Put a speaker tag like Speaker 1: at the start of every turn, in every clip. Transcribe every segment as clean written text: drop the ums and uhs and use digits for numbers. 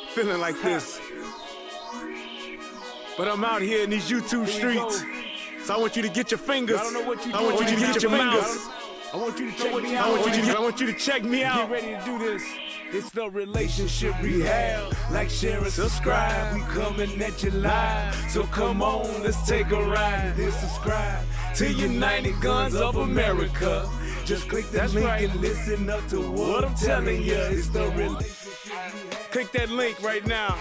Speaker 1: feeling like this. But I'm out here in these YouTube streets. So I want you to get your fingers. I want you to get your mouth. I want you to check me out. I want you to check me out.
Speaker 2: Get ready to do this. It's the relationship rehab. Like, share, and subscribe. We coming at you live. So come on, let's take a ride. Hit subscribe to United Guns of America. Just click that link and listen up to what I'm telling you. It's the relationship rehab.
Speaker 1: Click that link right now.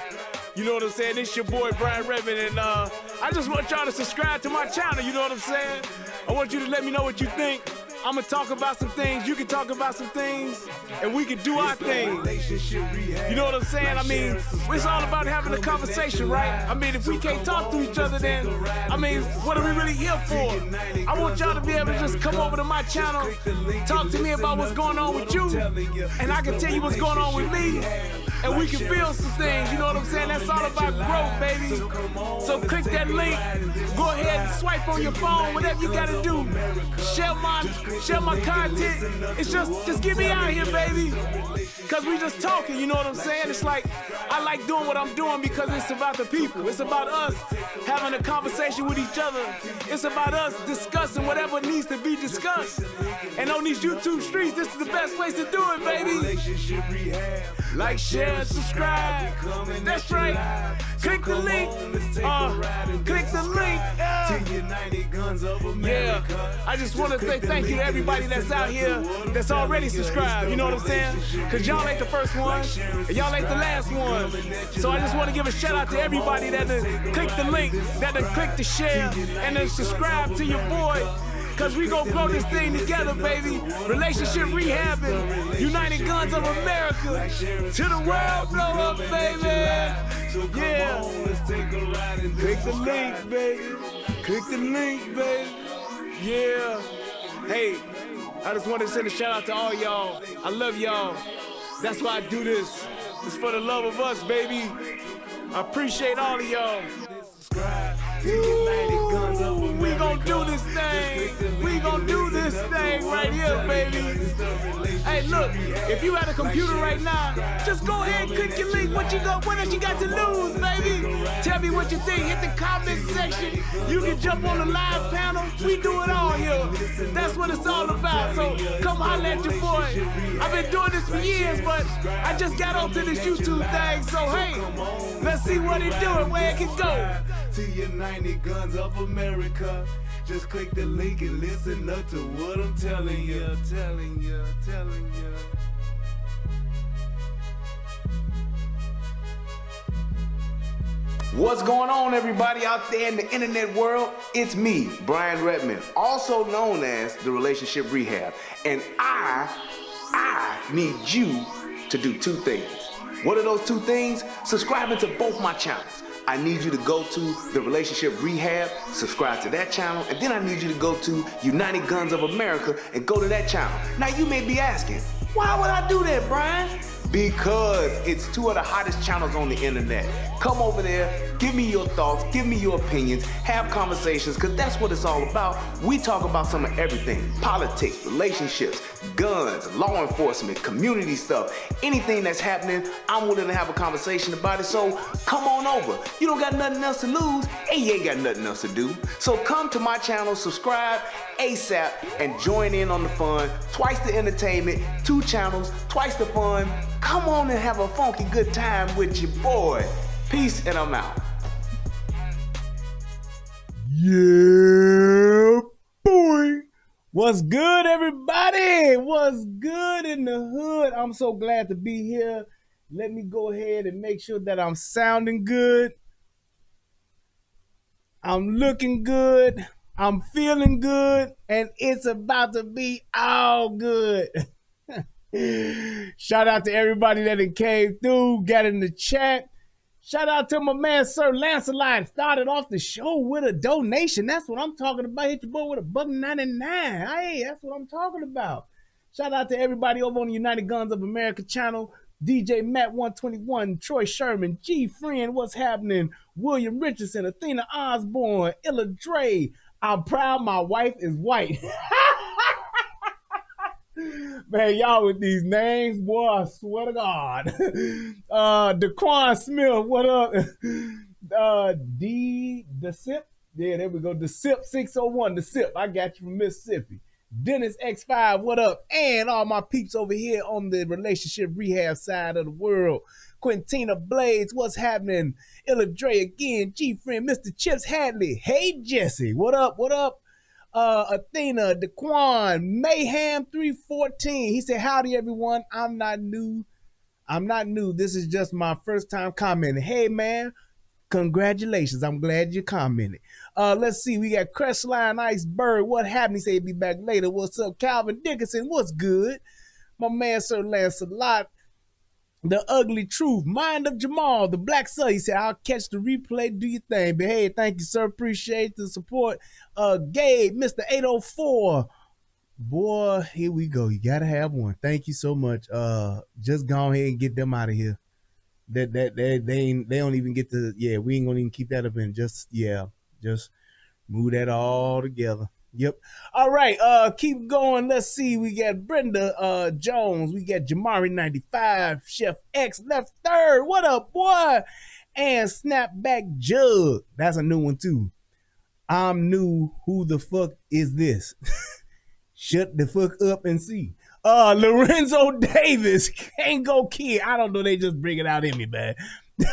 Speaker 1: You know what I'm saying? It's your boy Bryant, and I just want y'all to subscribe to my channel. You know what I'm saying? I want you to let me know what you think. I'm gonna talk about some things, you can talk about some things, and we can do our thing. You know what I'm saying? I mean, it's all about having a conversation, right? I mean, if we can't talk to each other, then, I mean, what are we really here for? I want y'all to be able to just come over to my channel, talk to me about what's going on with you, and I can tell you what's going on with me, and we can build some things, you know what I'm saying? That's all about growth, baby. So click that link, go ahead and swipe on your phone, whatever you gotta do. Share my content. It's just get me out here, baby. Cause we just talking, you know what I'm saying? It's like, I like doing what I'm doing because it's about the people. It's about us having a conversation with each other. It's about us discussing whatever needs to be discussed. And on these YouTube streets, this is the best place to do it, baby. Like, share, and subscribe. That's right. Click the link. Click the link. Yeah. I just want to say thank you to everybody that's out here that's already subscribed. You know what I'm saying? Cause y'all ain't the first one, and y'all ain't the last one. So I just want to give a shout out to everybody that done click the link, that done click the share, and then subscribe to your boy. Cause we gon' grow this thing together, baby. Relationship rehabbing, United Guns of America. To the world blow up, baby. Yeah. Click the link, baby. Click the link, baby. Yeah. Hey, I just want to send a shout out to all y'all. I love y'all. That's why I do this. It's for the love of us, baby. I appreciate all of y'all. Ooh, we gon' do this thing. We gon' do this thing right here, baby. Hey, look, if you at a computer right now, just go ahead and click your link. What else you got to lose, baby? Tell me what you think. Hit the comment section. You can jump on the live panel. We do it all here. That's what it's all about. So come holler at your boy. I've been doing this for years, but I just got onto this YouTube thing. So hey, let's see what it do and where it can go.
Speaker 2: To United Guns of America. Just click the link and listen up to what I'm telling you, telling you.
Speaker 3: What's going on, everybody out there in the internet world? It's me, Brian Redmond, also known as the Relationship Rehab, and I need you to do two things. What are those two things? Subscribing to both my channels. I need you to go to the Relationship Rehab, subscribe to that channel, and then I need you to go to United Guns of America and go to that channel. Now you may be asking, why would I do that, Brian? Because it's two of the hottest channels on the internet. Come over there, give me your thoughts, give me your opinions, have conversations, because that's what it's all about. We talk about some of everything: politics, relationships, guns, law enforcement, community stuff, anything that's happening, I'm willing to have a conversation about it. So come on over. You don't got nothing else to lose, and you ain't got nothing else to do. So come to my channel, subscribe ASAP, and join in on the fun. Twice the entertainment, 2 channels, twice the fun. Come on and have a funky good time with your boy. Peace, and I'm out.
Speaker 1: Yeah, boy. What's good, everybody? What's good in the hood? I'm so glad to be here. Let me go ahead and make sure that I'm sounding good. I'm looking good. I'm feeling good. And it's about to be all good. Shout out to everybody that came through, got in the chat. Shout out to my man, Sir Lancelot. Started off the show with a donation. That's what I'm talking about. Hit your boy with $1.99. Hey, that's what I'm talking about. Shout out to everybody over on the United Guns of America channel. DJ Matt 121, Troy Sherman, G Friend, what's happening? William Richardson, Athena Osborne, Illa Dre. I'm proud my wife is white. Man, y'all with these names, boy, I swear to God. Daquan Smith, what up? The Sip. Yeah, there we go. The Sip 601, the Sip. I got you from Mississippi. Dennis X5, what up? And all my peeps over here on the relationship rehab side of the world. Quintina Blades, what's happening? Illa Dre again, G-Friend, Mr. Chips Hadley. Hey, Jesse, what up? What up? Athena, Daquan, Mayhem 314. He said, howdy, everyone. I'm not new. This is just my first time commenting. Hey, man, congratulations. I'm glad you commented. Let's see. We got Crestline Iceberg. What happened? He said he'd be back later. What's up, Calvin Dickinson? What's good? My man, Sir Lancelot. The Ugly Truth, Mind of Jamal, the Black Sun. He said, I'll catch the replay. Do your thing. But hey, thank you, sir. Appreciate the support. Gabe, Mr. 804. Boy, here we go. You gotta have one. Thank you so much. Just go ahead and get them out of here. They don't even get to, yeah, we ain't gonna even keep that up in. Just move that all together. Yep. All right. Keep going. Let's see. We got Brenda Jones. We got Jamari 95. Chef X left third. What up, boy? And Snapback Jug. That's a new one too. I'm new. Who the fuck is this? Shut the fuck up and see. Lorenzo Davis. Can't go kid. I don't know. They just bring it out in me, man.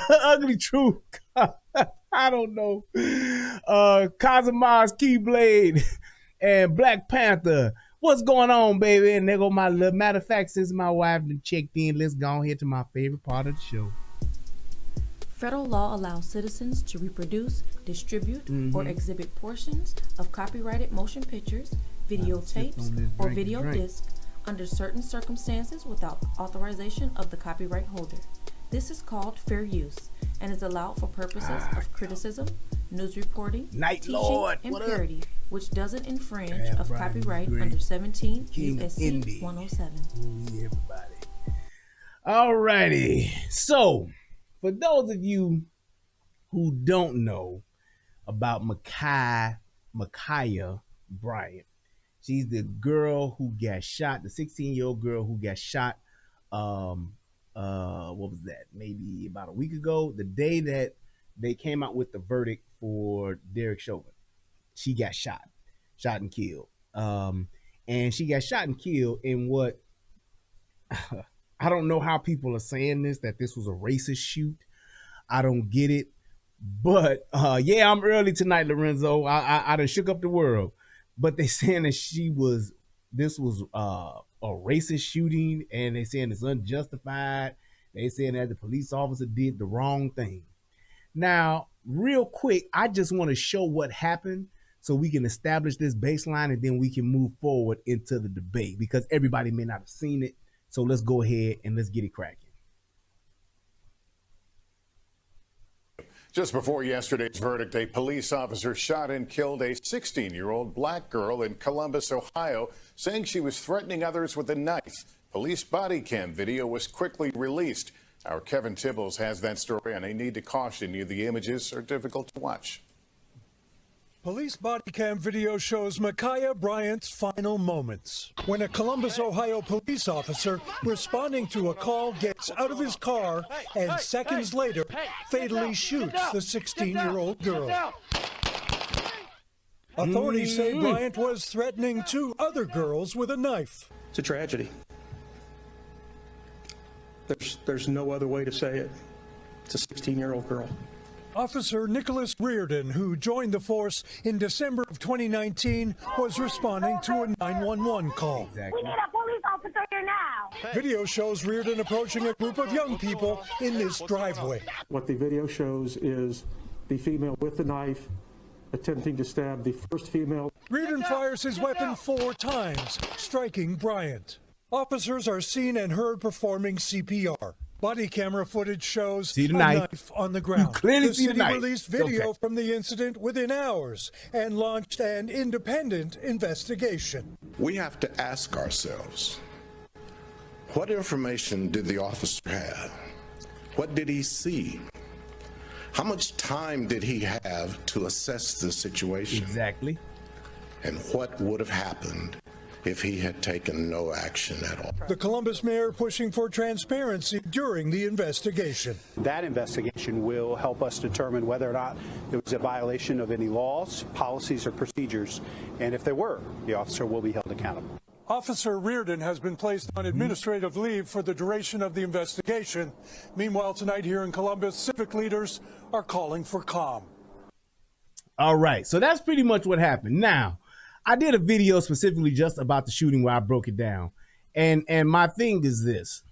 Speaker 1: Ugly Truth. I don't know. Kazuma's Keyblade and Black Panther. What's going on, baby? And there go my little, matter of fact, since my wife checked in, let's go ahead to my favorite part of the show.
Speaker 4: Federal law allows citizens to reproduce, distribute, or exhibit portions of copyrighted motion pictures, videotapes, or video discs under certain circumstances without authorization of the copyright holder. This is called fair use and is allowed for purposes of criticism, news reporting, teaching, and parody, which doesn't infringe of copyright under 17 U.S.C. 107.
Speaker 1: Ooh, everybody. All righty. So, for those of you who don't know about Ma'Khia Bryant, she's the girl who got shot, the 16-year-old girl who got shot. What was that? Maybe about a week ago, the day that they came out with the verdict for Derek Chauvin. She got shot and killed. And she got shot and killed in what I don't know how people are saying that this was a racist shoot. I don't get it. But yeah, I'm early tonight, Lorenzo. I done shook up the world. But they saying that this was a racist shooting, and they saying it's unjustified. They saying that the police officer did the wrong thing. Now, real quick, I just want to show what happened so we can establish this baseline, and then we can move forward into the debate, because everybody may not have seen it. So let's go ahead and let's get it cracking.
Speaker 5: Just before yesterday's verdict, a police officer shot and killed a 16-year-old black girl in Columbus, Ohio, saying she was threatening others with a knife. Police body cam video was quickly released. Our Kevin Tibbles has that story, and I need to caution you, the images are difficult to watch.
Speaker 6: Police body cam video shows Ma'Khia Bryant's final moments when a Columbus, Ohio police officer responding to a call gets out of his car and seconds later fatally shoots the 16-year-old girl. Authorities say Bryant was threatening 2 other girls with a knife.
Speaker 7: It's a tragedy. There's no other way to say it. It's a 16-year-old girl.
Speaker 6: Officer Nicholas Reardon, who joined the force in December of 2019, was responding to a 911 call.
Speaker 8: Exactly. We need a police officer here now.
Speaker 6: Video shows Reardon approaching a group of young people in this driveway.
Speaker 7: What the video shows is the female with the knife attempting to stab the first female.
Speaker 6: Reardon fires his weapon 4 times, striking Bryant. Officers are seen and heard performing CPR. Body camera footage shows a knife on the ground.
Speaker 1: You clearly
Speaker 6: the
Speaker 1: see the
Speaker 6: city
Speaker 1: knife.
Speaker 6: released video from the incident within hours and launched an independent investigation.
Speaker 9: We have to ask ourselves, what information did the officer have? What did he see? How much time did he have to assess the situation?
Speaker 1: Exactly.
Speaker 9: And what would have happened if he had taken no action at all.
Speaker 6: The Columbus mayor pushing for transparency during the investigation.
Speaker 10: That investigation will help us determine whether or not there was a violation of any laws, policies, or procedures. And if there were, the officer will be held accountable.
Speaker 6: Officer Reardon has been placed on administrative leave for the duration of the investigation. Meanwhile, tonight here in Columbus, civic leaders are calling for calm.
Speaker 1: All right, so that's pretty much what happened. Now, I did a video specifically just about the shooting where I broke it down. And my thing is this.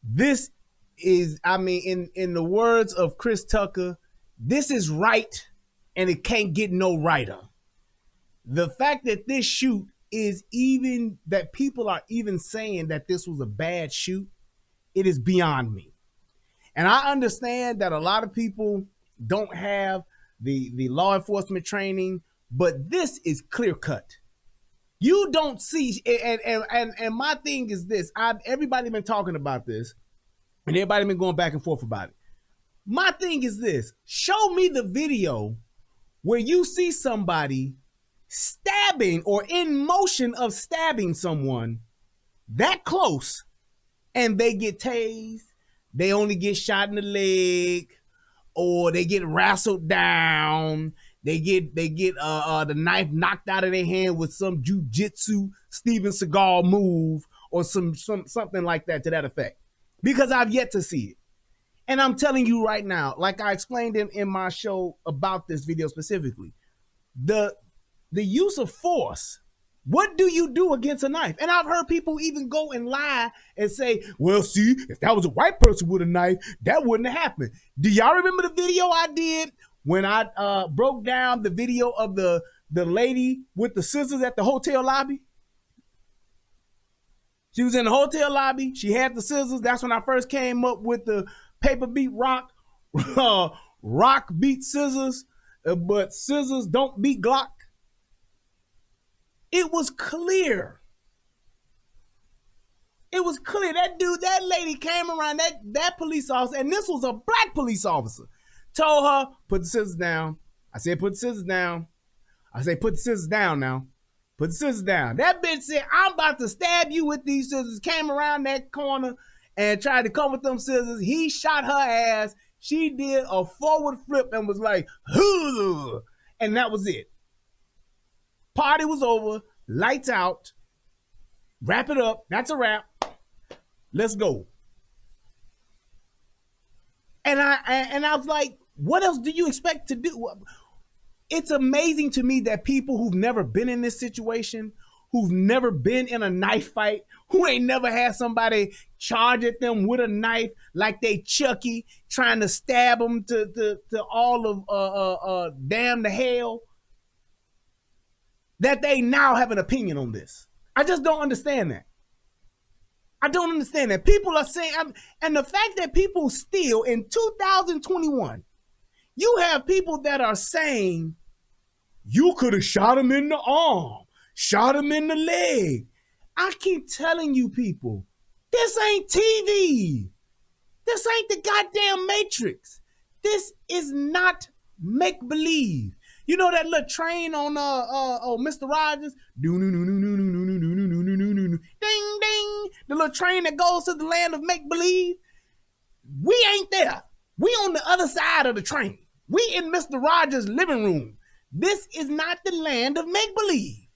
Speaker 1: This is, I mean, in the words of Chris Tucker, this is right and it can't get no righter. The fact that this shoot is even, that people are even saying that this was a bad shoot, it is beyond me. And I understand that a lot of people don't have the law enforcement training, but this is clear cut. You don't see, and my thing is this, everybody been talking about this, and everybody been going back and forth about it. My thing is this, show me the video where you see somebody stabbing or in motion of stabbing someone that close and they get tased, they only get shot in the leg, or they get wrestled down, they get the knife knocked out of their hand with some jujitsu Steven Seagal move or something like that to that effect. Because I've yet to see it. And I'm telling you right now, like I explained in my show about this video specifically, the use of force, what do you do against a knife? And I've heard people even go and lie and say, well, see, if that was a white person with a knife, that wouldn't have happened. Do y'all remember the video I did when I broke down the video of the lady with the scissors at the hotel lobby? She was in the hotel lobby. She had the scissors. That's when I first came up with the paper beat rock, rock beat scissors, but scissors don't beat Glock. It was clear. It was clear. That dude, that lady came around, that police officer, and this was a black police officer, told her, put the scissors down. I said, put the scissors down. I said, put the scissors down now. Put the scissors down. That bitch said, I'm about to stab you with these scissors. Came around that corner and tried to come with them scissors. He shot her ass. She did a forward flip and was like, "Hoo!" And that was it. Party was over. Lights out. Wrap it up. That's a wrap. Let's go. And I was like, what else do you expect to do? It's amazing to me that people who've never been in this situation, who've never been in a knife fight, who ain't never had somebody charge at them with a knife like they Chucky, trying to stab them to all of damn to hell, that they now have an opinion on this. I just don't understand that. I don't understand that. People are saying, and the fact that people still in 2021, you have people that are saying, you could have shot him in the arm, shot him in the leg. I keep telling you people, this ain't TV. This ain't the goddamn Matrix. This is not make-believe. You know that little train on Mr. Rogers? Ding, ding. The little train that goes to the land of make-believe? We ain't there. We on the other side of the train. We in Mr. Rogers' living room. This is not the land of make-believe.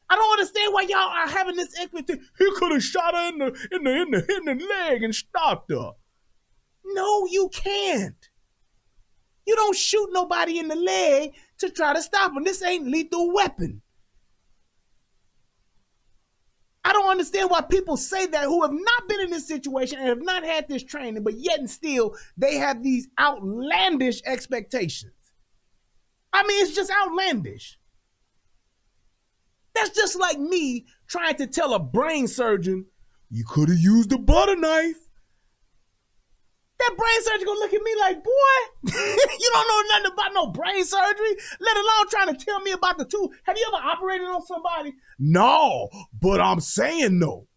Speaker 1: I don't understand why y'all are having this expectation. He could have shot her in the leg and stopped her. No, you can't. You don't shoot nobody in the leg to try to stop them. This ain't lethal weapon. I don't understand why people say that who have not been in this situation and have not had this training, but yet and still they have these outlandish expectations. I mean, it's just outlandish. That's just like me trying to tell a brain surgeon, you could have used a butter knife. That brain surgeon gonna look at me like, boy, you don't know nothing about no brain surgery, let alone trying to tell me about the tool. Have you ever operated on somebody? No, but I'm saying no.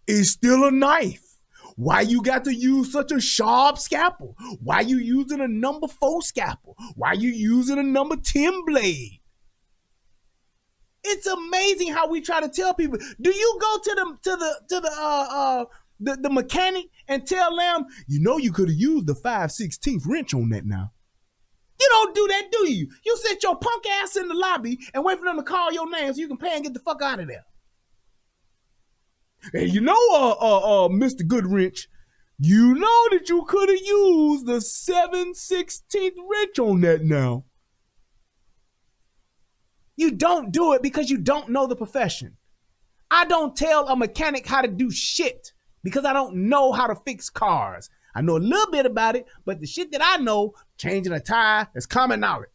Speaker 1: It's still a knife. Why you got to use such a sharp scalpel? Why you using a number 4 scalpel? Why you using a number 10 blade?
Speaker 3: It's amazing how we try to tell people. Do you go to the mechanic and tell them, you know, you could have used the 5/16 wrench on that now? You don't do that, do you? You sit your punk ass in the lobby and wait for them to call your name so you can pay and get the fuck out of there. And you know, Mr. Goodwrench, you know that you could have used the 7/16 wrench on that now. You don't do it because you don't know the profession. I don't tell a mechanic how to do shit because I don't know how to fix cars. I know a little bit about it, but the shit that I know, changing a tire, is common knowledge.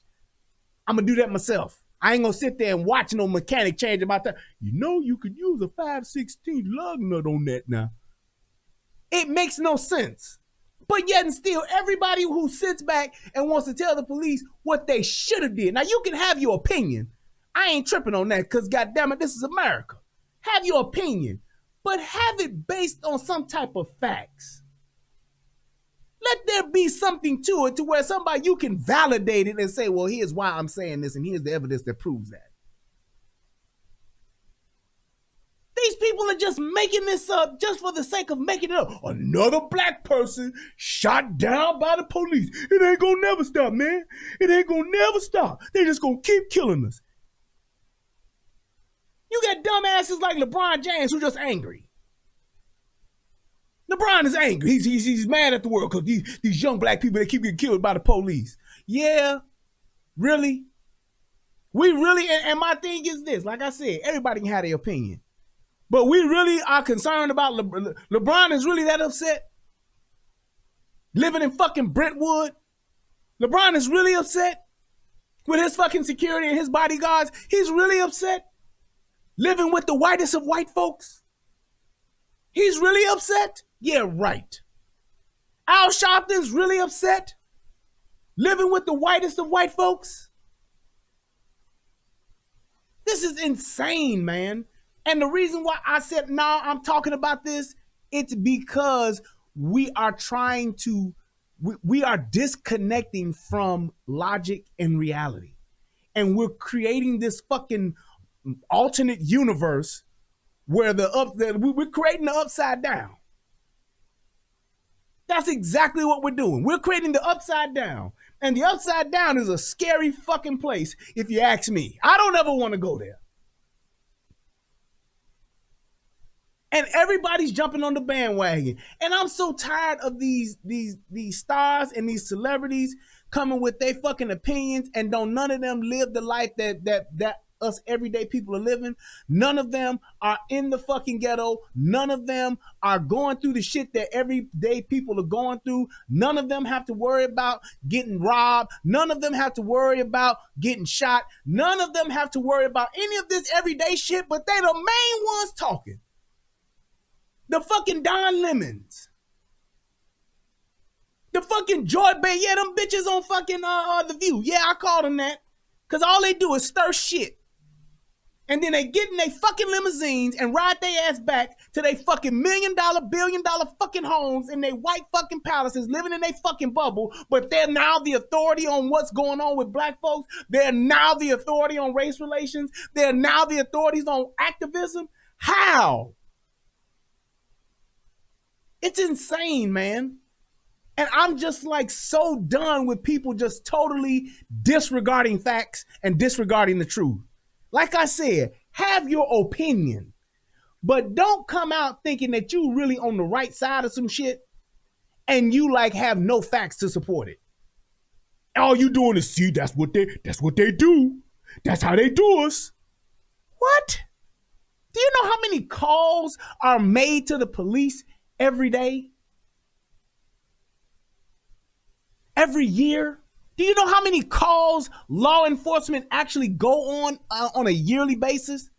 Speaker 3: I'm gonna do that myself. I ain't gonna sit there and watch no mechanic change my tire. You know you could use a 5/16 lug nut on that now. It makes no sense. But yet and still, everybody who sits back and wants to tell the police what they should have did. Now you can have your opinion. I ain't tripping on that because goddamn it, this is America. Have your opinion, but have it based on some type of facts. Let there be something to it to where somebody, you can validate it and say, well, here's why I'm saying this and here's the evidence that proves that. These people are just making this up just for the sake of making it up. Another black person shot down by the police. It ain't gonna never stop, man. It ain't gonna never stop. They just gonna keep killing us. You got dumbasses like LeBron James who just angry. LeBron is angry. He's mad at the world because these young black people, they keep getting killed by the police. Yeah, really? We really, and my thing is this, like I said, everybody can have their opinion. But we really are concerned about LeBron is really that upset? Living in fucking Brentwood? LeBron is really upset with his fucking security and his bodyguards? He's really upset? Living with the whitest of white folks? He's really upset? Yeah, right. Al Sharpton's really upset? Living with the whitest of white folks? This is insane, man. And the reason why I said, nah, I'm talking about this, it's because we are trying to, we are disconnecting from logic and reality. And we're creating this fucking alternate universe where we're creating the upside down. That's exactly what we're doing. We're creating the upside down. And the upside down is a scary fucking place, if you ask me. I don't ever want to go there. And everybody's jumping on the bandwagon. And I'm so tired of these stars and these celebrities coming with their fucking opinions, and don't none of them live the life that us everyday people are living. None of them are in the fucking ghetto. None of them are going through the shit that everyday people are going through. None of them have to worry about getting robbed. None of them have to worry about getting shot. None of them have to worry about any of this everyday shit, but they the main ones talking. The fucking Don Lemons. The fucking Joy Bay. Yeah, them bitches on fucking The View. Yeah, I call them that. Because all they do is stir shit. And then they get in their fucking limousines and ride their ass back to their fucking $1 million, billion-dollar fucking homes in their white fucking palaces, living in their fucking bubble. But they're now the authority on what's going on with black folks. They're now the authority on race relations. They're now the authorities on activism. How? It's insane, man. And I'm just like so done with people just totally disregarding facts and disregarding the truth. Like I said, have your opinion, but don't come out thinking that you really on the right side of some shit and you like have no facts to support it. All you doing is see, that's what they do. That's how they do us. What? Do you know how many calls are made to the police every day? Every year? Do you know how many calls law enforcement actually go on a yearly basis?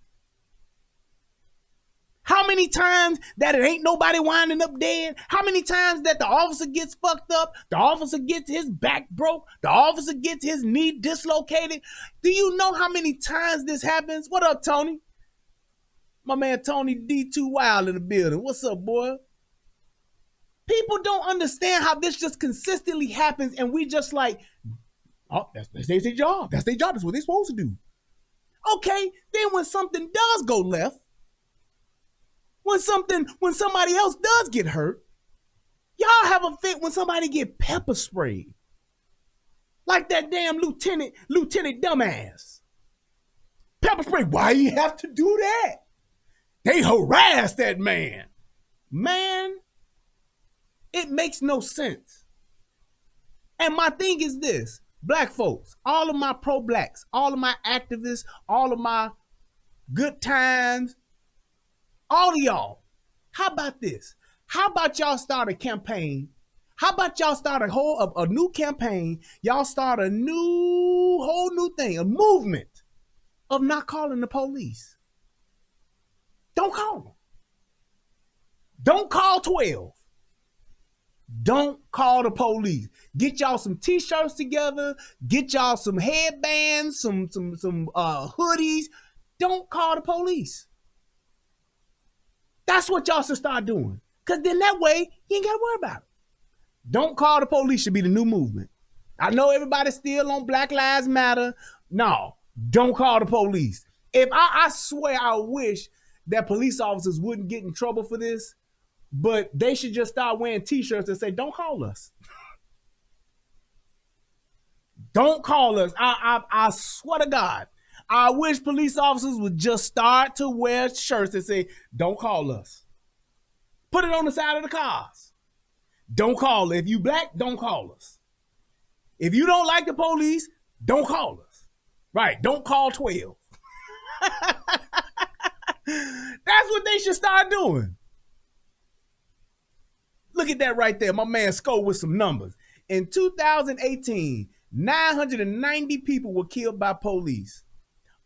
Speaker 3: How many times that it ain't nobody winding up dead? How many times that the officer gets fucked up? The officer gets his back broke? The officer gets his knee dislocated? Do you know how many times this happens? What up, Tony? My man Tony D2 Wild in the building. What's up, boy? People don't understand how this just consistently happens, and we just like, oh, that's their job. That's their job. That's what they're supposed to do. Okay, then when something does go left, when somebody else does get hurt, y'all have a fit when somebody get pepper sprayed. Like that damn lieutenant dumbass. Pepper spray, why you have to do that? They harassed that man. Man, it makes no sense. And my thing is this, black folks, all of my pro-blacks, all of my activists, all of my good times, all of y'all, how about this? How about y'all start a campaign? How about y'all start a new campaign? Y'all start a whole new thing, a movement of not calling the police. Don't call them. Don't call 12. Don't call the police. Get y'all some t-shirts together. Get y'all some headbands, some hoodies. Don't call the police. That's what y'all should start doing. Because then that way, you ain't got to worry about it. Don't call the police should be the new movement. I know everybody's still on Black Lives Matter. No, don't call the police. If I swear I wish that police officers wouldn't get in trouble for this, but they should just start wearing t-shirts that say, don't call us. Don't call us. I swear to God, I wish police officers would just start to wear shirts that say, don't call us. Put it on the side of the cars. Don't call us. If you black, don't call us. If you don't like the police, don't call us. Right, don't call 12. That's what they should start doing. Look at that right there. My man Sco with some numbers. In 2018, 990 people were killed by police.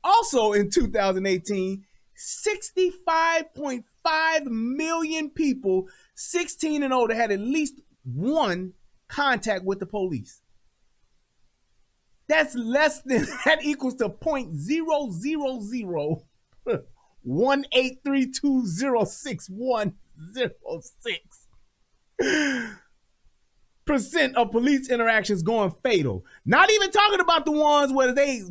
Speaker 3: Also in 2018, 65.5 million people 16 and older had at least one contact with the police. That's less than, that equals to 0.0000183206106% of police interactions going fatal. Not even talking about the ones where these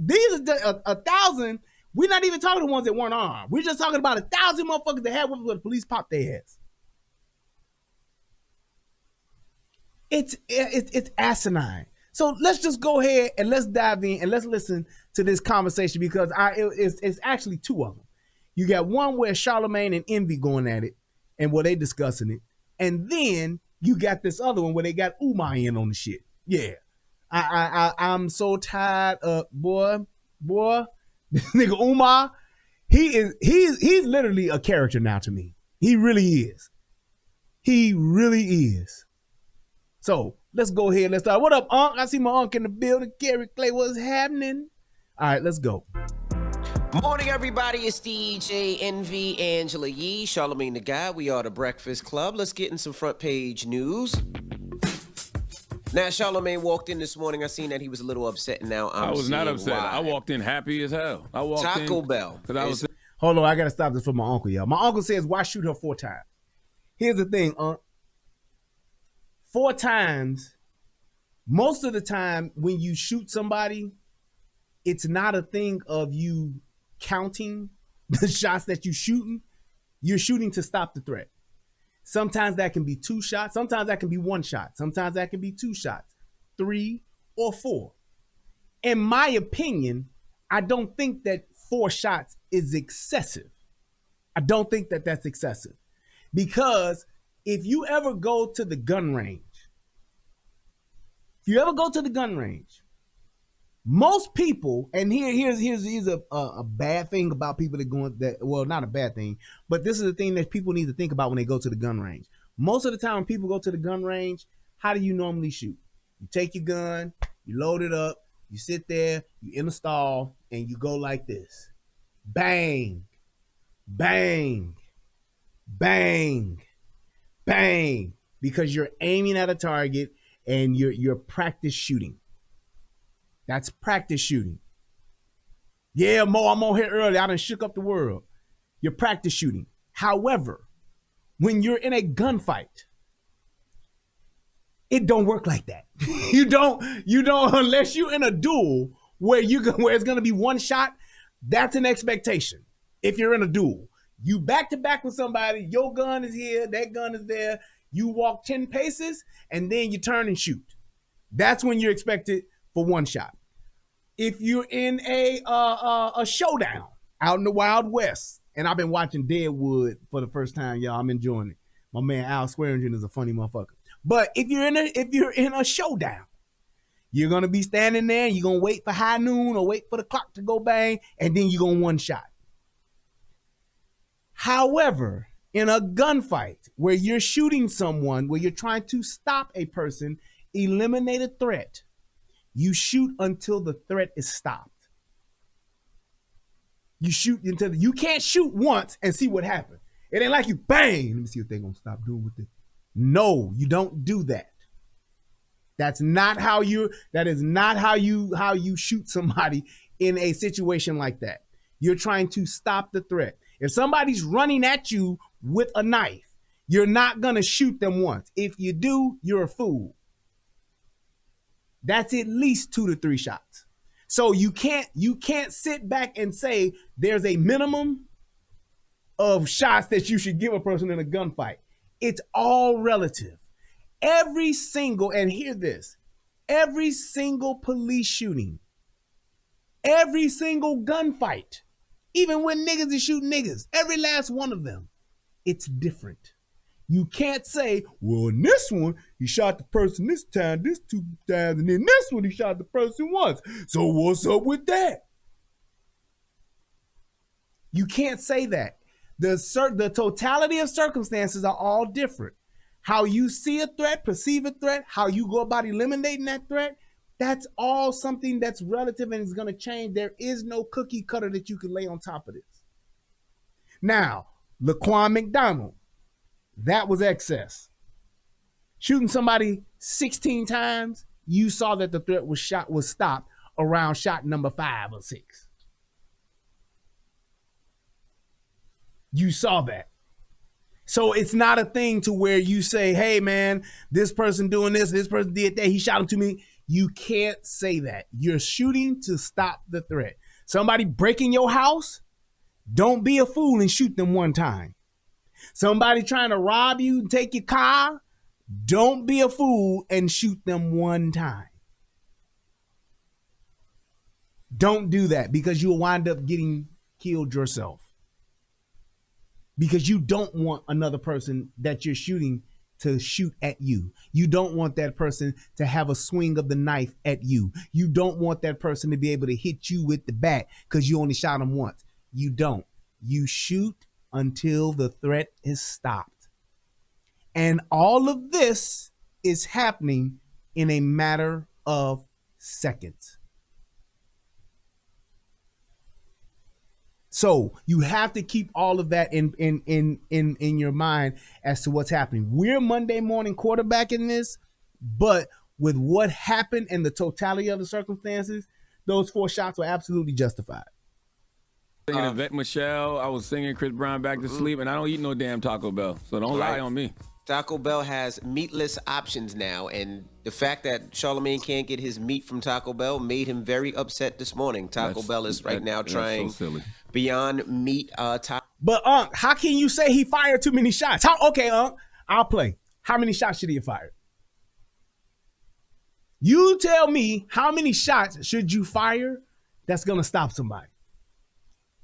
Speaker 3: are 1,000. We're not even talking the ones that weren't armed. We're just talking about 1,000 motherfuckers that had where the police popped their heads. It's asinine. So let's just go ahead and let's dive in and let's listen to this conversation because it's actually two of them. You got one where Charlamagne and Envy going at it and where they discussing it. And then you got this other one where they got Umar in on the shit. Yeah. I'm so tired of boy, this nigga Umar, he's literally a character now to me. He really is. He really is. So let's go ahead. Let's start. What up, Unc? I see my Unc in the building. Gary Clay, what's happening? All right, let's go.
Speaker 11: Morning, everybody. It's DJ Envy, Angela Yee, Charlamagne the Guy. We are the Breakfast Club. Let's get in some front page news. Now, Charlamagne walked in this morning. I seen that he was a little upset. Now I was not upset. Why.
Speaker 12: I walked in happy as hell. I walked
Speaker 11: Taco
Speaker 12: in
Speaker 11: Bell.
Speaker 3: Hold on, I gotta stop this for my uncle, y'all. My uncle says, "Why shoot her 4 times?" Here's the thing, Unc. 4 times. Most of the time, when you shoot somebody, it's not a thing of you counting the shots that you're shooting. You're shooting to stop the threat. Sometimes that can be 2 shots. Sometimes that can be 1 shot. Sometimes that can be 2 shots, 3 or 4. In my opinion, I don't think that 4 shots is excessive. I don't think that that's excessive. Because if you ever go to the gun range, most people, and here's a bad thing about people that go that, well, not a bad thing, but this is the thing that people need to think about when they go to the gun range. Most of the time when people go to the gun range, how do you normally shoot? You take your gun, you load it up, you sit there, you in a stall, and you go like this. Bang, bang, bang, bang, because you're aiming at a target and you're practice shooting. That's practice shooting. Yeah, Mo, I'm on here early. I done shook up the world. You're practice shooting. However, when you're in a gunfight, it don't work like that. You don't, unless you're in a duel where it's gonna be 1 shot,
Speaker 1: That's an expectation. If you're in a duel, you back to back with somebody, your gun is here, that gun is there. You walk 10 paces and then you turn and shoot. That's when you're expected for one shot. If you're in a showdown out in the Wild West, and I've been watching Deadwood for the first time, y'all, I'm enjoying it. My man Al Swearingen is a funny motherfucker. But if you're in a showdown, you're gonna be standing there and you're gonna wait for high noon or wait for the clock to go bang, and then you're gonna one shot. However, in a gunfight where you're shooting someone, where you're trying to stop a person, eliminate a threat, you shoot until the threat is stopped. You shoot until you can't shoot once and see what happens. It ain't like you bang. Let me see what they're gonna stop doing with it. No, you don't do that. That is not how you shoot somebody in a situation like that. You're trying to stop the threat. If somebody's running at you with a knife, you're not gonna shoot them once. If you do, you're a fool. That's at least 2 to 3 shots. So you can't sit back and say there's a minimum of shots that you should give a person in a gunfight. It's all relative. Every single police shooting, every single gunfight, even when niggas is shooting niggas, every last one of them, it's different. You can't say, well, in this one, he shot the person this time, this 2 times, and then this one, he shot the person once. So what's up with that? You can't say that. The totality of circumstances are all different. How you see a threat, perceive a threat, how you go about eliminating that threat, that's all something that's relative and is going to change. There is no cookie cutter that you can lay on top of this. Now, Laquan McDonald, that was excess. Shooting somebody 16 times, you saw that the threat was stopped around shot number 5 or 6. You saw that. So it's not a thing to where you say, hey man, this person doing this person did that, he shot him to me. You can't say that. You're shooting to stop the threat. Somebody breaking your house, don't be a fool and shoot them one time. Somebody trying to rob you and take your car, don't be a fool and shoot them one time. Don't do that because you'll wind up getting killed yourself. Because you don't want another person that you're shooting to shoot at you. You don't want that person to have a swing of the knife at you. You don't want that person to be able to hit you with the bat because you only shot him once. You don't. You shoot until the threat is stopped. And all of this is happening in a matter of seconds. So you have to keep all of that in your mind as to what's happening. We're Monday morning quarterbacking this, but with what happened and the totality of the circumstances, those 4 shots were absolutely justified.
Speaker 12: Singing Yvette Michelle, I was singing Chris Brown back to sleep, and I don't eat no damn Taco Bell, so don't lie on me.
Speaker 11: Taco Bell has meatless options now, and the fact that Charlamagne can't get his meat from Taco Bell made him very upset this morning. Taco Bell is right now trying Beyond Meat.
Speaker 1: But how can you say he fired too many shots? Okay, I'll play. How many shots should he have fired? You tell me how many shots should you fire that's gonna stop somebody?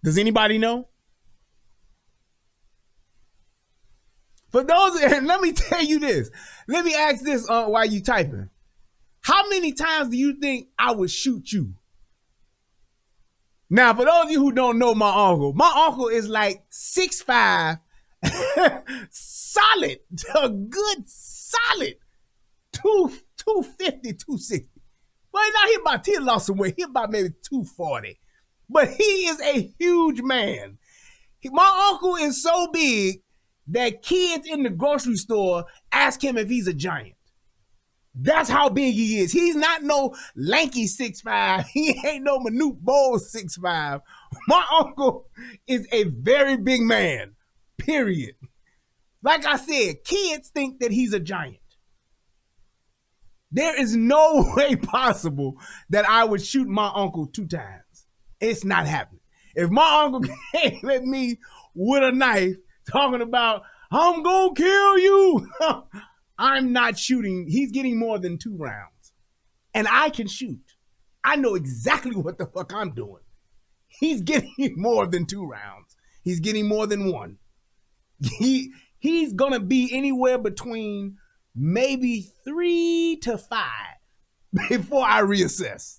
Speaker 1: Does anybody know? For those, and let me tell you this. Let me ask this while you typing. How many times do you think I would shoot you? Now, for those of you who don't know my uncle is like 6'5", solid, a good solid 250, 260. Well, now he lost some weight. He about maybe 240. But he is a huge man. My uncle is so big that kids in the grocery store ask him if he's a giant. That's how big he is. He's not no lanky 6'5". He ain't no Manute Bol 6'5". My uncle is a very big man, period. Like I said, kids think that he's a giant. There is no way possible that I would shoot my uncle 2 times. It's not happening. If my uncle came at me with a knife talking about, I'm gonna kill you, I'm not shooting. He's getting more than 2 rounds. And I can shoot. I know exactly what the fuck I'm doing. He's getting more than 2 rounds. He's getting more than 1. He's gonna be anywhere between maybe 3 to 5 before I reassess.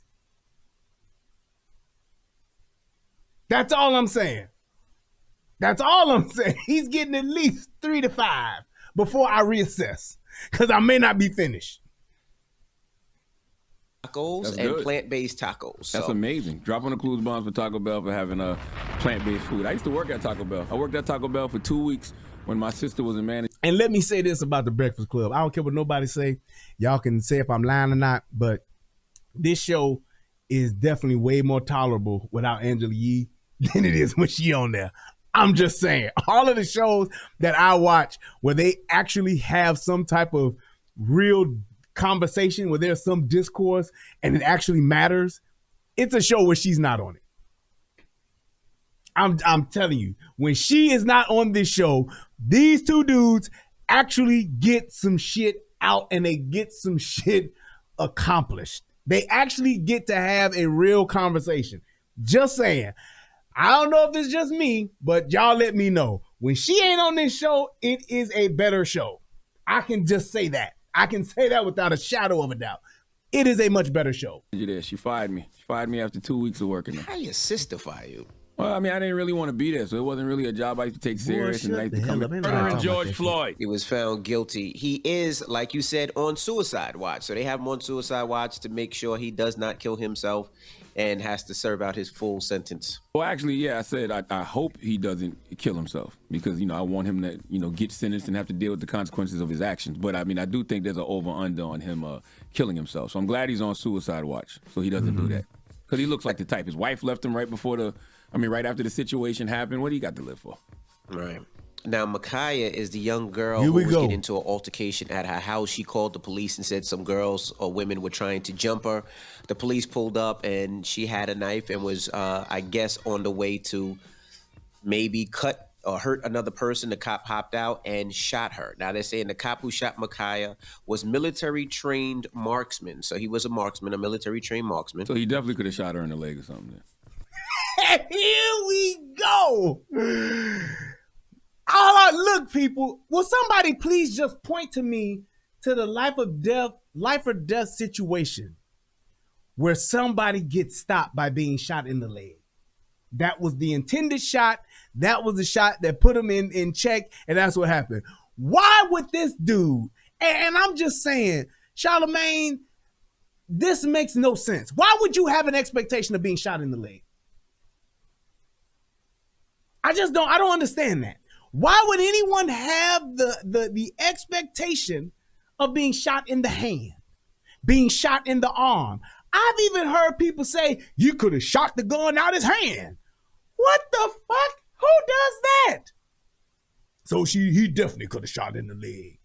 Speaker 1: That's all I'm saying. That's all I'm saying. He's getting at least 3 to 5 before I reassess, because I may not be finished.
Speaker 11: Tacos and plant-based tacos.
Speaker 12: That's amazing. Dropping the clues bombs for Taco Bell for having a plant-based food. I used to work at Taco Bell. I worked at Taco Bell for 2 weeks when my sister was in management.
Speaker 1: And let me say this about the Breakfast Club. I don't care what nobody say. Y'all can say if I'm lying or not, but this show is definitely way more tolerable without Angela Yee than it is when she on there. I'm just saying. All of the shows that I watch where they actually have some type of real conversation, where there's some discourse and it actually matters, it's a show where she's not on it. I'm telling you, when she is not on this show, these 2 dudes actually get some shit out and they get some shit accomplished. They actually get to have a real conversation. Just saying. I don't know if it's just me, but y'all let me know. When she ain't on this show, it is a better show. I can just say that. I can say that without a shadow of a doubt. It is a much better show.
Speaker 12: She fired me. She fired me after 2 weeks of working there.
Speaker 11: How your sister fire you?
Speaker 12: Well, I mean, I didn't really want to be there, so it wasn't really a job I used to take serious. And I used to come
Speaker 11: Murdering George Floyd. He was found guilty. He is, like you said, on suicide watch. So they have him on suicide watch to make sure he does not kill himself and has to serve out his full sentence.
Speaker 12: Well, actually, yeah, I said I hope he doesn't kill himself because, I want him to, get sentenced and have to deal with the consequences of his actions. But, I mean, I do think there's an over-under on him killing himself. So I'm glad he's on suicide watch so he doesn't do that. Because he looks like the type. His wife left him right after the situation happened. What do you got to live for?
Speaker 11: Right. Now, Micaiah is the young girl who was getting into an altercation at her house. She called the police and said some girls or women were trying to jump her. The police pulled up and she had a knife and was, I guess, on the way to maybe cut or hurt another person. The cop hopped out and shot her. Now, they're saying the cop who shot Micaiah was military-trained marksman. So he was a marksman, a military-trained marksman.
Speaker 12: So he definitely could have shot her in the leg or something.
Speaker 1: Here we go. Look, people, will somebody please just point to me to the life or death situation where somebody gets stopped by being shot in the leg? That was the intended shot. That was the shot that put him in check, and that's what happened. Why would this dude, and I'm just saying, Charlamagne, this makes no sense. Why would you have an expectation of being shot in the leg? I don't understand that. Why would anyone have the expectation of being shot in the hand, being shot in the arm? I've even heard people say, you could have shot the gun out his hand. What the fuck? Who does that? So he definitely could have shot in the leg.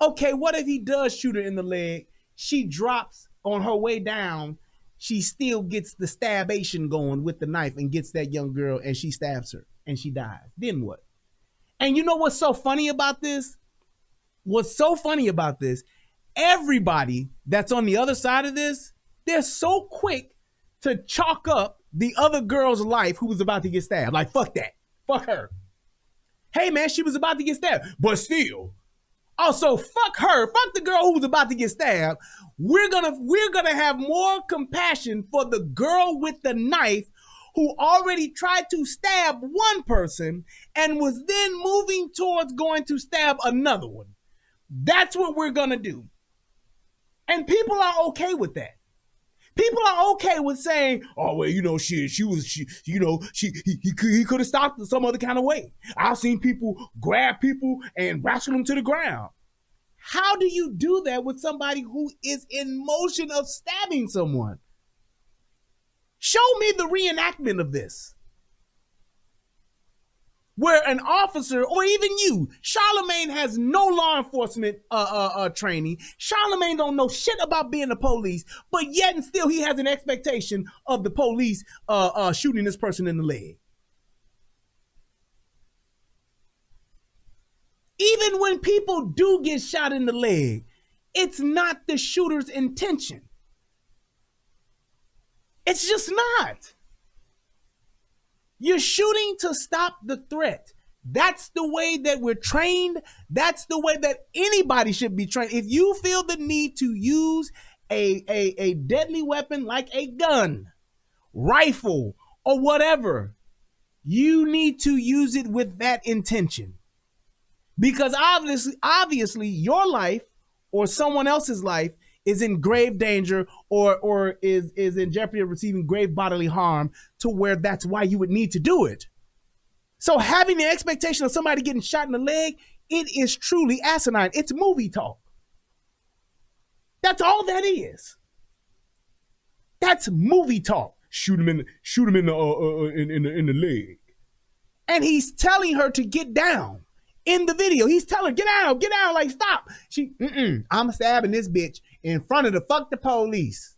Speaker 1: Okay, what if he does shoot her in the leg? She drops on her way down. She still gets the stabation going with the knife and gets that young girl and she stabs her and she dies. Then what? And you know what's so funny about this? What's so funny about this? Everybody that's on the other side of this, they're so quick to chalk up the other girl's life who was about to get stabbed. Like, fuck that. Fuck her. Hey, man, she was about to get stabbed. But still. Also, fuck her. Fuck the girl who was about to get stabbed. We're gonna have more compassion for the girl with the knife who already tried to stab one person and was then moving towards going to stab another one. That's what we're gonna do. And people are okay with that. People are okay with saying, oh, well, he could have stopped some other kind of way. I've seen people grab people and wrestle them to the ground. How do you do that with somebody who is in motion of stabbing someone? Show me the reenactment of this. where an officer, or even you, Charlamagne has no law enforcement training. Charlamagne don't know shit about being the police, but yet and still he has an expectation of the police shooting this person in the leg. Even when people do get shot in the leg, it's not the shooter's intention. It's just not. You're shooting to stop the threat. That's the way that we're trained. That's the way that anybody should be trained. If you feel the need to use a deadly weapon like a gun, rifle, or whatever, you need to use it with that intention. Because obviously your life or someone else's life is in grave danger or is in jeopardy of receiving grave bodily harm to where that's why you would need to do it. So having the expectation of somebody getting shot in the leg, it is truly asinine. It's movie talk. That's all that is. That's movie talk. Shoot him in the leg. And he's telling her to get down. In the video, he's telling her, get down, like stop. I'm stabbing this bitch in front of the fuck the police.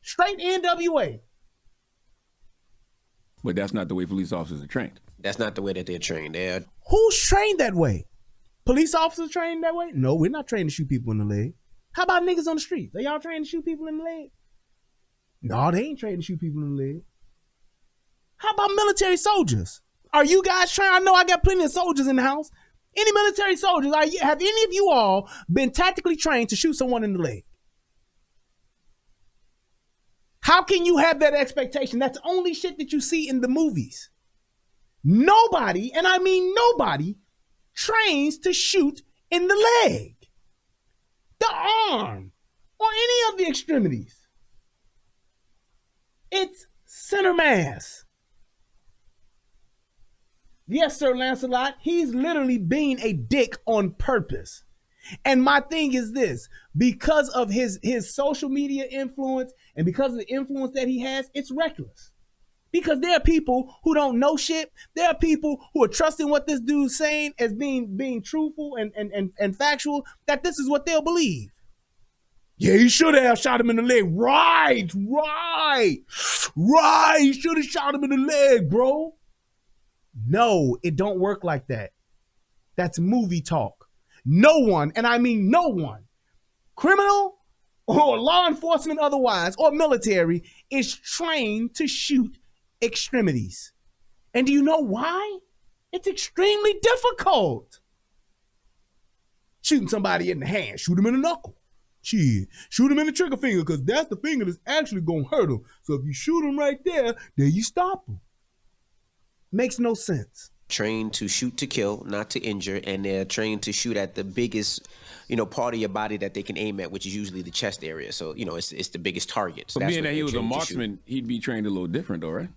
Speaker 1: Straight NWA.
Speaker 12: But that's not the way police officers are trained.
Speaker 11: That's not the way that they're trained.
Speaker 1: Who's trained that way? Police officers trained that way? No, we're not trained to shoot people in the leg. How about niggas on the streets? Are y'all trained to shoot people in the leg? No, they ain't trained to shoot people in the leg. How about military soldiers? Are you guys trying? I know I got plenty of soldiers in the house. Any military soldiers, have any of you all been tactically trained to shoot someone in the leg? How can you have that expectation? That's only shit that you see in the movies. Nobody, and I mean nobody, trains to shoot in the leg, the arm, or any of the extremities. It's center mass. Yes, Sir Lancelot, he's literally being a dick on purpose. And my thing is this, because of his social media influence and because of the influence that he has, it's reckless. Because there are people who don't know shit. There are people who are trusting what this dude's saying as being truthful and factual, that this is what they'll believe. Yeah, he should have shot him in the leg. Right. He should have shot him in the leg, bro. No, it don't work like that. That's movie talk. No one, and I mean no one, criminal or law enforcement otherwise, or military, is trained to shoot extremities. And do you know why? It's extremely difficult. Shooting somebody in the hand, shoot him in the knuckle. Shit, shoot him in the trigger finger, because that's the finger that's actually going to hurt him. So if you shoot him right there, then you stop him. Makes no sense.
Speaker 11: Trained to shoot to kill, not to injure, and they're trained to shoot at the biggest, part of your body that they can aim at, which is usually the chest area. So, it's the biggest target. So
Speaker 12: but being that he was a marksman, he'd be trained a little different though, right?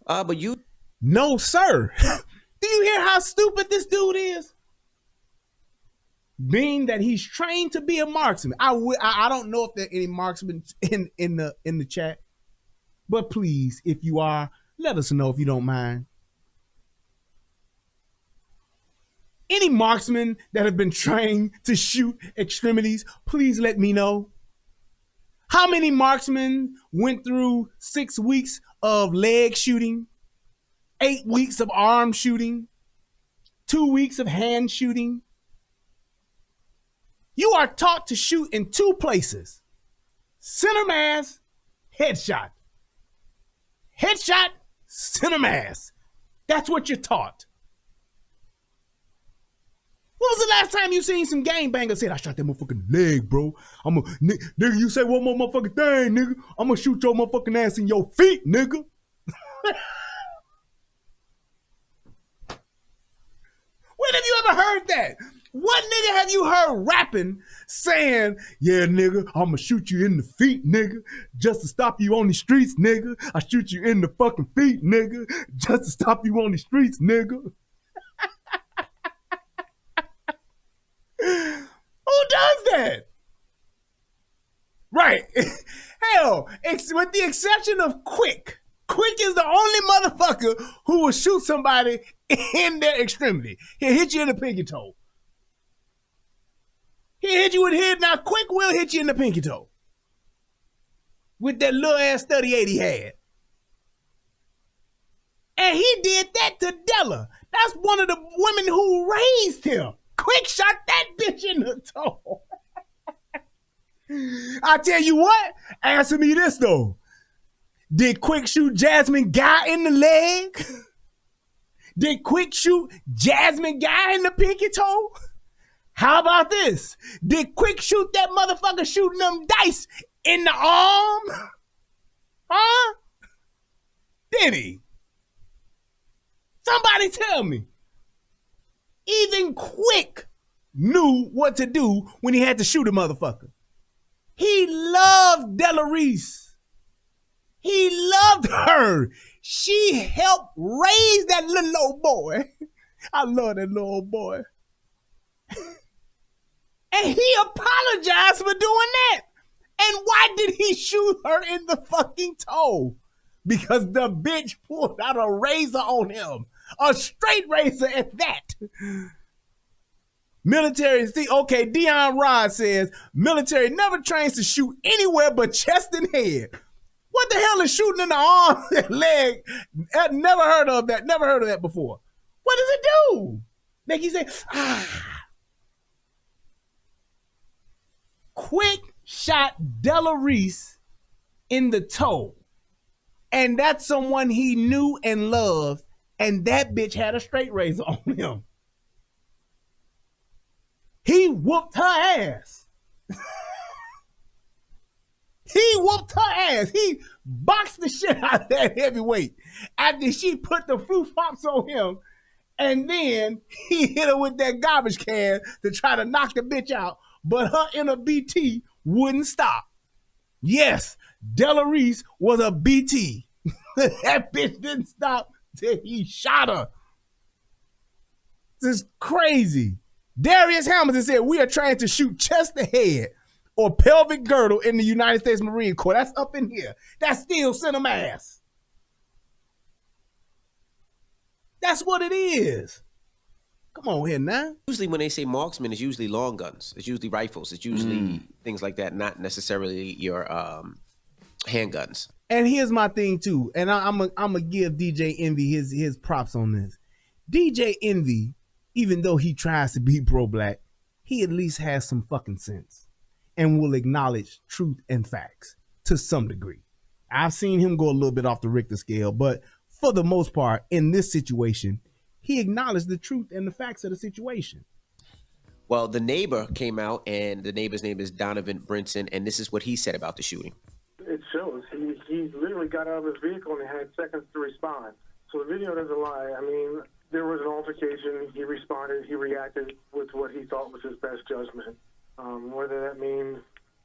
Speaker 11: But you...
Speaker 1: No, sir. Do you hear how stupid this dude is? Being that he's trained to be a marksman. I don't know if there are any marksmen in the chat, but please, if you are, let us know if you don't mind. Any marksmen that have been trained to shoot extremities, please let me know. How many marksmen went through 6 weeks of leg shooting, 8 weeks of arm shooting, 2 weeks of hand shooting? You are taught to shoot in 2 places. Center mass, headshot. Headshot, center mass. That's what you're taught. When was the last time you seen some gangbanger said, I shot that motherfucking leg, bro? Nigga, you say one more motherfucking thing, nigga. I'm gonna shoot your motherfucking ass in your feet, nigga. When have you ever heard that? What nigga have you heard rapping saying, yeah, nigga, I'm gonna shoot you in the feet, nigga, just to stop you on the streets, nigga. I shoot you in the fucking feet, nigga, just to stop you on the streets, nigga. Who does that? Right. Hell, with the exception of Quick. Quick is the only motherfucker who will shoot somebody in their extremity. He'll hit you in the pinky toe. He'll hit you with his. Now, Quick will hit you in the pinky toe. With that little ass 38 he had. And he did that to Della. That's one of the women who raised him. Quick shot that bitch in the toe. I tell you what, answer me this though. Did Quick shoot Jasmine Guy in the leg? Did Quick shoot Jasmine Guy in the pinky toe? How about this? Did Quick shoot that motherfucker shooting them dice in the arm? Huh? Did he? Somebody tell me. Even Quick knew what to do when he had to shoot a motherfucker. He loved Della Reese. He loved her. She helped raise that little old boy. I love that little old boy. And he apologized for doing that. And why did he shoot her in the fucking toe? Because the bitch pulled out a razor on him. A straight razor at that. Military, see, okay, Dion Rod says, military never trains to shoot anywhere but chest and head. What the hell is shooting in the arm and leg? I've never heard of that. Never heard of that before. What does it do? Like you say, Quick shot Della Reese in the toe. And that's someone he knew and loved. And that bitch had a straight razor on him. He whooped her ass. He whooped her ass. He boxed the shit out of that heavyweight after she put the fruit pops on him. And then he hit her with that garbage can to try to knock the bitch out. But her inner BT wouldn't stop. Yes, Della Reese was a BT. That bitch didn't stop till he shot her. This is crazy. Darius Hamilton said, we are trying to shoot chest to head or pelvic girdle in the United States Marine Corps. That's up in here. That's still cinema ass. That's what it is. Come on here now.
Speaker 11: Usually when they say marksman, it's usually long guns. It's usually rifles. It's usually things like that, not necessarily your handguns.
Speaker 1: And here's my thing too, and I'm gonna give DJ Envy his props on this. DJ Envy, even though he tries to be pro-black, he at least has some fucking sense and will acknowledge truth and facts to some degree. I've seen him go a little bit off the Richter scale, but for the most part, in this situation, he acknowledged the truth and the facts of the situation.
Speaker 11: Well, the neighbor came out, and the neighbor's name is Donovan Brinson, and this is what he said about the shooting.
Speaker 7: It shows. He literally got out of his vehicle and had seconds to respond. So the video doesn't lie. I mean, there was an altercation. He responded. He reacted with what he thought was his best judgment. Whether that means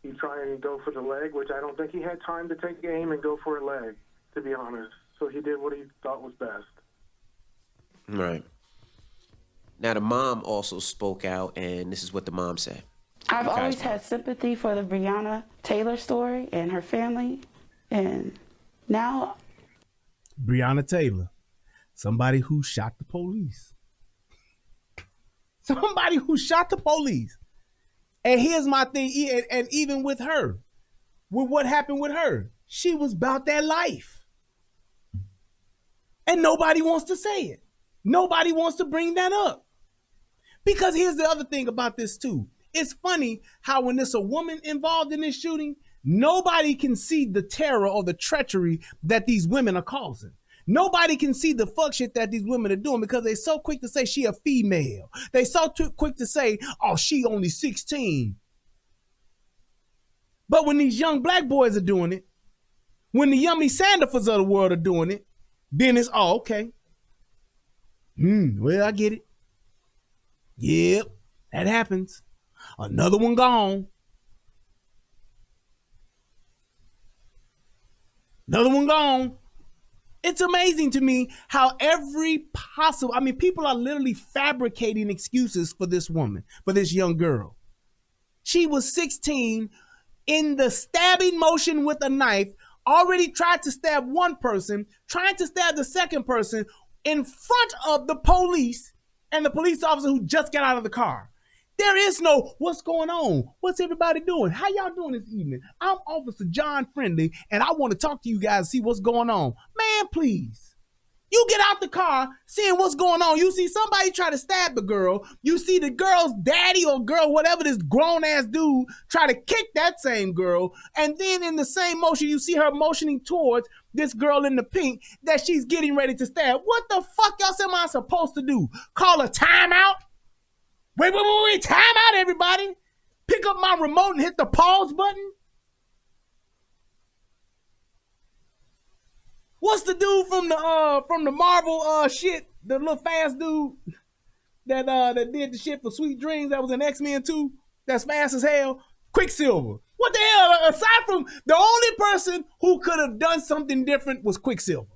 Speaker 7: he tried and go for the leg, which I don't think he had time to take aim and go for a leg, to be honest. So he did what he thought was best.
Speaker 11: Right. Now, the mom also spoke out, and this is what the mom said.
Speaker 13: I've always had sympathy for the Breonna Taylor story and her family. And now...
Speaker 1: Breonna Taylor, somebody who shot the police. Somebody who shot the police. And here's my thing, and even with her, with what happened with her, she was about that life. And nobody wants to say it. Nobody wants to bring that up. Because here's the other thing about this too. It's funny how when there's a woman involved in this shooting, nobody can see the terror or the treachery that these women are causing. Nobody can see the fuck shit that these women are doing because they're so quick to say she a female. They so quick to say, oh, she only 16. But when these young black boys are doing it, when the Yummy Sandifers of the world are doing it, then it's, oh, okay. Well, I get it. Yep, that happens. Another one gone. Another one gone. It's amazing to me how every possible, I mean, people are literally fabricating excuses for this woman, for this young girl. She was 16 in the stabbing motion with a knife, already tried to stab one person, trying to stab the second person, in front of the police and the police officer who just got out of the car. There is no, what's going on? What's everybody doing? How y'all doing this evening? I'm Officer John Friendly, and I want to talk to you guys and see what's going on. Man, please. You get out the car, seeing what's going on. You see somebody try to stab the girl. You see the girl's daddy or girl, whatever, this grown-ass dude, try to kick that same girl. And then in the same motion, you see her motioning towards this girl in the pink that she's getting ready to stab. What the fuck else am I supposed to do? Call a timeout? Wait, time out, everybody. Pick up my remote and hit the pause button. What's the dude from the Marvel shit, the little fast dude that did the shit for Sweet Dreams that was in X-Men 2, that's fast as hell? Quicksilver. What the hell? Aside from the only person who could have done something different was Quicksilver.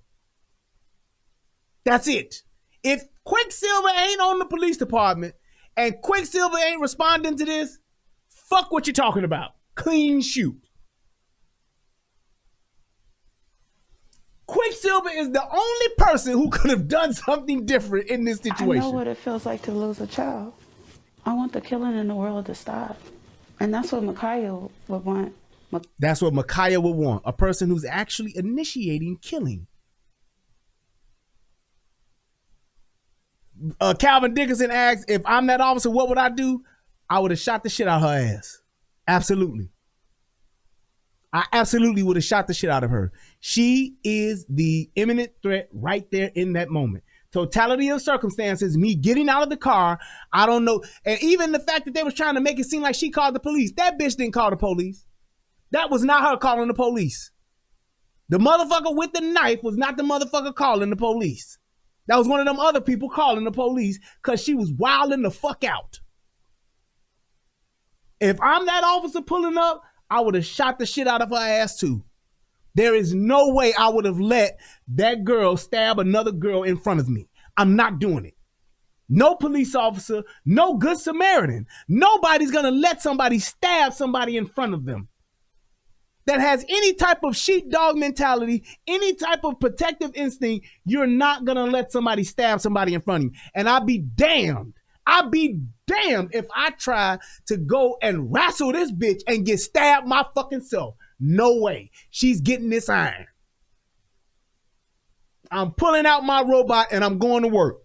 Speaker 1: That's it. If Quicksilver ain't on the police department, and Quicksilver ain't responding to this, fuck what you're talking about. Clean shoot. Quicksilver is the only person who could have done something different in this situation.
Speaker 13: I know what it feels like to lose a child. I want the killing in the world to stop. And that's what Micaiah would want.
Speaker 1: That's what Micaiah would want. A person who's actually initiating killing. Calvin Dickinson asks, if I'm that officer, what would I do? I would have shot the shit out of her ass. Absolutely. I absolutely would have shot the shit out of her. She is the imminent threat right there in that moment. Totality of circumstances, me getting out of the car, I don't know. And even the fact that they was trying to make it seem like she called the police. That bitch didn't call the police. That was not her calling the police. The motherfucker with the knife was not the motherfucker calling the police. That was one of them other people calling the police because she was wilding the fuck out. If I'm that officer pulling up, I would have shot the shit out of her ass too. There is no way I would have let that girl stab another girl in front of me. I'm not doing it. No police officer, no good Samaritan. Nobody's gonna let somebody stab somebody in front of them that has any type of sheepdog mentality, any type of protective instinct. You're not gonna let somebody stab somebody in front of you. And I'd be damned if I try to go and wrestle this bitch and get stabbed my fucking self. No way. She's getting this iron. I'm pulling out my robot and I'm going to work.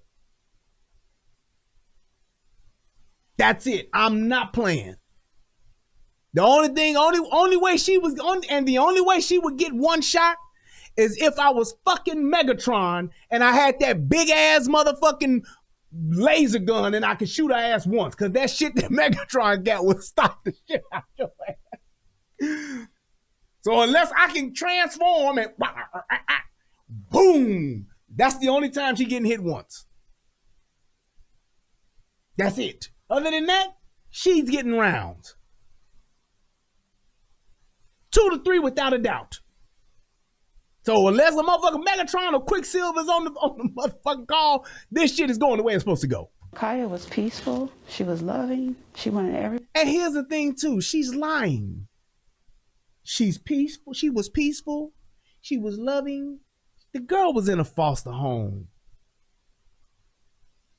Speaker 1: That's it. I'm not playing. The only way she was on, and the only way she would get one shot is if I was fucking Megatron and I had that big ass motherfucking laser gun and I could shoot her ass once, because that shit that Megatron got would stop the shit out your ass. So unless I can transform and boom, that's the only time she getting hit once. That's it. Other than that, she's getting rounds. 2 to 3 without a doubt. So unless a motherfucking Megatron or Quicksilver's on the motherfucking call, this shit is going the way it's supposed to go.
Speaker 13: Kaya was peaceful. She was loving. She wanted everything.
Speaker 1: And here's the thing too, she's lying. She's peaceful. She was peaceful. She was loving. The girl was in a foster home.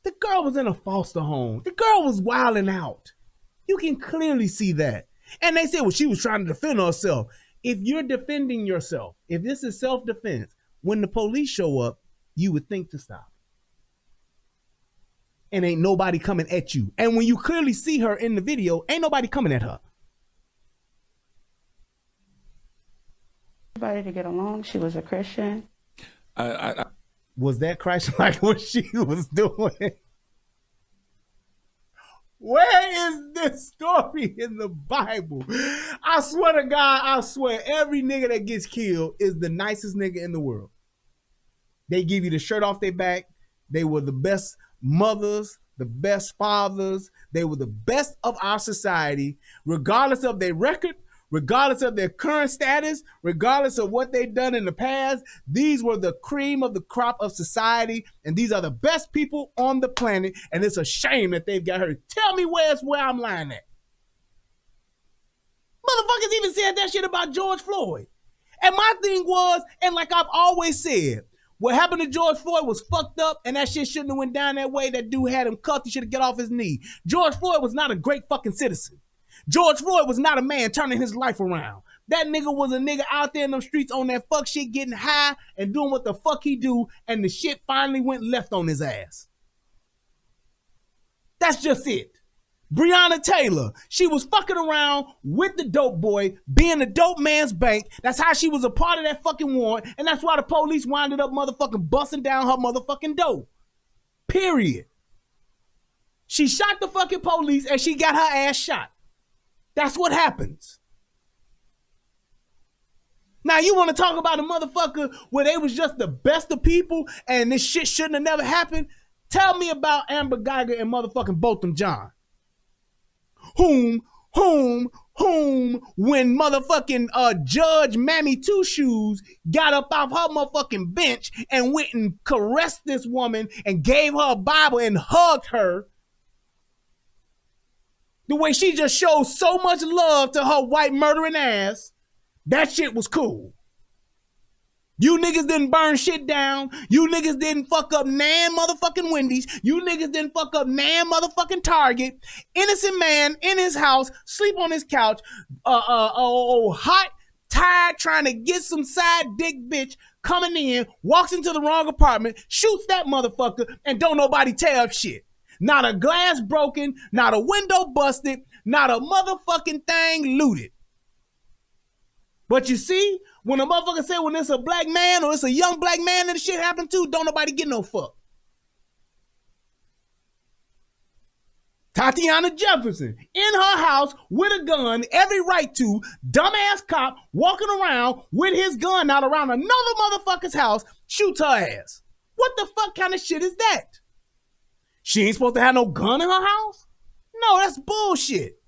Speaker 1: The girl was in a foster home. The girl was wilding out. You can clearly see that. And they said, well, she was trying to defend herself. If you're defending yourself, if this is self-defense, when the police show up, you would think to stop. And ain't nobody coming at you. And when you clearly see her in the video, ain't nobody coming at her.
Speaker 13: Everybody to get along. She was a Christian.
Speaker 1: Was that Christ-like what she was doing? Where is this story in the Bible? I swear to God, I swear every nigga that gets killed is the nicest nigga in the world. They give you the shirt off their back. They were the best mothers, the best fathers. They were the best of our society, regardless of their record, regardless of their current status, regardless of what they've done in the past. These were the cream of the crop of society, and these are the best people on the planet, and it's a shame that they've got hurt. Tell me where I'm lying at. Motherfuckers even said that shit about George Floyd. And my thing was, and like I've always said, What happened to George Floyd was fucked up, and that shit shouldn't have went down that way. That dude had him cuffed. He should have got off his knee. George Floyd was not a great fucking citizen. George Floyd was not a man turning his life around. That nigga was a nigga out there in them streets on that fuck shit, getting high and doing what the fuck he do, and the shit finally went left on his ass. That's just it. Breonna Taylor, she was fucking around with the dope boy, being the dope man's bank. That's how she was a part of that fucking warrant, and that's why the police winded up motherfucking busting down her motherfucking door. Period. She shot the fucking police and she got her ass shot. That's what happens. Now you want to talk about a motherfucker where they was just the best of people and this shit shouldn't have never happened? Tell me about Amber Geiger and motherfucking Botham Jean. Whom, when motherfucking Judge Mammy Two Shoes got up off her motherfucking bench and went and caressed this woman and gave her a Bible and hugged her, the way she just showed so much love to her white murdering ass, that shit was cool. You niggas didn't burn shit down. You niggas didn't fuck up nan motherfucking Wendy's. You niggas didn't fuck up nan motherfucking Target. Innocent man in his house, sleep on his couch, hot, tired, trying to get some side dick bitch coming in, walks into the wrong apartment, shoots that motherfucker, and don't nobody tear up shit. Not a glass broken, not a window busted, not a motherfucking thing looted. But you see, when a motherfucker say when it's a black man or it's a young black man that the shit happened to, don't nobody get no fuck. Tatiana Jefferson in her house with a gun, every right to, dumbass cop walking around with his gun out around another motherfucker's house, shoots her ass. What the fuck kind of shit is that? She ain't supposed to have no gun in her house? No, that's bullshit.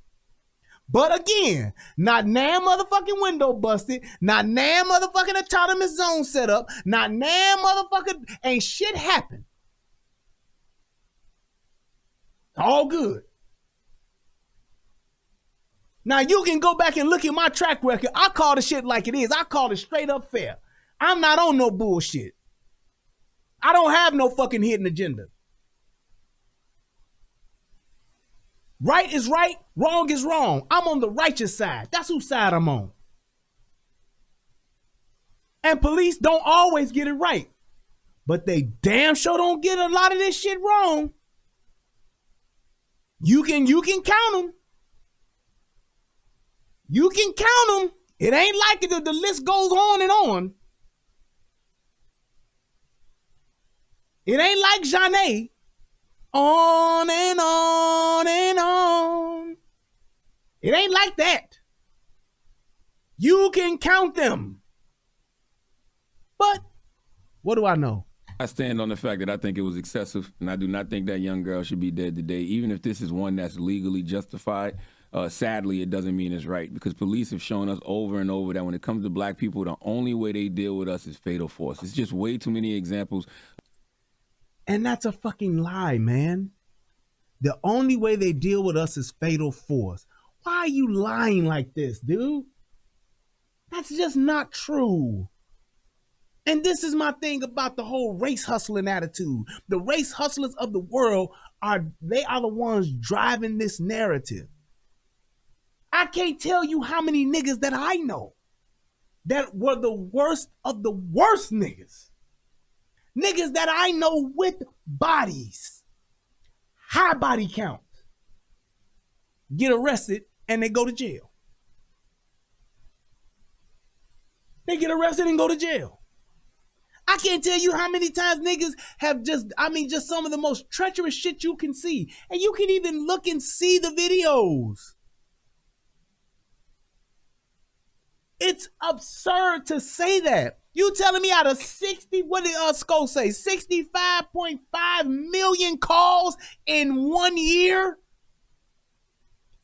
Speaker 1: But again, not nan motherfucking window busted, not nan motherfucking autonomous zone set up, not nan motherfucking ain't shit happen. All good. Now you can go back and look at my track record. I call the shit like it is. I call it straight up fair. I'm not on no bullshit. I don't have no fucking hidden agenda. Right is right, wrong is wrong. I'm on the righteous side. That's whose side I'm on. And police don't always get it right, but they damn sure don't get a lot of this shit wrong. You can count them. You can count them. It ain't like it. The list goes on and on. It ain't like Jeanne. On and on and on. It ain't like that. You can count them. But what do I know?
Speaker 12: I stand on the fact that I think it was excessive, and I do not think that young girl should be dead today. Even if this is one that's legally justified, sadly, it doesn't mean it's right, because police have shown us over and over that when it comes to black people, the only way they deal with us is fatal force. It's just way too many examples.
Speaker 1: And that's a fucking lie, man. The only way they deal with us is fatal force. Why are you lying like this, dude? That's just not true. And this is my thing about the whole race hustling attitude. The race hustlers of the world are the ones driving this narrative. I can't tell you how many niggas that I know that were the worst of the worst niggas. Niggas that I know with bodies, high body count, get arrested and they go to jail. They get arrested and go to jail. I can't tell you how many times niggas have just some of the most treacherous shit you can see. And you can even look and see the videos. It's absurd to say that. You telling me out of 60, what did Skull say? 65.5 million calls in 1 year?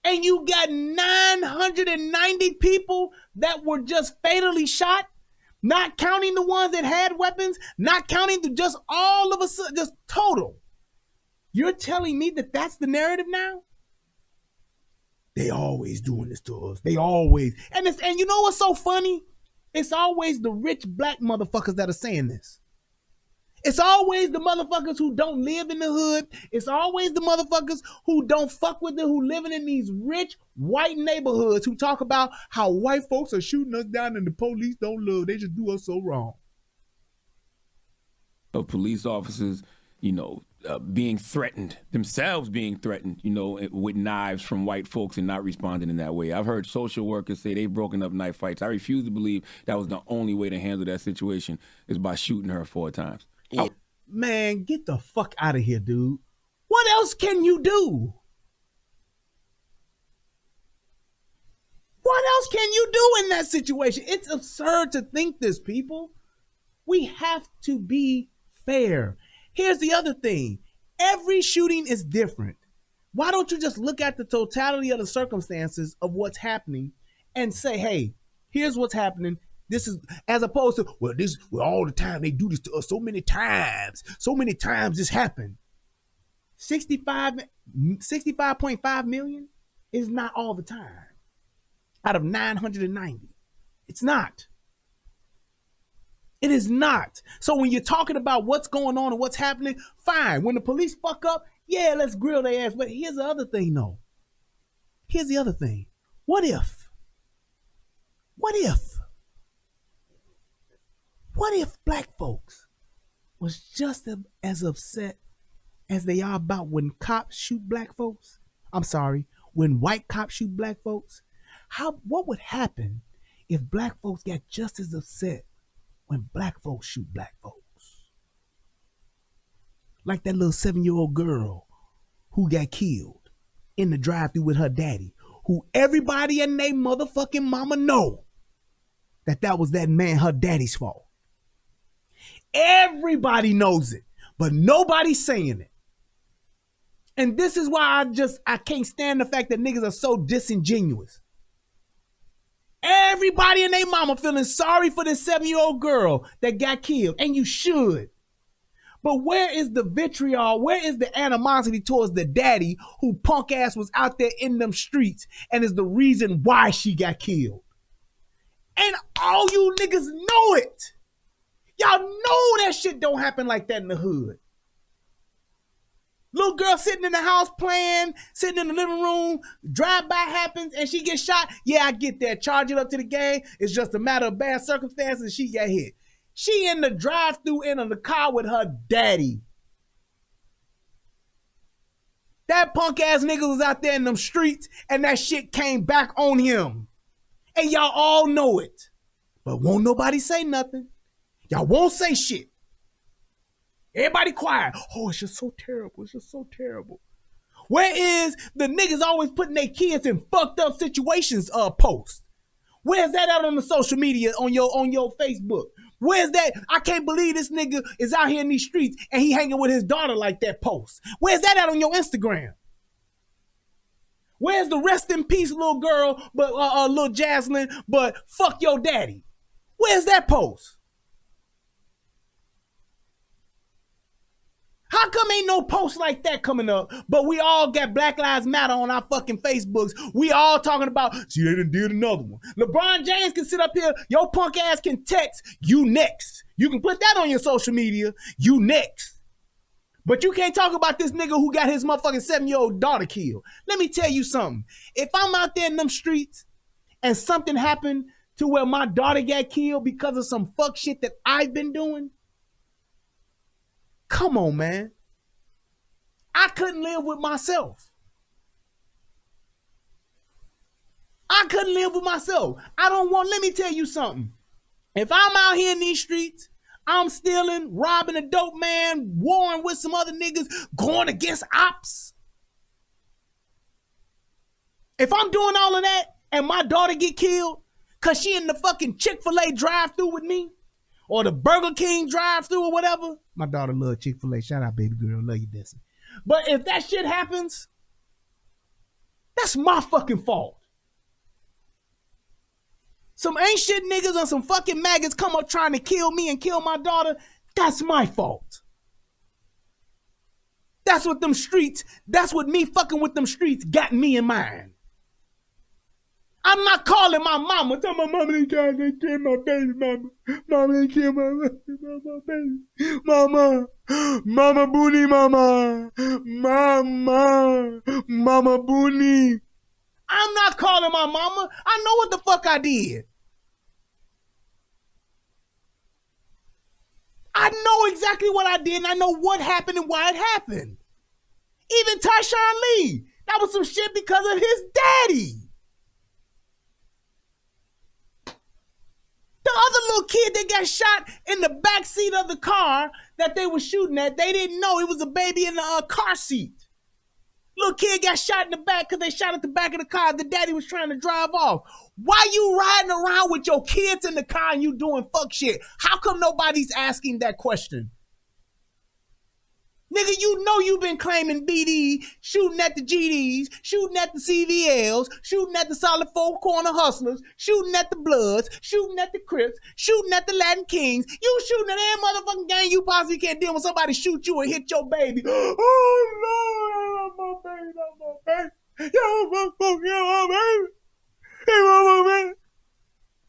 Speaker 1: And you got 990 people that were just fatally shot? Not counting the ones that had weapons, not counting just all of us, just total. You're telling me that that's the narrative now? They always doing this to us. They always. And you know what's so funny? It's always the rich black motherfuckers that are saying this.
Speaker 3: It's always the motherfuckers who don't live in the hood. It's always the motherfuckers who don't fuck with it, who living in these rich white neighborhoods who talk about how white folks are shooting us down and the police don't love. They just do us so wrong.
Speaker 12: Of police officers, being threatened, themselves being threatened, with knives from white folks and not responding in that way. I've heard social workers say they've broken up knife fights. I refuse to believe that was the only way to handle that situation is by shooting her 4 times.
Speaker 3: Yeah. Oh, man, get the fuck out of here, dude. What else can you do? What else can you do in that situation? It's absurd to think this, people. We have to be fair. Here's the other thing. Every shooting is different. Why don't you just look at the totality of the circumstances of what's happening and say, hey, here's what's happening. This is, as opposed to, well, all the time they do this to us so many times this happened. 65.5 million is not all the time out of 990. It's not. It is not. So when you're talking about what's going on and what's happening, fine. When the police fuck up, yeah, let's grill their ass. But here's the other thing, though. Here's the other thing. What if black folks was just as upset as they are about when cops shoot black folks? I'm sorry, when white cops shoot black folks? What would happen if black folks got just as upset when black folks shoot black folks? Like that little 7-year-old girl who got killed in the drive-thru with her daddy, who everybody and they motherfucking mama know that was that man, her daddy's fault. Everybody knows it, but nobody's saying it. And this is why I can't stand the fact that niggas are so disingenuous. Everybody and their mama feeling sorry for this 7-year-old girl that got killed, and you should. But where is the vitriol? Where is the animosity towards the daddy who punk ass was out there in them streets and is the reason why she got killed? And all you niggas know it. Y'all know that shit don't happen like that in the hood. Little girl sitting in the house playing, sitting in the living room, drive-by happens and she gets shot. Yeah, I get that. Charge it up to the gang. It's just a matter of bad circumstances. She got hit. She in the drive-thru in the car with her daddy. That punk ass nigga was out there in them streets and that shit came back on him. And y'all all know it. But won't nobody say nothing. Y'all won't say shit. Everybody quiet. Oh, it's just so terrible. It's just so terrible. Where is the niggas always putting their kids in fucked up situations post? Where's that out on the social media, on your Facebook? Where's that? I can't believe this nigga is out here in these streets and he hanging with his daughter like that post. Where's that out on your Instagram? Where's the rest in peace little girl, but little Jaslyn, but fuck your daddy? Where's that post? How come ain't no post like that coming up, but we all got Black Lives Matter on our fucking Facebooks? We all talking about, see, they done did another one. LeBron James can sit up here, your punk ass can text, you next. You can put that on your social media, you next. But you can't talk about this nigga who got his motherfucking 7-year-old daughter killed. Let me tell you something. If I'm out there in them streets and something happened to where my daughter got killed because of some fuck shit that I've been doing, come on, man. I couldn't live with myself. I couldn't live with myself. Let me tell you something. If I'm out here in these streets, I'm stealing, robbing a dope man, warring with some other niggas, going against ops. If I'm doing all of that and my daughter get killed because she in the fucking Chick-fil-A drive-thru with me, or the Burger King drive-thru or whatever. My daughter love Chick-fil-A. Shout out, baby girl. Love you, Desi. But if that shit happens, that's my fucking fault. Some ain't shit niggas and some fucking maggots come up trying to kill me and kill my daughter. That's my fault. That's what them streets, that's what me fucking with them streets got me in mind.
Speaker 1: I'm not calling my mama. Tell my mama they tried to kill my baby, mama. Mama, they killed my baby. Mama. Mama Boonie, mama. Mama Boonie. I'm not calling my mama. I know what the fuck I did. I know exactly what I did, and I know what happened and why it happened. Even Tyshawn Lee, that was some shit because of his daddy. The other little kid that got shot in the back seat of the car that they were shooting at, they didn't know it was a baby in the car seat. Little kid got shot in the back because they shot at the back of the car. The daddy was trying to drive off. Why you riding around with your kids in the car and you doing fuck shit? How come nobody's asking that question? Nigga, you know you been claiming BD, shooting at the GDs, shooting at the CVLs, shooting at the solid four corner hustlers, shooting at the Bloods, shooting at the Crips, shooting at the Latin Kings. You shooting at every motherfucking gang you possibly can't deal when somebody shoot you and hit your baby. Oh, no, my baby, not my baby. Yo, my baby. Hey, my baby.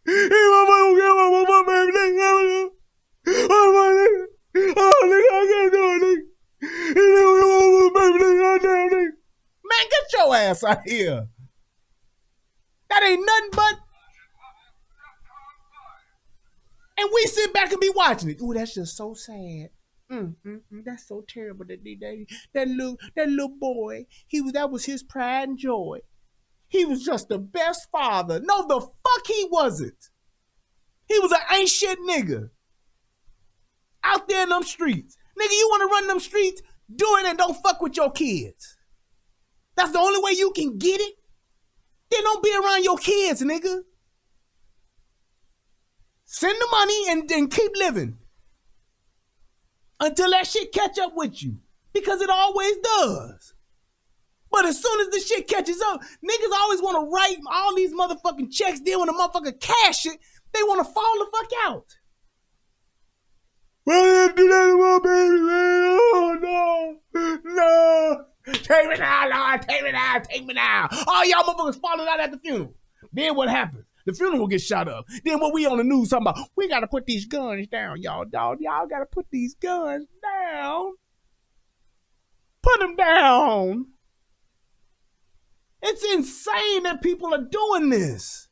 Speaker 1: Hey, my baby. Oh, nigga, I can't do it, nigga. Man, get your ass out here. That ain't nothing but. And we sit back and be watching it. Ooh, that's just so sad. That's so terrible. That little boy, that was his pride and joy. He was just the best father. No, the fuck he wasn't. He was an ain't shit nigga. Out there in them streets. Nigga, you want to run them streets? Do it and don't fuck with your kids. That's the only way you can get it. Then don't be around your kids, nigga. Send the money and then keep living. Until that shit catch up with you. Because it always does. But as soon as the shit catches up, niggas always want to write all these motherfucking checks. Then when the motherfucker cash it, they want to fall the fuck out. Why did I do that to my baby, man? Oh, no. Take me now, Lord. Take me now. All y'all motherfuckers falling out at the funeral. Then what happens? The funeral will get shot up. Then what we on the news talking about, we got to put these guns down, y'all. Y'all got to put these guns down. Put them down. It's insane that people are doing this.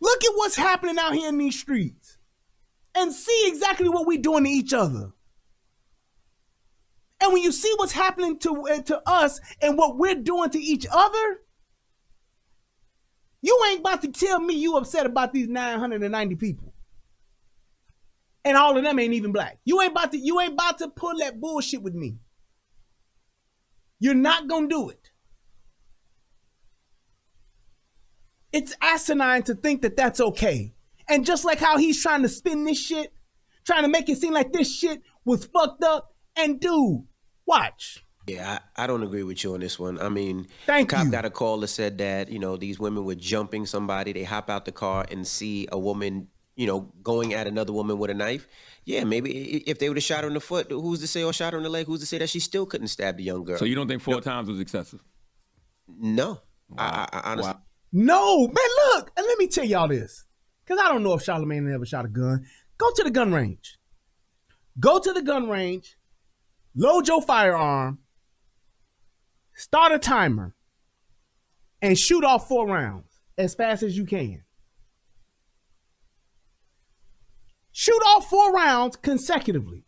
Speaker 1: Look at what's happening out here in these streets and see exactly what we're doing to each other. And when you see what's happening to us and what we're doing to each other, you ain't about to tell me you upset about these 990 people. And all of them ain't even black. You ain't about to pull that bullshit with me. You're not gonna do it. It's asinine to think that that's okay. And just like how he's trying to spin this shit, trying to make it seem like this shit was fucked up, and dude, watch.
Speaker 11: Yeah, I don't agree with you on this one. I mean,
Speaker 1: the
Speaker 11: cop got a call that said that, these women were jumping somebody. They hop out the car and see a woman, going at another woman with a knife. Yeah, maybe if they would have shot her in the foot, who's to say, or shot her in the leg, who's to say that she still couldn't stab the young girl?
Speaker 12: So you don't think 4 times was excessive?
Speaker 11: No.
Speaker 12: Wow.
Speaker 11: I honestly...
Speaker 12: Wow.
Speaker 1: No, man, look, and let me tell y'all this, because I don't know if Charlamagne ever shot a gun. Go to the gun range. Go to the gun range, load your firearm, start a timer, and shoot off 4 rounds as fast as you can. Shoot off 4 rounds consecutively.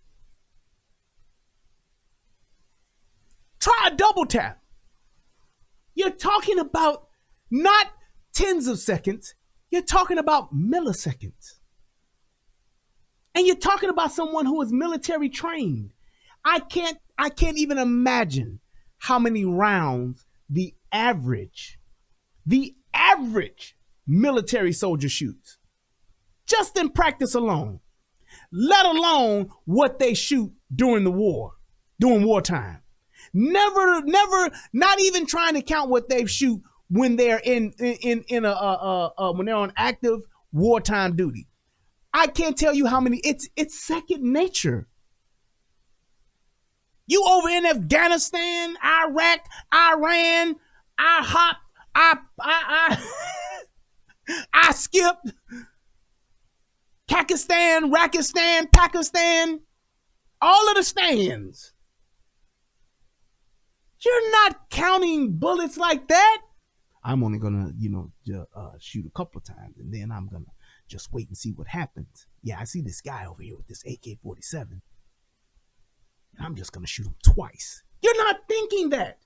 Speaker 1: Try a double tap. You're talking about not tens of seconds, you're talking about milliseconds. And you're talking about someone who is military trained. I can't even imagine how many rounds the average military soldier shoots. Just in practice alone. Let alone what they shoot during the war, during wartime. Never, not even trying to count what they shoot when they're when they're on active wartime duty. I can't tell you how many. It's second nature. You over in Afghanistan, Iraq, Iran, I skipped Pakistan, Rakistan, Pakistan, all of the stands. You're not counting bullets like that. I'm only gonna, shoot a couple of times, and then I'm gonna just wait and see what happens. Yeah, I see this guy over here with this AK-47. I'm just gonna shoot him twice. You're not thinking that.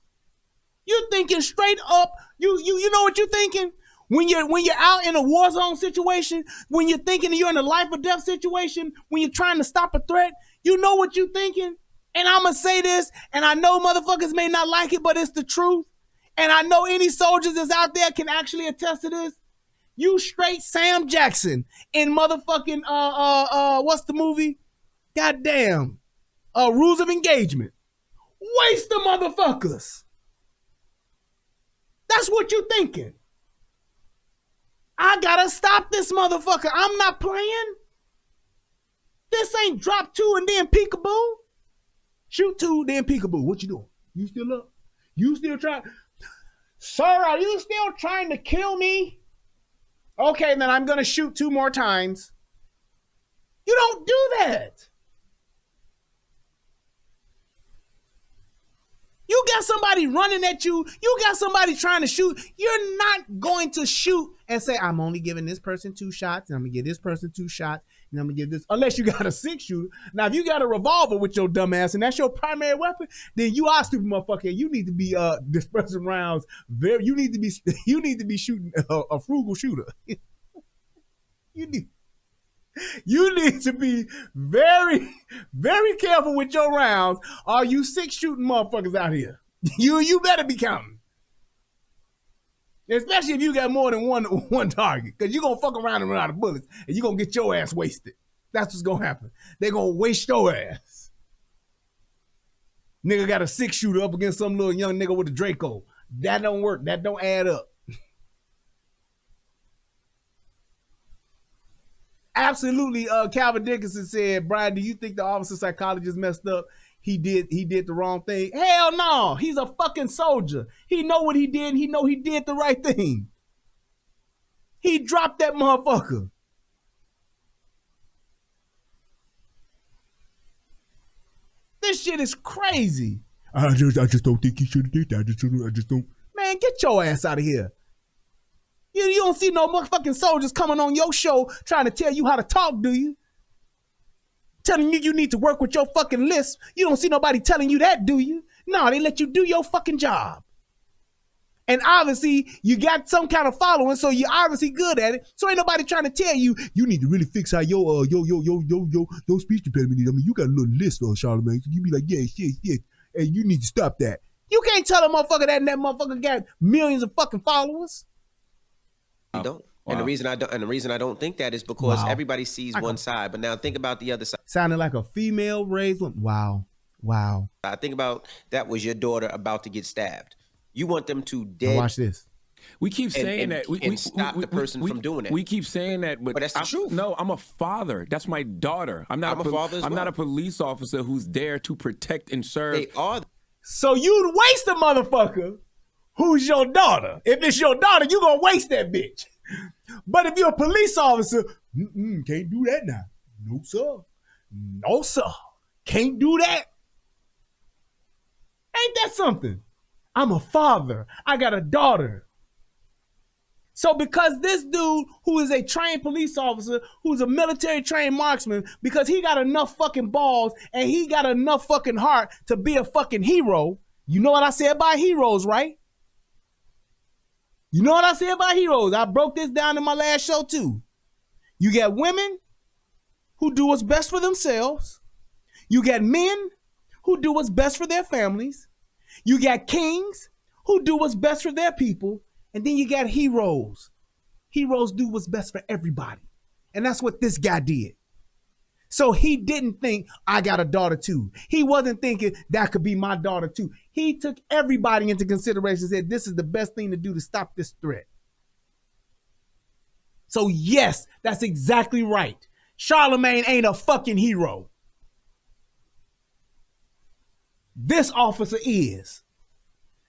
Speaker 1: You're thinking straight up. You know what you're thinking? When you're out in a war zone situation, when you're thinking you're in a life or death situation, when you're trying to stop a threat, you know what you're thinking? And I'm gonna say this, and I know motherfuckers may not like it, but it's the truth. And I know any soldiers that's out there can actually attest to this. You straight Sam Jackson in motherfucking what's the movie? Goddamn. Rules of Engagement. Waste the motherfuckers. That's what you're thinking. I gotta stop this motherfucker. I'm not playing. This ain't drop 2 and then peekaboo. Shoot 2, then peekaboo. What you doing? You still up? You still trying? Sir, are you still trying to kill me? Okay, then I'm gonna shoot 2 more times. You don't do that. You got somebody running at you. You got somebody trying to shoot. You're not going to shoot and say, I'm only giving this person 2 shots, and I'm going to give this person 2 shots, and I'm going to give this, unless you got a 6-shooter. Now, if you got a revolver with your dumb ass, and that's your primary weapon, then you are a stupid motherfucker. You need to be dispersing rounds. You need to be shooting a frugal shooter. You need to be very, very careful with your rounds. Are you 6 shooting motherfuckers out here? You better be counting. Especially if you got more than one target. Because you're going to fuck around and run out of bullets. And you're going to get your ass wasted. That's what's going to happen. They're going to waste your ass. Nigga got a 6-shooter up against some little young nigga with a Draco. That don't work. That don't add up. Absolutely, Calvin Dickinson said, Brian, do you think the officer psychologist messed up? He did the wrong thing. Hell no, he's a fucking soldier. He know what he did. He know he did the right thing. He dropped that motherfucker. This shit is crazy. I just don't think he should have did that. I just don't. Man, get your ass out of here. You don't see no motherfucking soldiers coming on your show trying to tell you how to talk, do you? Telling you need to work with your fucking list. You don't see nobody telling you that, do you? No, they let you do your fucking job. And obviously, you got some kind of following, so you're obviously good at it. So ain't nobody trying to tell you, you need to really fix how your speech impediment is. I mean, you got a little list, Charlamagne. So you be like, yeah, shit. And you need to stop that. You can't tell a motherfucker that motherfucker got millions of fucking followers.
Speaker 11: You don't. Wow. And the reason I don't think that is because everybody sees one side. But now think about the other side.
Speaker 1: Sounded like a female raised one. Wow.
Speaker 11: I think about that was your daughter about to get stabbed. You want them to dead.
Speaker 1: Now watch this.
Speaker 12: We keep saying that. We
Speaker 11: stop the person from doing that.
Speaker 12: We keep saying that, but
Speaker 11: that's the truth.
Speaker 12: No, I'm a father. That's my daughter. I'm not a father as well. I'm not a police officer who's there to protect and serve.
Speaker 11: They are.
Speaker 1: So you'd waste a motherfucker who's your daughter. If it's your daughter, you gonna waste that bitch. But if you're a police officer, can't do that now. No, sir. No, sir. Can't do that. Ain't that something? I'm a father. I got a daughter. So because this dude who is a trained police officer, who's a military trained marksman, because he got enough fucking balls and he got enough fucking heart to be a fucking hero. You know what I said about heroes, right? You know what I said about heroes? I broke this down in my last show too. You got women who do what's best for themselves. You got men who do what's best for their families. You got kings who do what's best for their people. And then you got heroes. Heroes do what's best for everybody. And that's what this guy did. So he didn't think, I got a daughter too. He wasn't thinking that could be my daughter too. He took everybody into consideration and said, this is the best thing to do to stop this threat. So yes, that's exactly right. Charlamagne ain't a fucking hero. This officer is.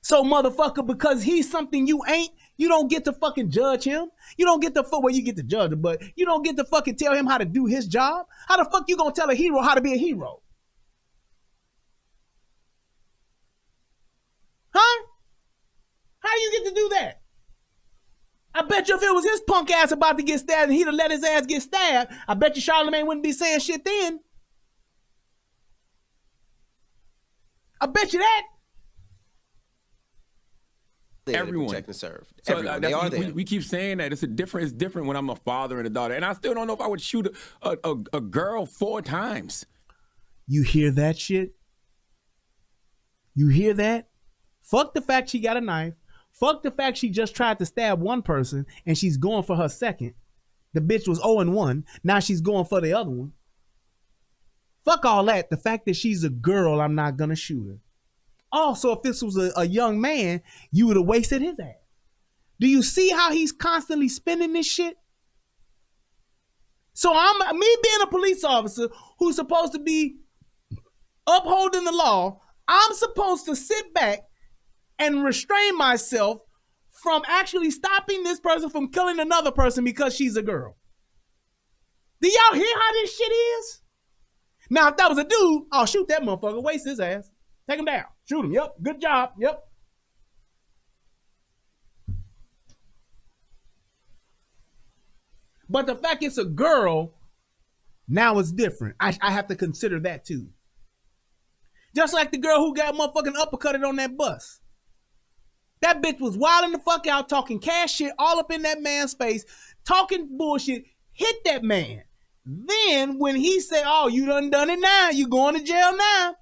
Speaker 1: So motherfucker, because he's something you ain't, you don't get to fucking judge him. You don't get to well, you get to judge him, but you don't get to fucking tell him how to do his job. How the fuck you gonna tell a hero how to be a hero? Huh? How do you get to do that? I bet you if it was his punk ass about to get stabbed and he'd have let his ass get stabbed, I bet you Charlamagne wouldn't be saying shit then. I bet you that.
Speaker 12: Everyone.
Speaker 11: Protect and serve.
Speaker 12: So
Speaker 11: Everyone. They are there.
Speaker 12: we keep saying that. It's different when I'm a father and a daughter. And I still don't know if I would shoot a girl 4 times.
Speaker 1: You hear that shit? You hear that? Fuck the fact she got a knife. Fuck the fact she just tried to stab one person and she's going for her second. The bitch was 0-1. Now she's going for the other one. Fuck all that. The fact that she's a girl, I'm not gonna shoot her. Also, if this was a young man, you would have wasted his ass. Do you see how he's constantly spinning this shit? So me being a police officer who's supposed to be upholding the law, I'm supposed to sit back and restrain myself from actually stopping this person from killing another person because she's a girl. Do y'all hear how this shit is? Now, if that was a dude, I'll shoot that motherfucker, waste his ass. Take him down. Shoot him. Yep. Good job. Yep. But the fact it's a girl, now it's different. I have to consider that too. Just like the girl who got motherfucking uppercutted on that bus. That bitch was wilding the fuck out, talking cash shit all up in that man's face, talking bullshit, hit that man. Then when he said, oh, you done it now, you going to jail now,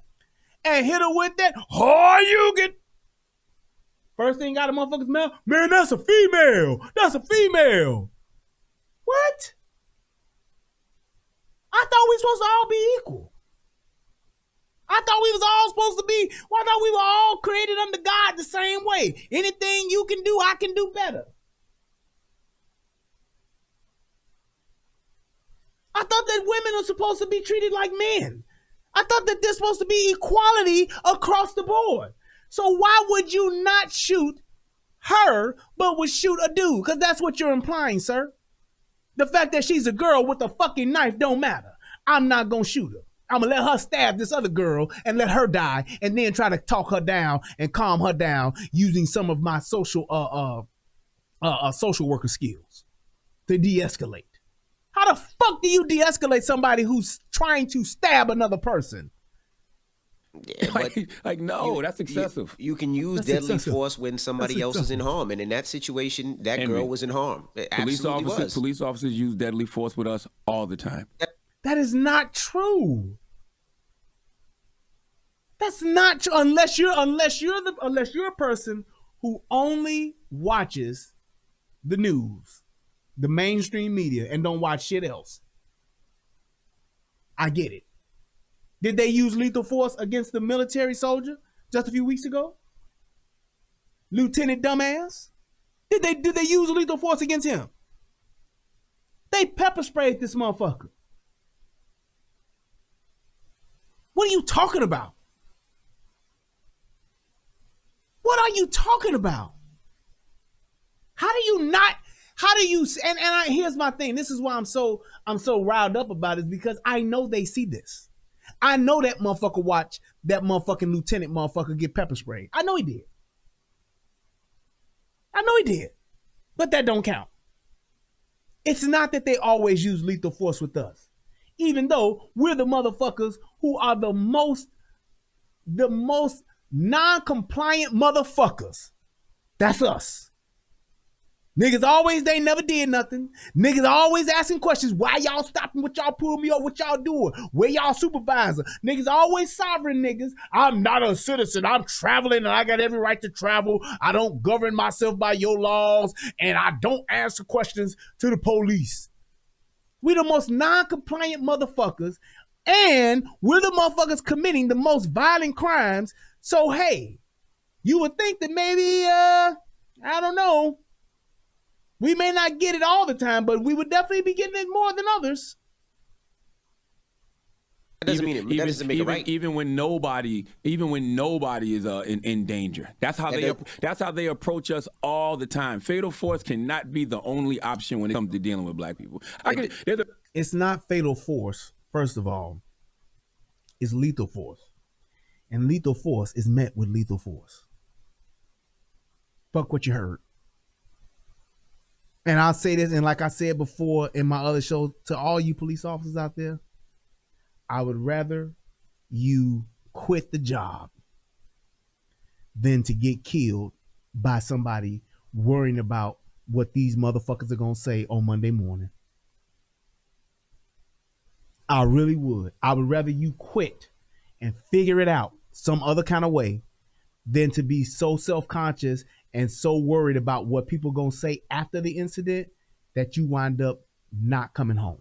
Speaker 1: and hit her with that, oh, you get. First thing out of motherfucker's mouth, man, that's a female. That's a female. What? I thought we supposed to all be equal. I thought we was all supposed to be, well, I thought we were all created under God the same way. Anything you can do, I can do better. I thought that women are supposed to be treated like men. I thought that there's supposed to be equality across the board. So why would you not shoot her, but would shoot a dude? Because that's what you're implying, sir. The fact that she's a girl with a fucking knife don't matter. I'm not going to shoot her. I'm going to let her stab this other girl and let her die and then try to talk her down and calm her down using some of my social worker skills to de-escalate. How the fuck do you de-escalate somebody who's trying to stab another person?
Speaker 11: Yeah,
Speaker 12: no, that's excessive.
Speaker 11: You can use deadly force when somebody else is in harm. And in that situation, that girl was in harm.
Speaker 12: Police officers use deadly force with us all the time.
Speaker 1: That is not true. That's not true unless you're a person who only watches the news, the mainstream media, and don't watch shit else. I get it. Did they use lethal force against the military soldier just a few weeks ago? Lieutenant Dumbass? Did they use lethal force against him? They pepper sprayed this motherfucker. What are you talking about? What are you talking about? Here's my thing. This is why I'm so riled up about it, is because I know they see this. I know that motherfucker watched that motherfucking lieutenant motherfucker get pepper sprayed. I know he did. But that don't count. It's not that they always use lethal force with us. Even though we're the motherfuckers who are the most non-compliant motherfuckers. That's us. Niggas always, they never did nothing. Niggas always asking questions. Why y'all stopping? What y'all pulling me up? What y'all doing? Where y'all supervisor? Niggas always sovereign niggas. I'm not a citizen. I'm traveling and I got every right to travel. I don't govern myself by your laws and I don't answer questions to the police. We the most non-compliant motherfuckers and we're the motherfuckers committing the most violent crimes. So, hey, you would think that maybe, I don't know, we may not get it all the time, but we would definitely be getting it more than others.
Speaker 11: That doesn't mean it. That doesn't make it right.
Speaker 12: Even when nobody is in danger. That's how they approach us all the time. Fatal force cannot be the only option when it comes to dealing with black people.
Speaker 14: It's not fatal force. First of all, it's lethal force, and lethal force is met with lethal force. Fuck what you heard. And I'll say this, and like I said before in my other show, to all you police officers out there, I would rather you quit the job than to get killed by somebody worrying about what these motherfuckers are going to say on Monday morning. I really would. I would rather you quit and figure it out some other kind of way than to be so self-conscious and so worried about what people going to say after the incident that you wind up not coming home.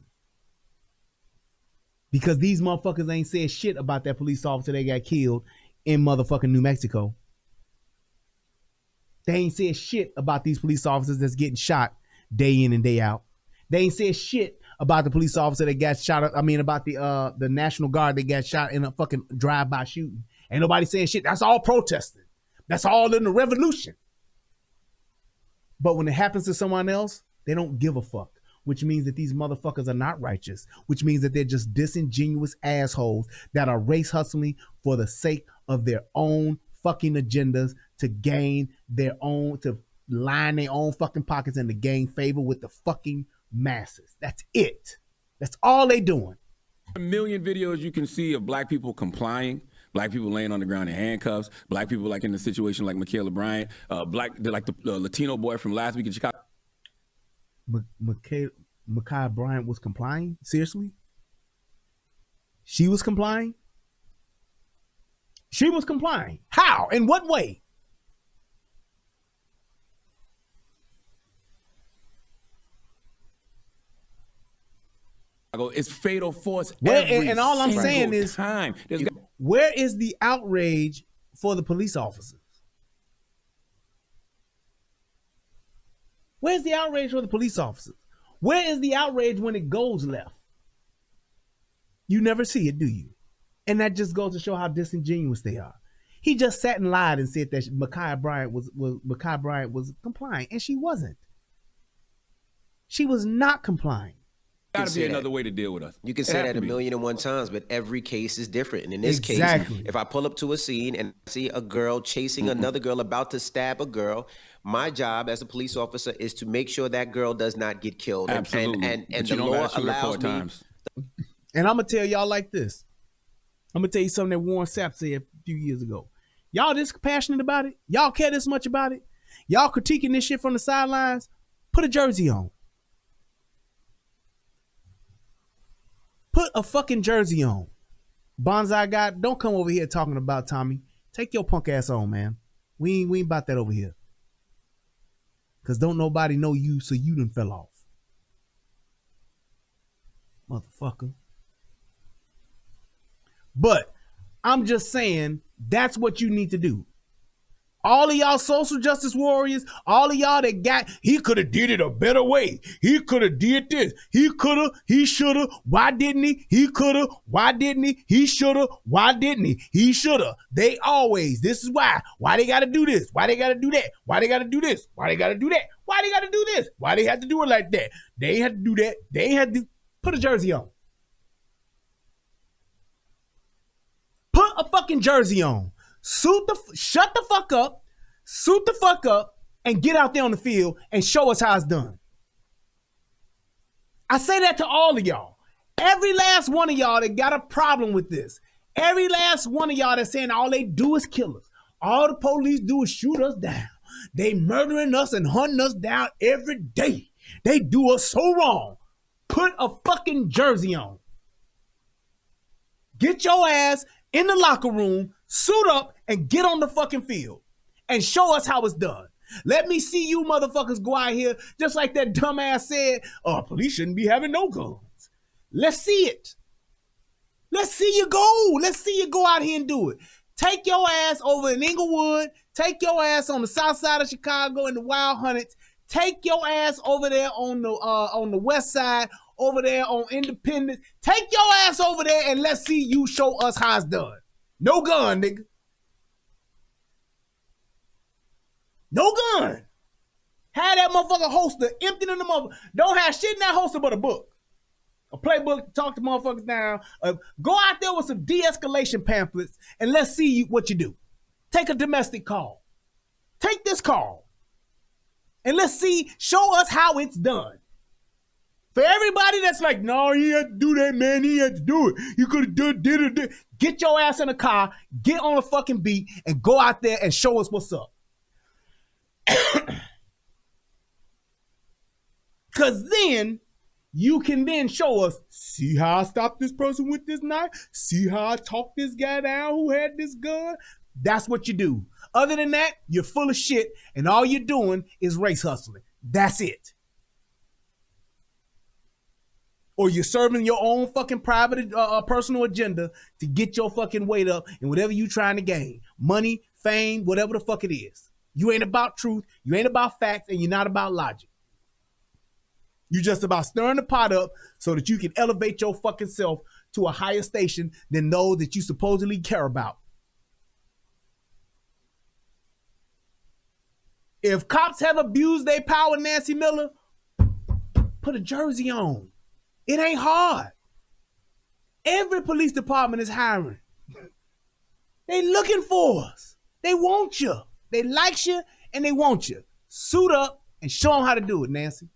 Speaker 14: Because these motherfuckers ain't said shit about that police officer that got killed in motherfucking New Mexico. They ain't said shit about these police officers that's getting shot day in and day out. They ain't said shit about the police officer that got shot. About the National Guard that got shot in a fucking drive-by shooting. Ain't nobody saying shit. That's all protesting. That's all in the revolution. But when it happens to someone else, they don't give a fuck. Which means that these motherfuckers are not righteous, which means that they're just disingenuous assholes that are race hustling for the sake of their own fucking agendas to gain their own, to line their own fucking pockets and to gain favor with the fucking masses. That's it. That's all they doing.
Speaker 12: A million videos you can see of black people complying. Black people laying on the ground in handcuffs. Black people like in a situation like Michaela Bryant. Like the Latino boy from last week in Chicago.
Speaker 14: Michaela Bryant was complying? Seriously? She was complying? She was complying. How? In what way?
Speaker 12: It's fatal force
Speaker 14: and all I'm saying is,
Speaker 12: time.
Speaker 14: Where is the outrage for the police officers? Where's the outrage for the police officers? Where is the outrage when it goes left? You never see it, do you? And that just goes to show how disingenuous they are. He just sat and lied and said that Michaela Bryant was complying, and she wasn't. She was not complying.
Speaker 12: Got to be another way to deal with us.
Speaker 11: You can say that a million and one times, but every case is different. And in this case, if I pull up to a scene and see a girl chasing another girl about to stab a girl, my job as a police officer is to make sure that girl does not get killed.
Speaker 12: Absolutely.
Speaker 11: And the law allows me.
Speaker 14: And I'm going to tell y'all like this. I'm going to tell you something that Warren Sapp said a few years ago. Y'all this passionate about it? Y'all care this much about it? Y'all critiquing this shit from the sidelines? Put a jersey on. Put a fucking jersey on. Bonsai guy, don't come over here talking about Tommy. Take your punk ass on, man. We ain't about that over here. Cause don't nobody know you, so you done fell off. Motherfucker. But I'm just saying that's what you need to do. All of y'all social justice warriors, all of y'all that got, he could have did it a better way. He could have did this. He could have, he should have. Why didn't he? He could have. Why didn't he? He should have. Why didn't he? He should have. They always, this is why. Why they got to do this? Why they got to do that? Why they got to do this? Why they got to do that? Why they got to do this? Why they had to do it like that? They had to do that. They had to put a jersey on. Put a fucking jersey on. Shut the fuck up, suit the fuck up, and get out there on the field and show us how it's done. I say that to all of y'all. Every last one of y'all that got a problem with this. Every last one of y'all that's saying all they do is kill us. All the police do is shoot us down. They murdering us and hunting us down every day. They do us so wrong. Put a fucking jersey on. Get your ass in the locker room, suit up, and get on the fucking field and show us how it's done. Let me see you motherfuckers go out here just like that dumbass said, police shouldn't be having no guns. Let's see it. Let's see you go. Let's see you go out here and do it. Take your ass over in Inglewood. Take your ass on the south side of Chicago in the Wild Hunnets. Take your ass over there on the west side over there on Independence. Take your ass over there and let's see you show us how it's done. No gun, nigga. No gun. Have that motherfucker holster empty in the motherfucker. Don't have shit in that holster but a book. A playbook to talk to motherfuckers down. Go out there with some de-escalation pamphlets and let's see what you do. Take a domestic call. Take this call. And let's see, show us how it's done. For everybody that's like, no, he had to do that, man. He had to do it. You could have did it. Get your ass in a car, get on a fucking beat, and go out there and show us what's up. Because then you can then show us, see how I stopped this person with this knife? See how I talked this guy down who had this gun? That's what you do. Other than that, you're full of shit, and all you're doing is race hustling. That's it. Or you're serving your own fucking private, personal agenda to get your fucking weight up in whatever you're trying to gain. Money, fame, whatever the fuck it is. You ain't about truth, you ain't about facts, and you're not about logic. You're just about stirring the pot up so that you can elevate your fucking self to a higher station than those that you supposedly care about. If cops have abused their power, Nancy Miller, put a jersey on. It ain't hard. Every police department is hiring. They looking for us. They want you. They like you and they want you. Suit up and show them how to do it, Nancy.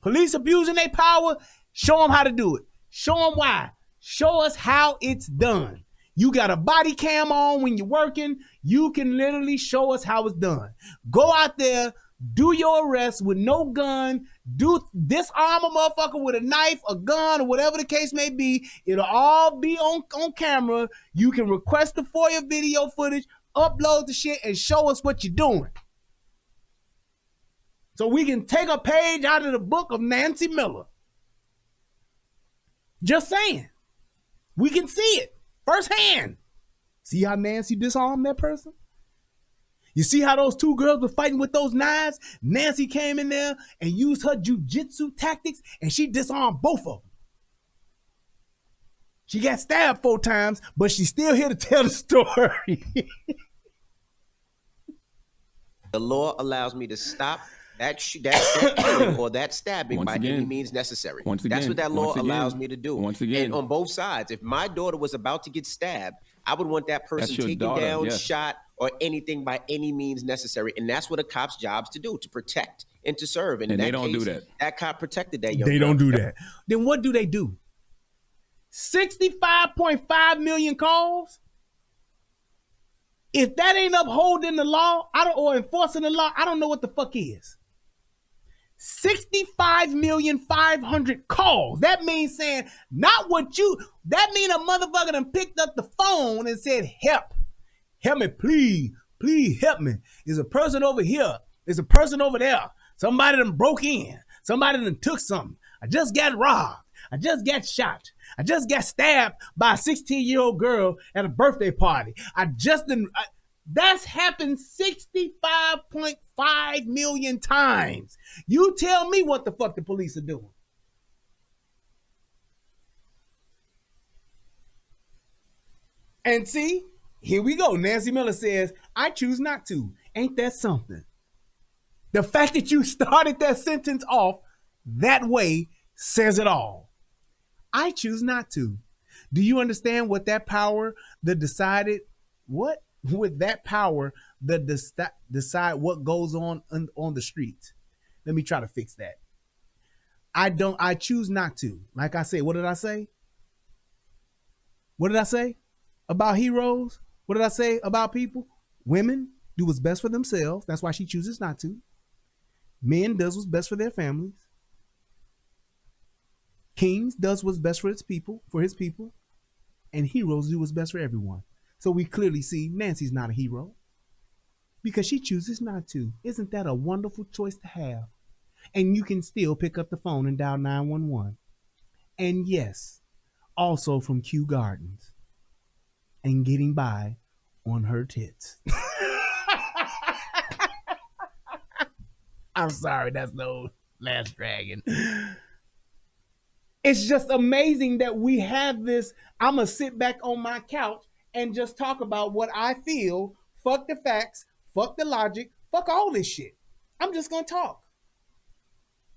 Speaker 14: Police abusing their power, show them how to do it. Show them why. Show us how it's done. You got a body cam on when you're working. You can literally show us how it's done. Go out there, do your arrest with no gun, disarm a motherfucker with a knife, a gun, or whatever the case may be. It'll all be on camera. You can request the FOIA video footage, upload the shit, and show us what you're doing. So we can take a page out of the book of Nancy Miller. Just saying. We can see it firsthand. See how Nancy disarmed that person? You see how those two girls were fighting with those knives? Nancy came in there and used her jujitsu tactics and she disarmed both of them. She got stabbed 4 times, but she's still here to tell the story.
Speaker 11: The law allows me to stop that killing or that stabbing by any means necessary. That's what that law allows me to do.
Speaker 12: Once again.
Speaker 11: And on both sides, if my daughter was about to get stabbed, I would want that person taken down, shot, or anything by any means necessary. And that's what a cop's job's to do, to protect and to serve. And
Speaker 12: they don't do that.
Speaker 11: That cop protected that young girl.
Speaker 14: They don't do that. Then what do they do? 65.5 million calls? If that ain't upholding the law, or enforcing the law, I don't know what the fuck is. 65,500,000 calls. That means saying, not what you, that mean a motherfucker done picked up the phone and said, help me, please help me. There's a person over here. There's a person over there. Somebody done broke in. Somebody done took something. I just got robbed. I just got shot. I just got stabbed by a 16-year-old girl at a birthday party. That's happened 65.5 million times. You tell me what the fuck the police are doing. And see, here we go. Nancy Miller says, I choose not to. Ain't that something? The fact that you started that sentence off that way says it all. I choose not to. Do you understand what that power that decided what? With that power that decide what goes on the streets. Let me try to fix that. I choose not to. Like I said, what did I say? What did I say about heroes? What did I say about people? Women do what's best for themselves. That's why she chooses not to. Men does what's best for their families. Kings does what's best for his people. And heroes do what's best for everyone. So we clearly see Nancy's not a hero because she chooses not to. Isn't that a wonderful choice to have? And you can still pick up the phone and dial 911. And yes, also from Kew Gardens and getting by on her tits. I'm sorry, that's no Last Dragon. It's just amazing that we have this. I'm going to sit back on my couch and just talk about what I feel. Fuck the facts. Fuck the logic. Fuck all this shit. I'm just going to talk.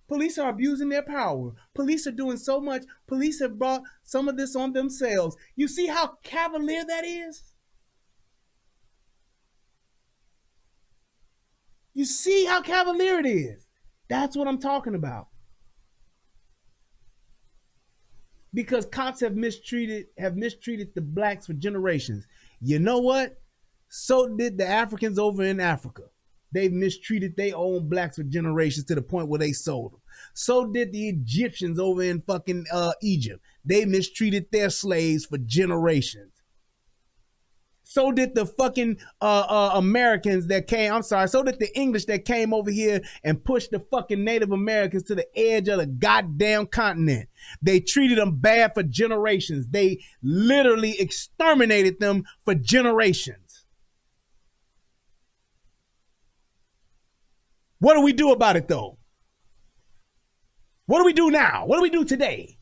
Speaker 14: Police are abusing their power. Police are doing so much. Police have brought some of this on themselves. You see how cavalier that is? You see how cavalier it is? That's what I'm talking about. Because cops have mistreated the blacks for generations. You know what? So did the Africans over in Africa. They've mistreated their own blacks for generations to the point where they sold them. So did the Egyptians over in fucking Egypt. They mistreated their slaves for generations. So did the fucking Americans that came, so did the English that came over here and pushed the fucking Native Americans to the edge of the goddamn continent. They treated them bad for generations. They literally exterminated them for generations. What do we do about it though? What do we do now? What do we do today?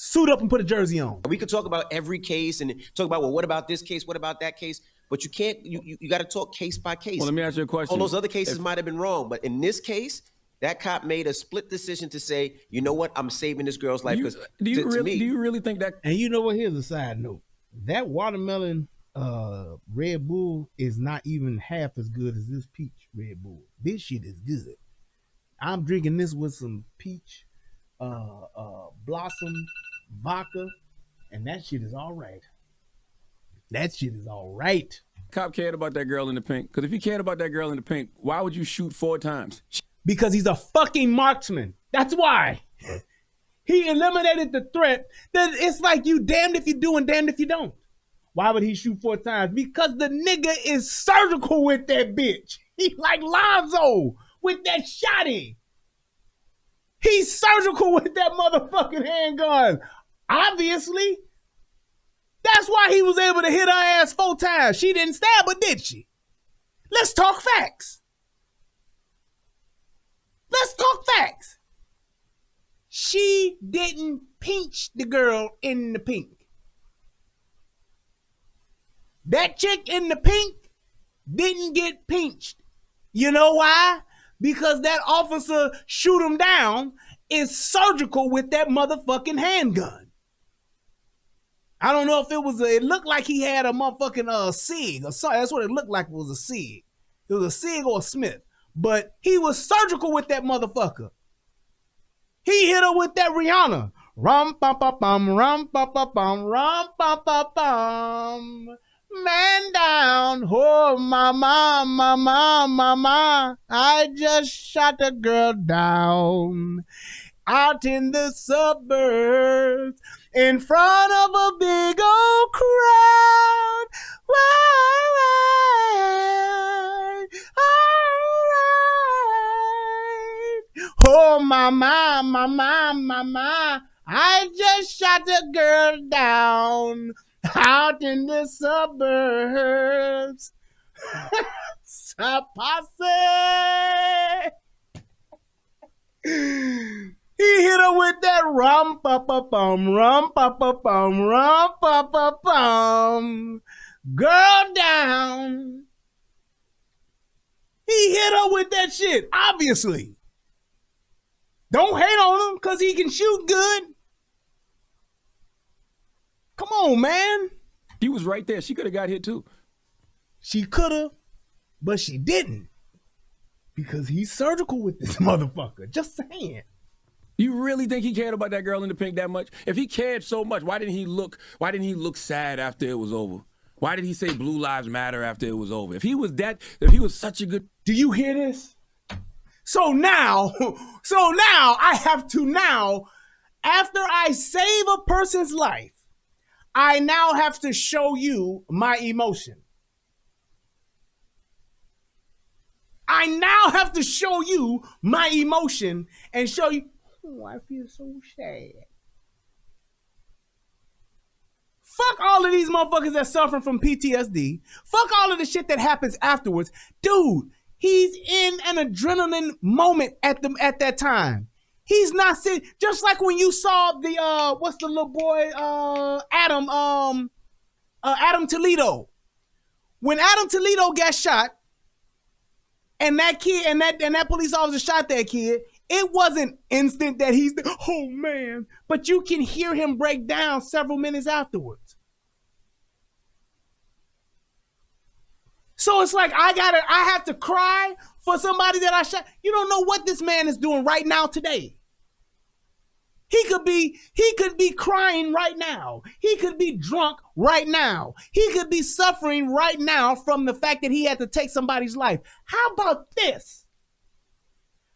Speaker 14: Suit up and put a jersey on.
Speaker 11: We could talk about every case and talk about, well, what about this case? What about that case? But you can't, you got to talk case by case.
Speaker 12: Well, let me ask you a question.
Speaker 11: All those other cases might have been wrong, but in this case, that cop made a split decision to say, you know what, I'm saving this girl's life.
Speaker 12: Do you really think that?
Speaker 14: And you know what, here's a side note. That watermelon Red Bull is not even half as good as this peach Red Bull. This shit is good. I'm drinking this with some peach blossom vodka, and that shit is all right. That shit is all right.
Speaker 12: Cop cared about that girl in the pink. Because if he cared about that girl in the pink, why would you shoot 4 times?
Speaker 14: Because he's a fucking marksman. That's why. He eliminated the threat. That it's like you damned if you do and damned if you don't. Why would he shoot 4 times? Because the nigga is surgical with that bitch. He like Lonzo with that shotty. He's surgical with that motherfucking handgun. Obviously. That's why he was able to hit her ass 4 times. She didn't stab her, did she? Let's talk facts. Let's talk facts. She didn't pinch the girl in the pink. That chick in the pink didn't get pinched. You know why? Because that officer shoot him down is surgical with that motherfucking handgun. I don't know if it looked like he had a motherfucking SIG or something. That's what it looked like. It was a SIG. It was a SIG or a Smith. But he was surgical with that motherfucker. He hit her with that Rihanna. Rum pa pa bum, rum pa pa bum, rum pa pa bum. Man down, oh mama, mama, mama, I just shot a girl down out in the suburbs in front of a big old crowd. Why, all right. Oh mama, mama, mama, I just shot a girl down out in the suburbs. Posse. He hit her with that rum pa pa bum, rum pa pa bum, rum pa pa bum. Girl down. He hit her with that shit, obviously. Don't hate on him because he can shoot good. Come on, man.
Speaker 12: He was right there. She could have got hit too.
Speaker 14: She could have, but she didn't. Because he's surgical with this motherfucker. Just saying.
Speaker 12: You really think he cared about that girl in the pink that much? If he cared so much, why didn't he look sad after it was over? Why did he say Blue Lives Matter after it was over? If he was such a good...
Speaker 14: Do you hear this? So now I have to after I save a person's life, I now have to show you my emotion. I now have to show you my emotion and show you, oh, I feel so sad. Fuck all of these motherfuckers that suffering from PTSD. Fuck all of the shit that happens afterwards. Dude, he's in an adrenaline moment at that time. He's not sitting, just like when you saw the what's the little boy Adam Toledo. When Adam Toledo got shot, and that kid and that police officer shot that kid, it wasn't instant that he's oh man, but you can hear him break down several minutes afterwards. So it's like I have to cry for somebody that I shot. You don't know what this man is doing right now today. He could be crying right now. He could be drunk right now. He could be suffering right now from the fact that he had to take somebody's life. How about this?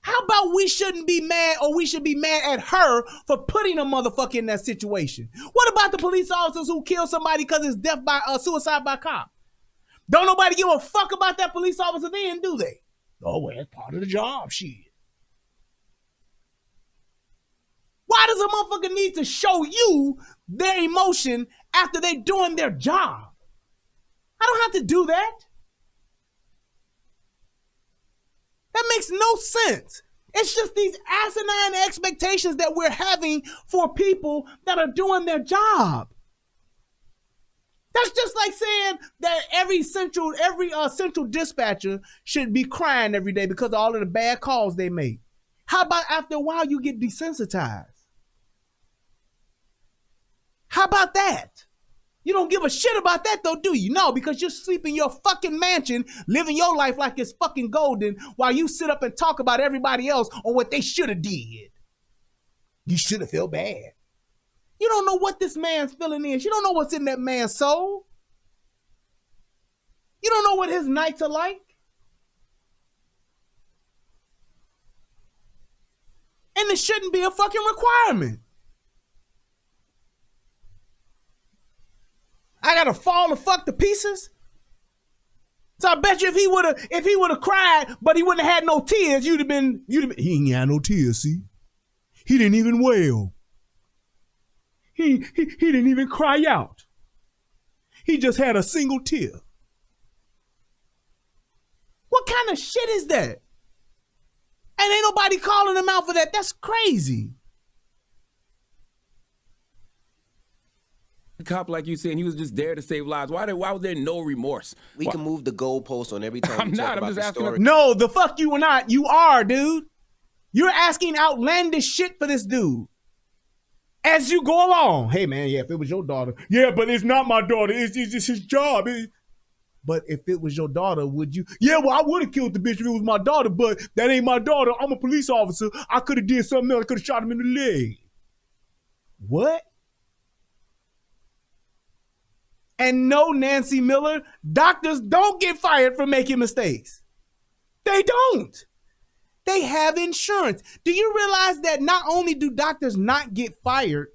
Speaker 14: How about we shouldn't be mad, or we should be mad at her for putting a motherfucker in that situation? What about the police officers who killed somebody because it's death by suicide by cop? Don't nobody give a fuck about that police officer then, do they? Oh, well, it's part of the job, shit. Why does a motherfucker need to show you their emotion after they doing their job? I don't have to do that. That makes no sense. It's just these asinine expectations that we're having for people that are doing their job. That's just like saying that every central dispatcher should be crying every day because of all of the bad calls they make. How about after a while you get desensitized? How about that? You don't give a shit about that though, do you? No, because you're sleeping in your fucking mansion, living your life like it's fucking golden, while you sit up and talk about everybody else on what they should have did. You should have felt bad. You don't know what this man's feeling is. You don't know what's in that man's soul. You don't know what his nights are like. And it shouldn't be a fucking requirement. I gotta fall the fuck to pieces. So I bet you if he would have cried, but he wouldn't have had no tears, you'd have been. He ain't had no tears. See, he didn't even wail. He didn't even cry out. He just had a single tear. What kind of shit is that? And ain't nobody calling him out for that. That's crazy.
Speaker 12: Cop, like you said, he was just there to save lives. Why was there no remorse?
Speaker 11: We can move the goalpost on every time we talk about the story.
Speaker 14: No, the fuck you are not. You are, dude. You're asking outlandish shit for this dude. As you go along. Hey, man, yeah, if it was your daughter. Yeah, but it's not my daughter. It's just his job. But if it was your daughter, would you? Yeah, well, I would have killed the bitch if it was my daughter, but that ain't my daughter. I'm a police officer. I could have did something else. I could have shot him in the leg. What? And no, Nancy Miller, doctors don't get fired for making mistakes. They don't. They have insurance. Do you realize that not only do doctors not get fired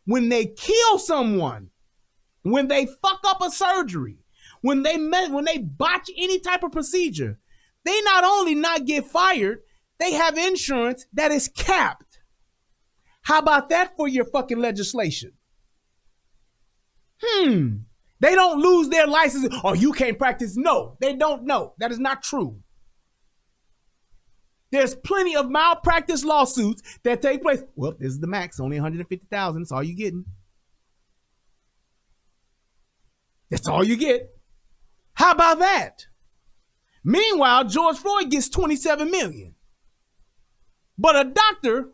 Speaker 14: when they kill someone, when they fuck up a surgery, when they botch any type of procedure, they not only not get fired, they have insurance that is capped. How about that for your fucking legislation? They don't lose their license. Oh, you can't practice. No, they don't know. That is not true. There's plenty of malpractice lawsuits that take place. Well, this is the max, only $150,000. That's all you getting. That's all you get. How about that? Meanwhile, George Floyd gets $27 million. But a doctor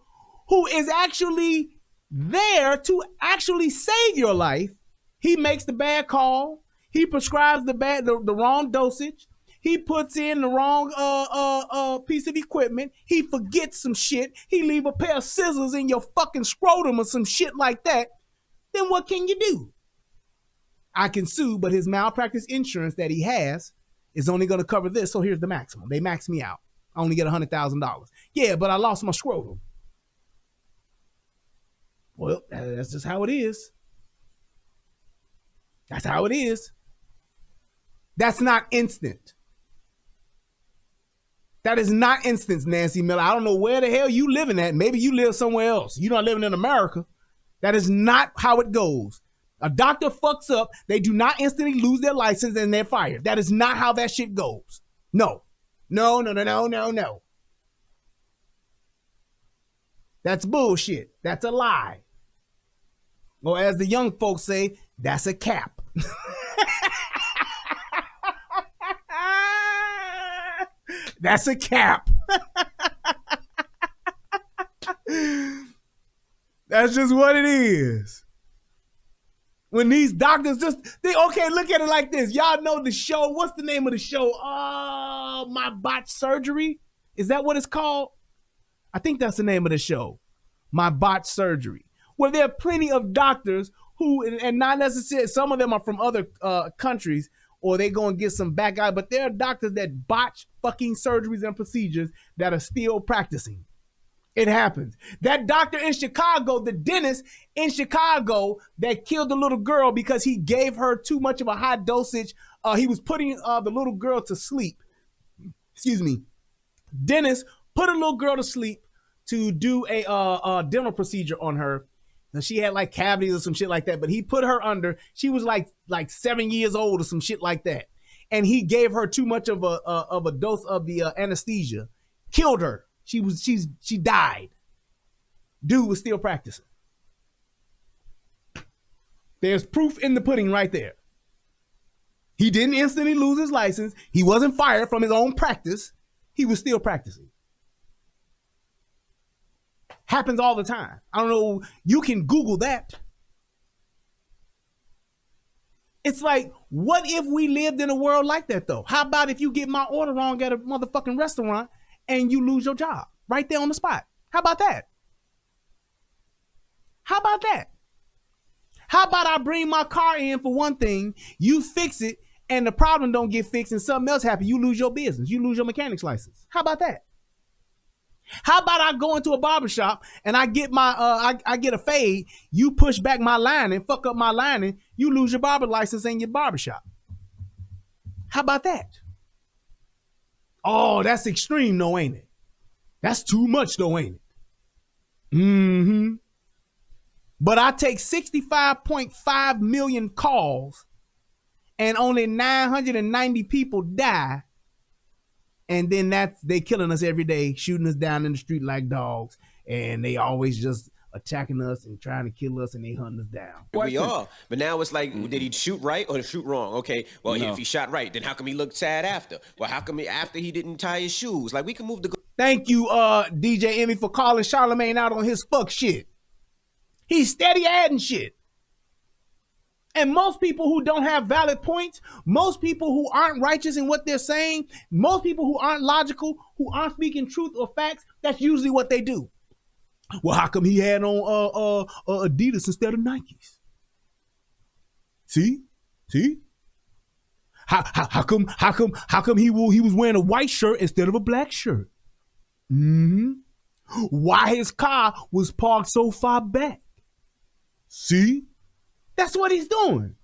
Speaker 14: who is actually there to actually save your life, he makes the bad call. He prescribes the wrong dosage. He puts in the wrong piece of equipment. He forgets some shit. He leave a pair of scissors in your fucking scrotum or some shit like that. Then what can you do? I can sue, but his malpractice insurance that he has is only going to cover this. So here's the maximum. They max me out. I only get $100,000. Yeah, but I lost my scrotum. Well, that's just how it is. That's how it is. That's not instant. That is not instant, Nancy Miller. I don't know where the hell you living at. Maybe you live somewhere else. You're not living in America. That is not how it goes. A doctor fucks up. They do not instantly lose their license and they're fired. That is not how that shit goes. No. No. That's bullshit. That's a lie. Or as the young folks say, that's a cap. That's a cap. That's just what it is. When these doctors okay, look at it like this. Y'all know the show. What's the name of the show? My Botched Surgery. Is that what it's called? I think that's the name of the show. My Botched Surgery. Well, there are plenty of doctors who, and not necessarily, some of them are from other countries, or they go and get some back eye, but there are doctors that botch fucking surgeries and procedures that are still practicing. It happens. That doctor in Chicago, the dentist in Chicago that killed the little girl because he gave her too much of a high dosage. He was putting the little girl to sleep. Excuse me. Dentist put a little girl to sleep to do a dental procedure on her. Now, she had like cavities or some shit like that, but he put her under. She was like 7 years old or some shit like that. And he gave her too much of a dose of the anesthesia. Killed her. She died. Dude was still practicing. There's proof in the pudding right there. He didn't instantly lose his license. He wasn't fired from his own practice. He was still practicing. Happens all the time. I don't know. You can Google that. It's like, what if we lived in a world like that, though? How about if you get my order wrong at a motherfucking restaurant and you lose your job right there on the spot? How about that? How about that? How about I bring my car in for one thing, you fix it, and the problem don't get fixed and something else happens. You lose your business. You lose your mechanic's license. How about that? How about I go into a barbershop and I get my I get a fade, you push back my lining, fuck up my lining, you lose your barber license and your barbershop. How about that? Oh, that's extreme though, ain't it? That's too much though, ain't it? Mm-hmm. But I take 65.5 million calls and only 990 people die. And then they killing us every day, shooting us down in the street like dogs. And they always just attacking us and trying to kill us, and they hunting us down.
Speaker 11: We are. But now it's like, did he shoot right or shoot wrong? Okay, well, if he shot right, then how come he looked sad after? Well, how come after he didn't tie his shoes? Like, we can move the...
Speaker 14: Thank you, DJ Emmy, for calling Charlamagne out on his fuck shit. He's steady adding shit. And most people who don't have valid points, most people who aren't righteous in what they're saying, most people who aren't logical, who aren't speaking truth or facts, that's usually what they do. Well, how come he had on Adidas instead of Nikes? See? How come he was wearing a white shirt instead of a black shirt? Mm-hmm. Why his car was parked so far back? See? That's what he's doing.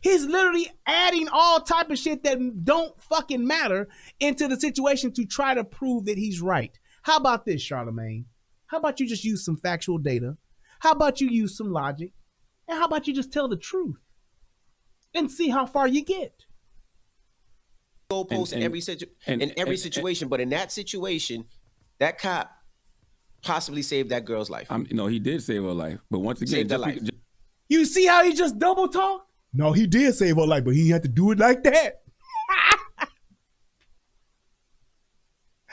Speaker 14: He's literally adding all type of shit that don't fucking matter into the situation to try to prove that he's right. How about this, Charlamagne? How about you just use some factual data? How about you use some logic? And how about you just tell the truth and see how far you get?
Speaker 11: Goalposts in every situation, but in that situation, that cop possibly saved that girl's life.
Speaker 12: He did save her life, but once again,
Speaker 11: saved her life.
Speaker 14: You see how he just double talk? No, he did save her life, but he had to do it like that.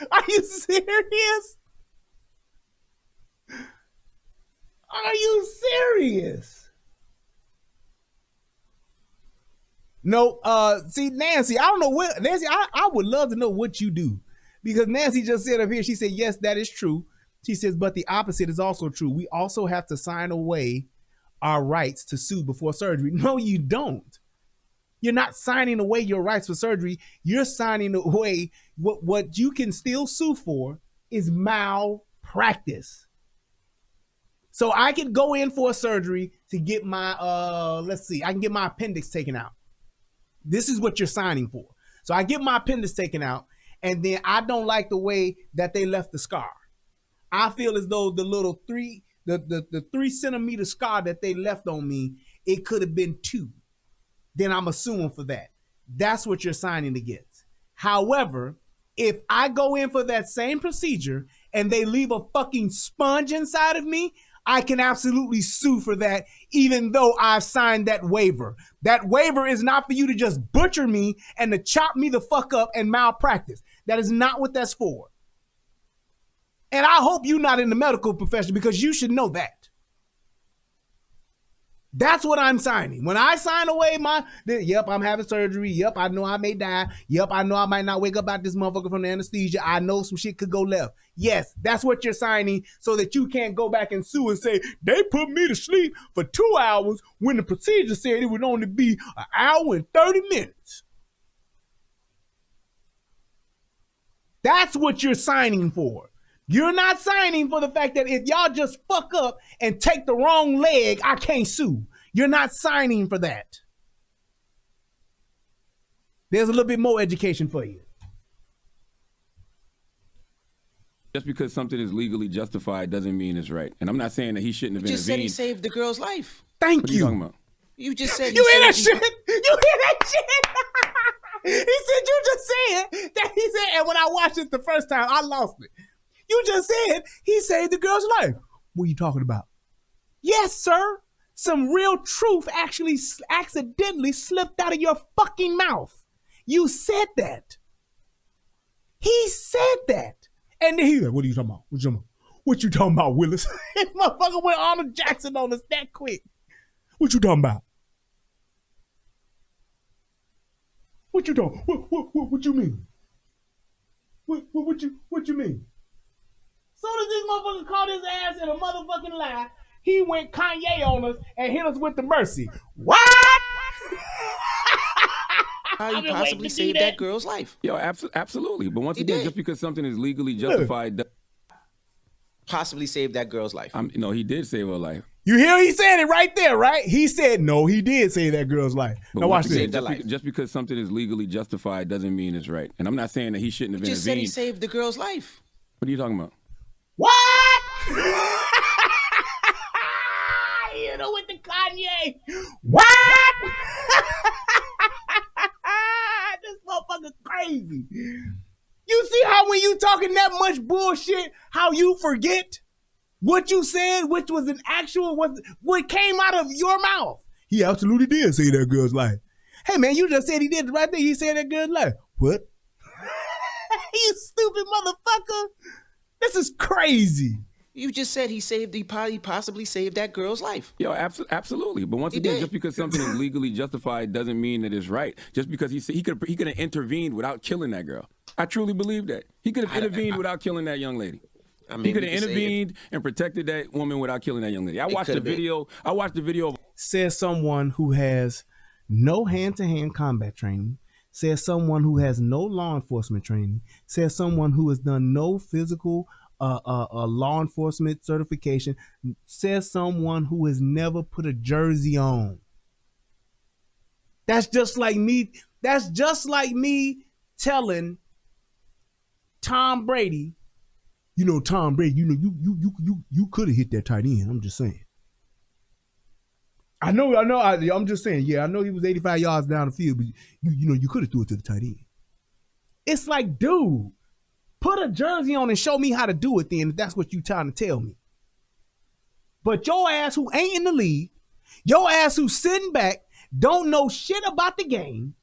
Speaker 14: Are you serious? Are you serious? No, see, Nancy, I don't know what, Nancy, I would love to know what you do. Because Nancy just said up here, she said, yes, that is true. She says, but the opposite is also true. We also have to sign away our rights to sue before surgery. No, you don't. You're not signing away your rights for surgery. You're signing away what you can still sue for is malpractice. So I could go in for a surgery to get my, I can get my appendix taken out. This is what you're signing for. So I get my appendix taken out, and then I don't like the way that they left the scar. I feel as though the little 3 centimeter scar that they left on me, it could have been 2. Then I'm assuming for that. That's what you're signing against. However, if I go in for that same procedure and they leave a fucking sponge inside of me, I can absolutely sue for that, even though I've signed that waiver. That waiver is not for you to just butcher me and to chop me the fuck up and malpractice. That is not what that's for. And I hope you're not in the medical profession, because you should know that. That's what I'm signing. When I sign away yep, I'm having surgery. Yep, I know I may die. Yep, I know I might not wake up out this motherfucker from the anesthesia. I know some shit could go left. Yes, that's what you're signing, so that you can't go back and sue and say, they put me to sleep for 2 hours when the procedure said it would only be an hour and 30 minutes. That's what you're signing for. You're not signing for the fact that if y'all just fuck up and take the wrong leg, I can't sue. You're not signing for that. There's a little bit more education for you.
Speaker 12: Just because something is legally justified doesn't mean it's right. And I'm not saying that he shouldn't have intervened.
Speaker 11: You just said he saved the girl's life.
Speaker 14: Thank
Speaker 12: what
Speaker 14: you.
Speaker 12: What are you talking about?
Speaker 11: You just said
Speaker 14: you hear that shit? You hear that shit? He said you just said that he said, and when I watched it the first time, I lost it. You just said he saved the girl's life. What are you talking about? Yes, sir. Some real truth actually accidentally slipped out of your fucking mouth. You said that. He said that. And then he's like, what are you talking about? What you talking about, Willis? This motherfucker went Arnold Jackson on us that quick. What you talking about? What you talking? What you mean? What you mean? Soon as this motherfucker caught his ass in a motherfucking lie, he went Kanye on us and hit us with the mercy. What?
Speaker 11: How you possibly saved that girl's life?
Speaker 12: Yo, absolutely. But once again, just because something is legally justified,
Speaker 11: possibly saved that girl's life.
Speaker 12: No, he did save her life.
Speaker 14: You hear he said it right there, right? He said, no, he did save that girl's life.
Speaker 12: But
Speaker 14: now watch this.
Speaker 12: Just because something is legally justified doesn't mean it's right. And I'm not saying that he shouldn't have intervened.
Speaker 11: You just said he saved the girl's life.
Speaker 12: What are you talking about?
Speaker 14: What? You know, with the Kanye. What? This motherfucker crazy. You see how when you talking that much bullshit, how you forget what you said, which was an actual, what came out of your mouth. He absolutely did save that girl's life. Hey man, you just said he did the right thing. He saved that girl's life. What? You stupid motherfucker. This is crazy.
Speaker 11: You just said he possibly saved that girl's life.
Speaker 12: Yo, absolutely. But once again, just because something is legally justified doesn't mean that it's right. Just because he could have intervened without killing that girl. I truly believe that. He could have intervened without killing that young lady. I mean, he could have intervened and protected that woman without killing that young lady. I watched the video.
Speaker 14: Says someone who has no hand-to-hand combat training. Says someone who has no law enforcement training. Says someone who has done no physical law enforcement certification. Says someone who has never put a jersey on. That's just like me. That's just like me telling Tom Brady, you know, Tom Brady, you know, you could have hit that tight end. I'm just saying. I'm just saying, yeah, I know he was 85 yards down the field, but you know, you could have threw it to the tight end. It's like, dude, put a jersey on and show me how to do it then, if that's what you trying to tell me. But your ass who ain't in the league, your ass who's sitting back, don't know shit about the game,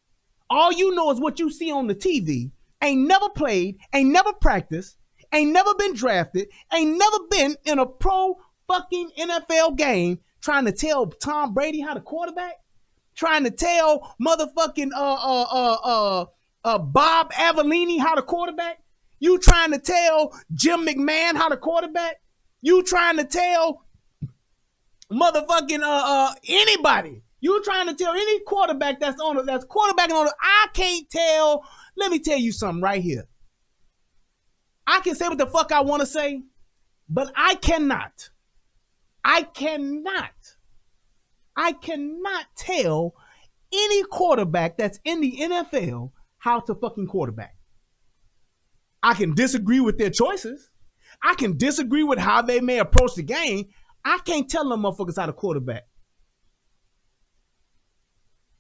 Speaker 14: all you know is what you see on the TV, ain't never played, ain't never practiced, ain't never been drafted, ain't never been in a pro fucking NFL game, trying to tell Tom Brady how to quarterback, trying to tell motherfucking Bob Avellini how to quarterback, you trying to tell Jim McMahon how to quarterback, you trying to tell motherfucking anybody, you trying to tell any quarterback that's quarterbacking on it. I can't tell. Let me tell you something right here. I can say what the fuck I want to say, but I cannot tell any quarterback that's in the NFL how to fucking quarterback. I can disagree with their choices. I can disagree with how they may approach the game. I can't tell them motherfuckers how to quarterback.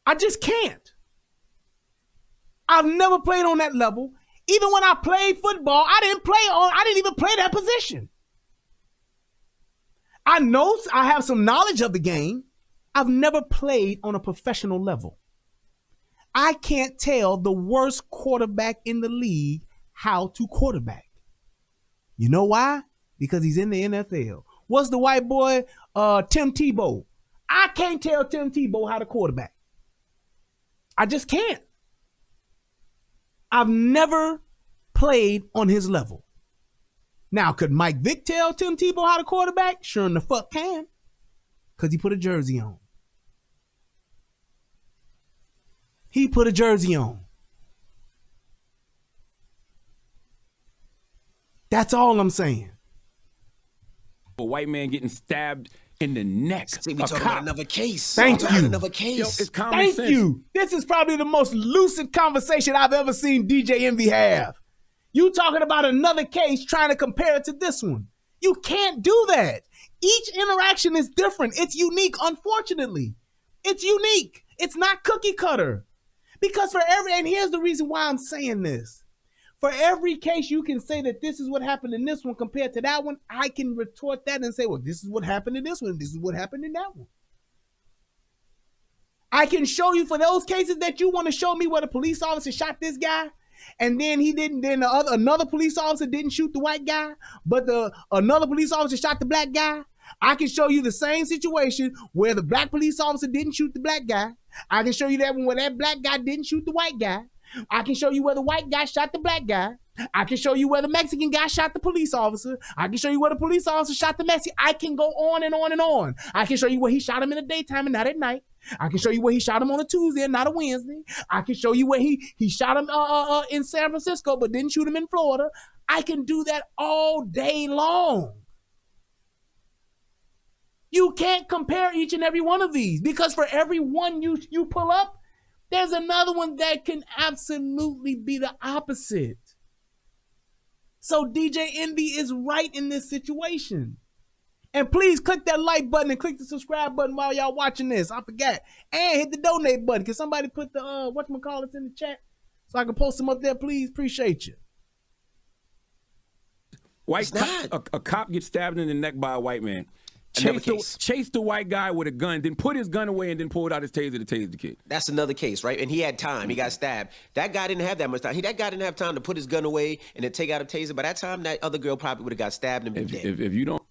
Speaker 14: I just can't. I've never played on that level. Even when I played football, I didn't even play that position. I know I have some knowledge of the game. I've never played on a professional level. I can't tell the worst quarterback in the league how to quarterback. You know why? Because he's in the NFL. What's the white boy, Tim Tebow? I can't tell Tim Tebow how to quarterback. I just can't. I've never played on his level. Now, could Mike Vick tell Tim Tebow how to quarterback? Sure in the fuck can. Because he put a jersey on. He put a jersey on. That's all I'm saying.
Speaker 12: A white man getting stabbed in the neck.
Speaker 11: See, we talking about another case.
Speaker 14: Thank you.
Speaker 11: Another case.
Speaker 12: Yo, it's common
Speaker 14: Thank
Speaker 12: sense.
Speaker 14: you. This is probably the most lucid conversation I've ever seen DJ Envy have. You talking about another case trying to compare it to this one. You can't do that. Each interaction is different. It's unique, unfortunately. It's unique. It's not cookie cutter. Because and here's the reason why I'm saying this. For every case you can say that this is what happened in this one compared to that one, I can retort that and say, well, this is what happened in this one. This is what happened in that one. I can show you for those cases that you want to show me where the police officer shot this guy and then another police officer didn't shoot the white guy, but another police officer shot the black guy. I can show you the same situation where the black police officer didn't shoot the black guy. I can show you that one where that black guy didn't shoot the white guy. I can show you where the white guy shot the black guy. I can show you where the Mexican guy shot the police officer. I can show you where the police officer shot the Mexican. I can go on and on and on. I can show you where he shot him in the daytime and not at night. I can show you where he shot him on a Tuesday and not a Wednesday. I can show you where he shot him in San Francisco but didn't shoot him in Florida. I can do that all day long. You can't compare each and every one of these because for every one you pull up, there's another one that can absolutely be the opposite. So DJ Envy is right in this situation. And please click that like button and click the subscribe button while y'all watching this. I forgot. And hit the donate button. Can somebody put the whatchamacallit in the chat so I can post them up there, please? Appreciate you.
Speaker 12: A cop gets stabbed in the neck by a white man. Chase the white guy with a gun, then put his gun away and then pulled out his taser to tase the kid.
Speaker 11: That's another case, right? And he had time. He got stabbed. That guy didn't have that much time. That guy didn't have time to put his gun away and then take out a taser. By that time, that other girl probably would have got stabbed and been dead.
Speaker 12: If you don't.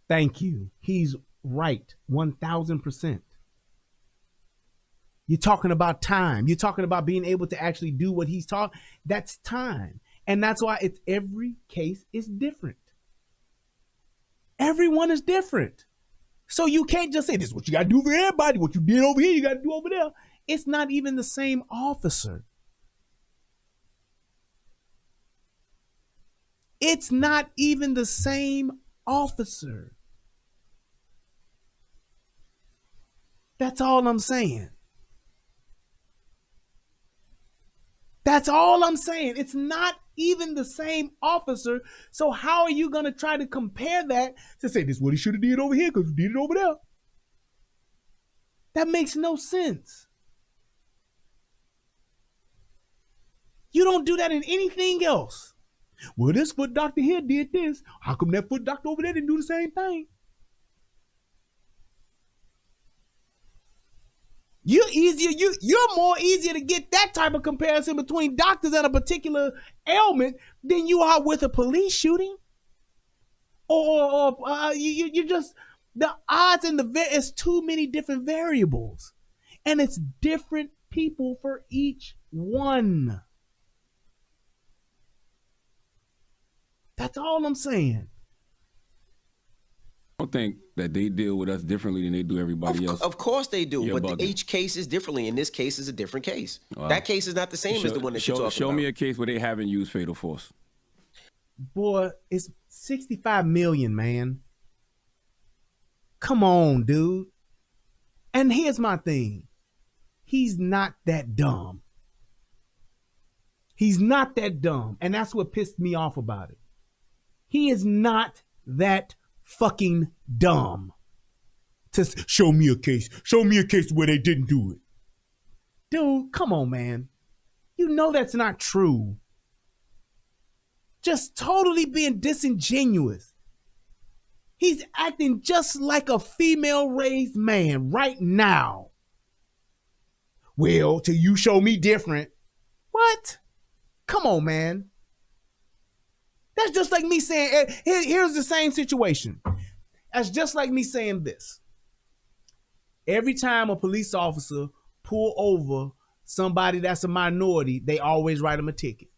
Speaker 14: Thank you. He's right. 1,000%. You're talking about time. You're talking about being able to actually do what he's taught. That's time. And that's why every case is different. Everyone is different. So you can't just say this is what you got to do for everybody. What you did over here, you got to do over there. It's not even the same officer. It's not even the same officer. That's all I'm saying. That's all I'm saying. It's not even the same officer. So how are you going to try to compare that to say this is what he should have did over here because he did it over there? That makes no sense. You don't do that in anything else. Well, this foot doctor here did this. How come that foot doctor over there didn't do the same thing? You're more easier to get that type of comparison between doctors and a particular ailment than you are with a police shooting. Or you just, the odds and it's too many different variables. And it's different people for each one. That's all I'm saying.
Speaker 12: I don't think that they deal with us differently than they do everybody else.
Speaker 11: Of course they do,
Speaker 12: You're
Speaker 11: but
Speaker 12: bugging.
Speaker 11: each case is differently. In this case, is a different case. That case is not the same as the one that you're talking
Speaker 12: Show
Speaker 11: about.
Speaker 12: me a case where they haven't used fatal force.
Speaker 14: Boy, it's 65 million, man. Come on, dude. And here's my thing. He's not that dumb. He's not that dumb. And that's what pissed me off about it. He is not that fucking dumb to show me a case where they didn't do it. Dude, come on, man. You know that's not true. just totally being disingenuous. He's acting just like a female-raised man right now. Well, till you show me different. What? Come on, man. That's just like me saying, here's the same situation. That's just like me saying this. Every time a police officer pull over somebody that's a minority, they always write them a ticket.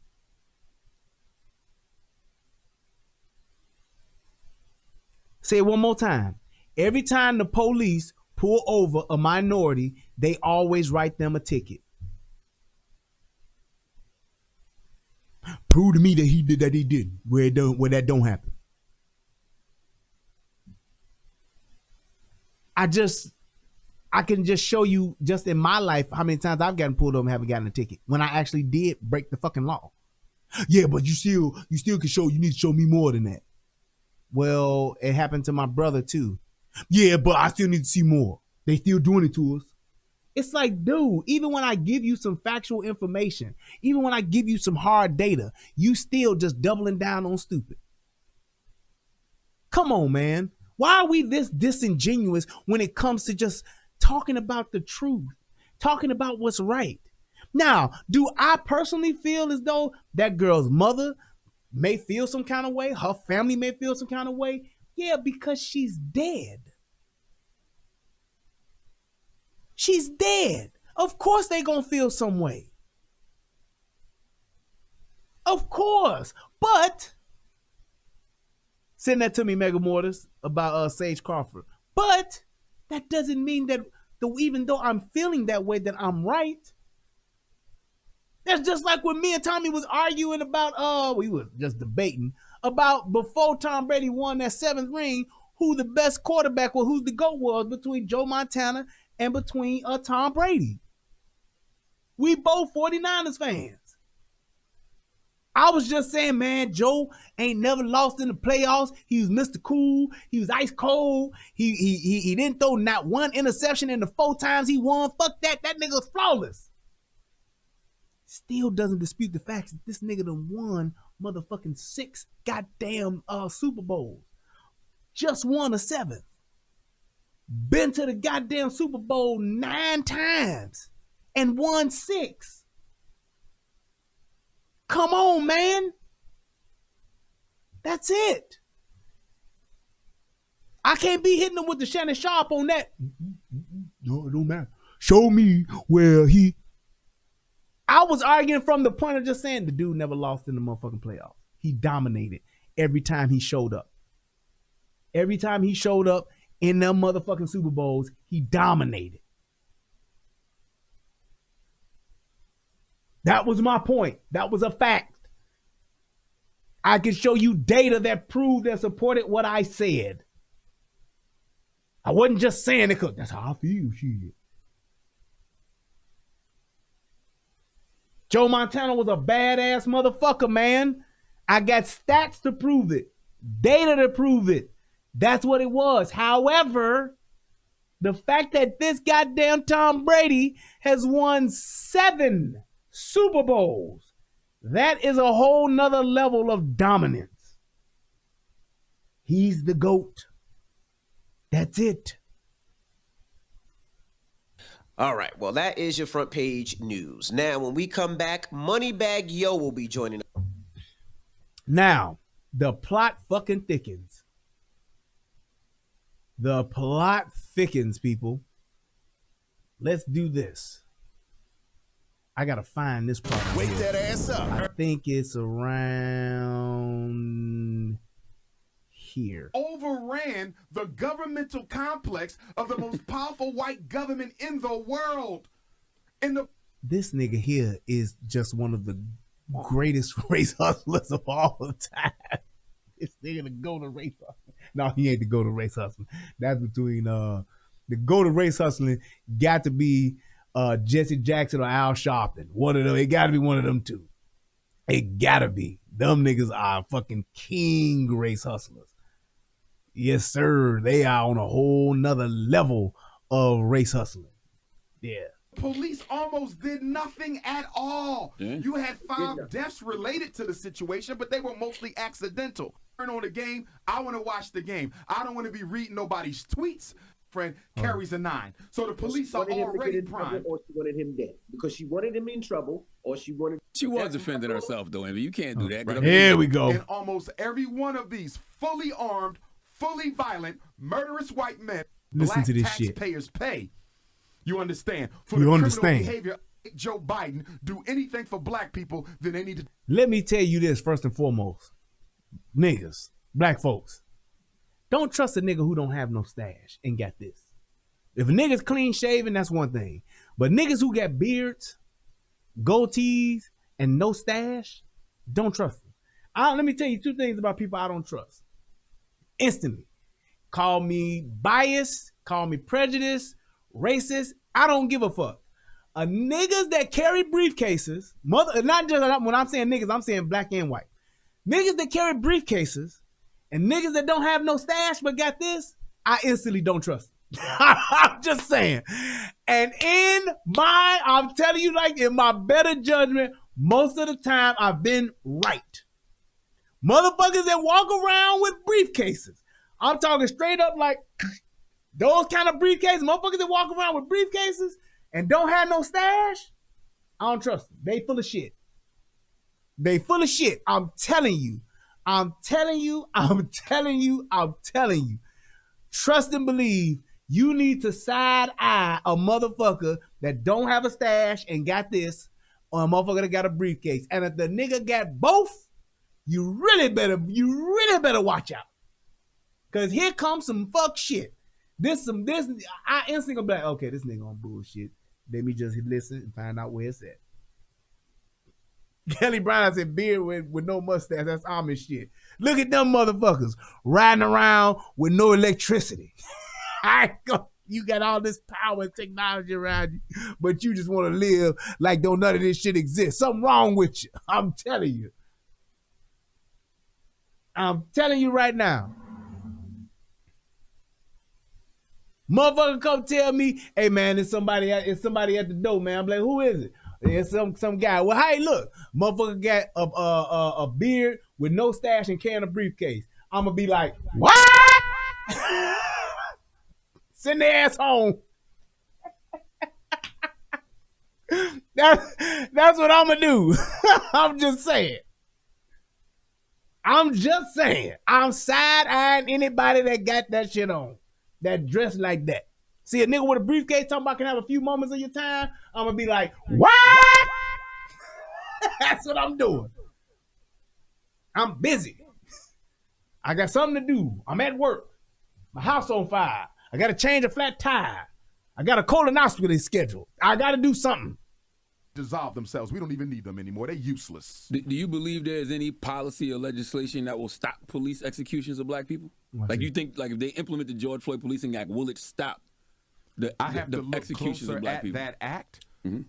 Speaker 14: Say it one more time. Every time the police pull over a minority, they always write them a ticket. Prove to me that he did that he didn't, where that don't happen. I can just show you just in my life how many times I've gotten pulled over and haven't gotten a ticket when I actually did break the fucking law. Yeah, but you still can show, you need to show me more than that. Well, it happened to my brother too. Yeah, but I still need to see more. They still doing it to us. It's like, dude, even when I give you some factual information, even when I give you some hard data, you still just doubling down on stupid. Come on, man. Why are we this disingenuous when it comes to just talking about the truth, talking about what's right? Now, do I personally feel as though that girl's mother may feel some kind of way, her family may feel some kind of way? Yeah, because she's dead. She's dead. Of course they gonna feel some way. Of course. But send that to me, Mega Mortis, about Sage Crawford. But that doesn't mean that even though I'm feeling that way, that I'm right. That's just like when me and Tommy was arguing about, we were just debating about before Tom Brady won that 7th ring, who the best quarterback was, who's the GOAT was between Joe Montana and between Tom Brady. We both 49ers fans. I was just saying, man, Joe ain't never lost in the playoffs. He was Mr. Cool. He was ice cold. He didn't throw not one interception in the 4 times he won. Fuck that. That nigga was flawless. Still doesn't dispute the fact that this nigga done won motherfucking 6 goddamn Super Bowls. Just won a 7th. Been to the goddamn Super Bowl 9 times and won 6. Come on, man. That's it. I can't be hitting him with the Shannon Sharp on that. No, it don't matter. Show me where he... I was arguing from the point of just saying the dude never lost in the motherfucking playoffs. He dominated every time he showed up. Every time he showed up in them motherfucking Super Bowls, he dominated. That was my point. That was a fact. I can show you data that proved and supported what I said. I wasn't just saying it because that's how I feel. Shit. Joe Montana was a badass motherfucker, man. I got stats to prove it. Data to prove it. That's what it was. However, the fact that this goddamn Tom Brady has won 7 Super Bowls, that is a whole nother level of dominance. He's the GOAT. That's it.
Speaker 11: All right. Well, that is your front page news. Now, when we come back, Moneybag Yo will be joining us.
Speaker 14: Now, the plot fucking thickens. The plot thickens, people. Let's do this. I gotta find this part.
Speaker 2: Wake that ass up.
Speaker 14: I think it's around here.
Speaker 15: Overran the governmental complex of the most powerful white government in the world.
Speaker 14: This nigga here is just one of the greatest race hustlers of all time. This nigga the go-to race hustler. No, he ain't the go-to race hustler. That's between the go-to race hustling got to be Jesse Jackson or Al Sharpton. One of them. It got to be one of them two. It got to be. Them niggas are fucking king race hustlers. Yes, sir. They are on a whole nother level of race hustling. Yeah.
Speaker 15: Police almost did nothing at all.
Speaker 12: Yeah.
Speaker 15: You had 5 deaths related to the situation, but they were mostly accidental. Turn on the game. I want to watch the game. I don't want to be reading nobody's tweets. Friend carries a 9. So the police are already primed.
Speaker 16: Or she wanted him dead because she wanted him in trouble, or she wanted.
Speaker 12: She was defending herself, though, Envy. You can't do that.
Speaker 15: Right.
Speaker 14: Here we go.
Speaker 15: And almost every one of these fully armed, fully violent, murderous white men,
Speaker 14: Listen
Speaker 15: black
Speaker 14: to this shit.
Speaker 15: taxpayers pay. You understand? For
Speaker 14: You
Speaker 15: the
Speaker 14: understand.
Speaker 15: criminal behavior, Joe Biden do anything for black people, then they need to.
Speaker 14: Let me tell you this first and foremost. Niggas, black folks, don't trust a nigga who don't have no stash and got this. If a nigga's clean shaven, that's one thing. But niggas who got beards, goatees, and no stash, don't trust them. Let me tell you 2 things about people I don't trust. Instantly. Call me biased, call me prejudiced, racist. I don't give a fuck. Niggas that carry briefcases, not just when I'm saying niggas, I'm saying black and white. Niggas that carry briefcases and niggas that don't have no stash but got this, I instantly don't trust them. I'm just saying. And I'm telling you, like, in my better judgment, most of the time I've been right. Motherfuckers that walk around with briefcases. I'm talking straight up like those kind of briefcases. Motherfuckers that walk around with briefcases and don't have no stash, I don't trust them. They full of shit. They full of shit. I'm telling you. Trust and believe. You need to side eye a motherfucker that don't have a stash and got this, or a motherfucker that got a briefcase. And if the nigga got both, you really better watch out. Cause here comes some fuck shit. I instantly gonna be like, okay, this nigga on bullshit. Let me just listen and find out where it's at. Kelly Bryant said beard with no mustache. That's Amish shit. Look at them motherfuckers riding around with no electricity. You got all this power and technology around you, but you just want to live like don't none of this shit exist. Something wrong with you. I'm telling you. I'm telling you right now. Motherfucker come tell me, hey man, it's somebody at the door, man. I'm like, who is it? It's some guy. Well, hey, look, motherfucker got a beard with no stash and carrying a briefcase. I'm gonna be like, what? Send their ass home. That's what I'm gonna do. I'm just saying. I'm side-eyeing anybody that got that shit on, that dressed like that. See a nigga with a briefcase talking about can have a few moments of your time, I'm gonna be like, what? That's what I'm doing. I'm busy. I got something to do. I'm at work. My house on fire. I gotta change a flat tire. I got a colonoscopy scheduled. I gotta do something.
Speaker 15: Dissolve themselves. We don't even need them anymore. They're useless.
Speaker 12: Do you believe there's any policy or legislation that will stop police executions of black people? Like, you think, like, if they implement the George Floyd Policing Act, will it stop the executions of black people?
Speaker 15: That act,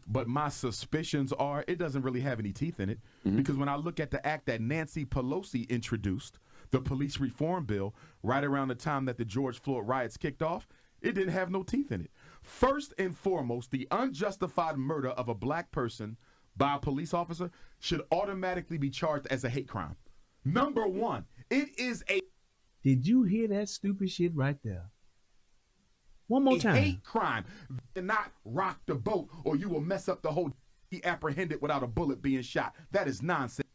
Speaker 15: but my suspicions are it doesn't really have any teeth in it, because when I look at the act that Nancy Pelosi introduced, the police reform bill, right around the time that the George Floyd riots kicked off, it didn't have no teeth in it. First and foremost, the unjustified murder of a black person by a police officer should automatically be charged as a hate crime. Number one, it is a...
Speaker 14: Did you hear that stupid shit right there? One more time.
Speaker 15: Hate crime. Do not rock the boat or you will mess up the whole... Be apprehended without a bullet being shot. That is nonsense.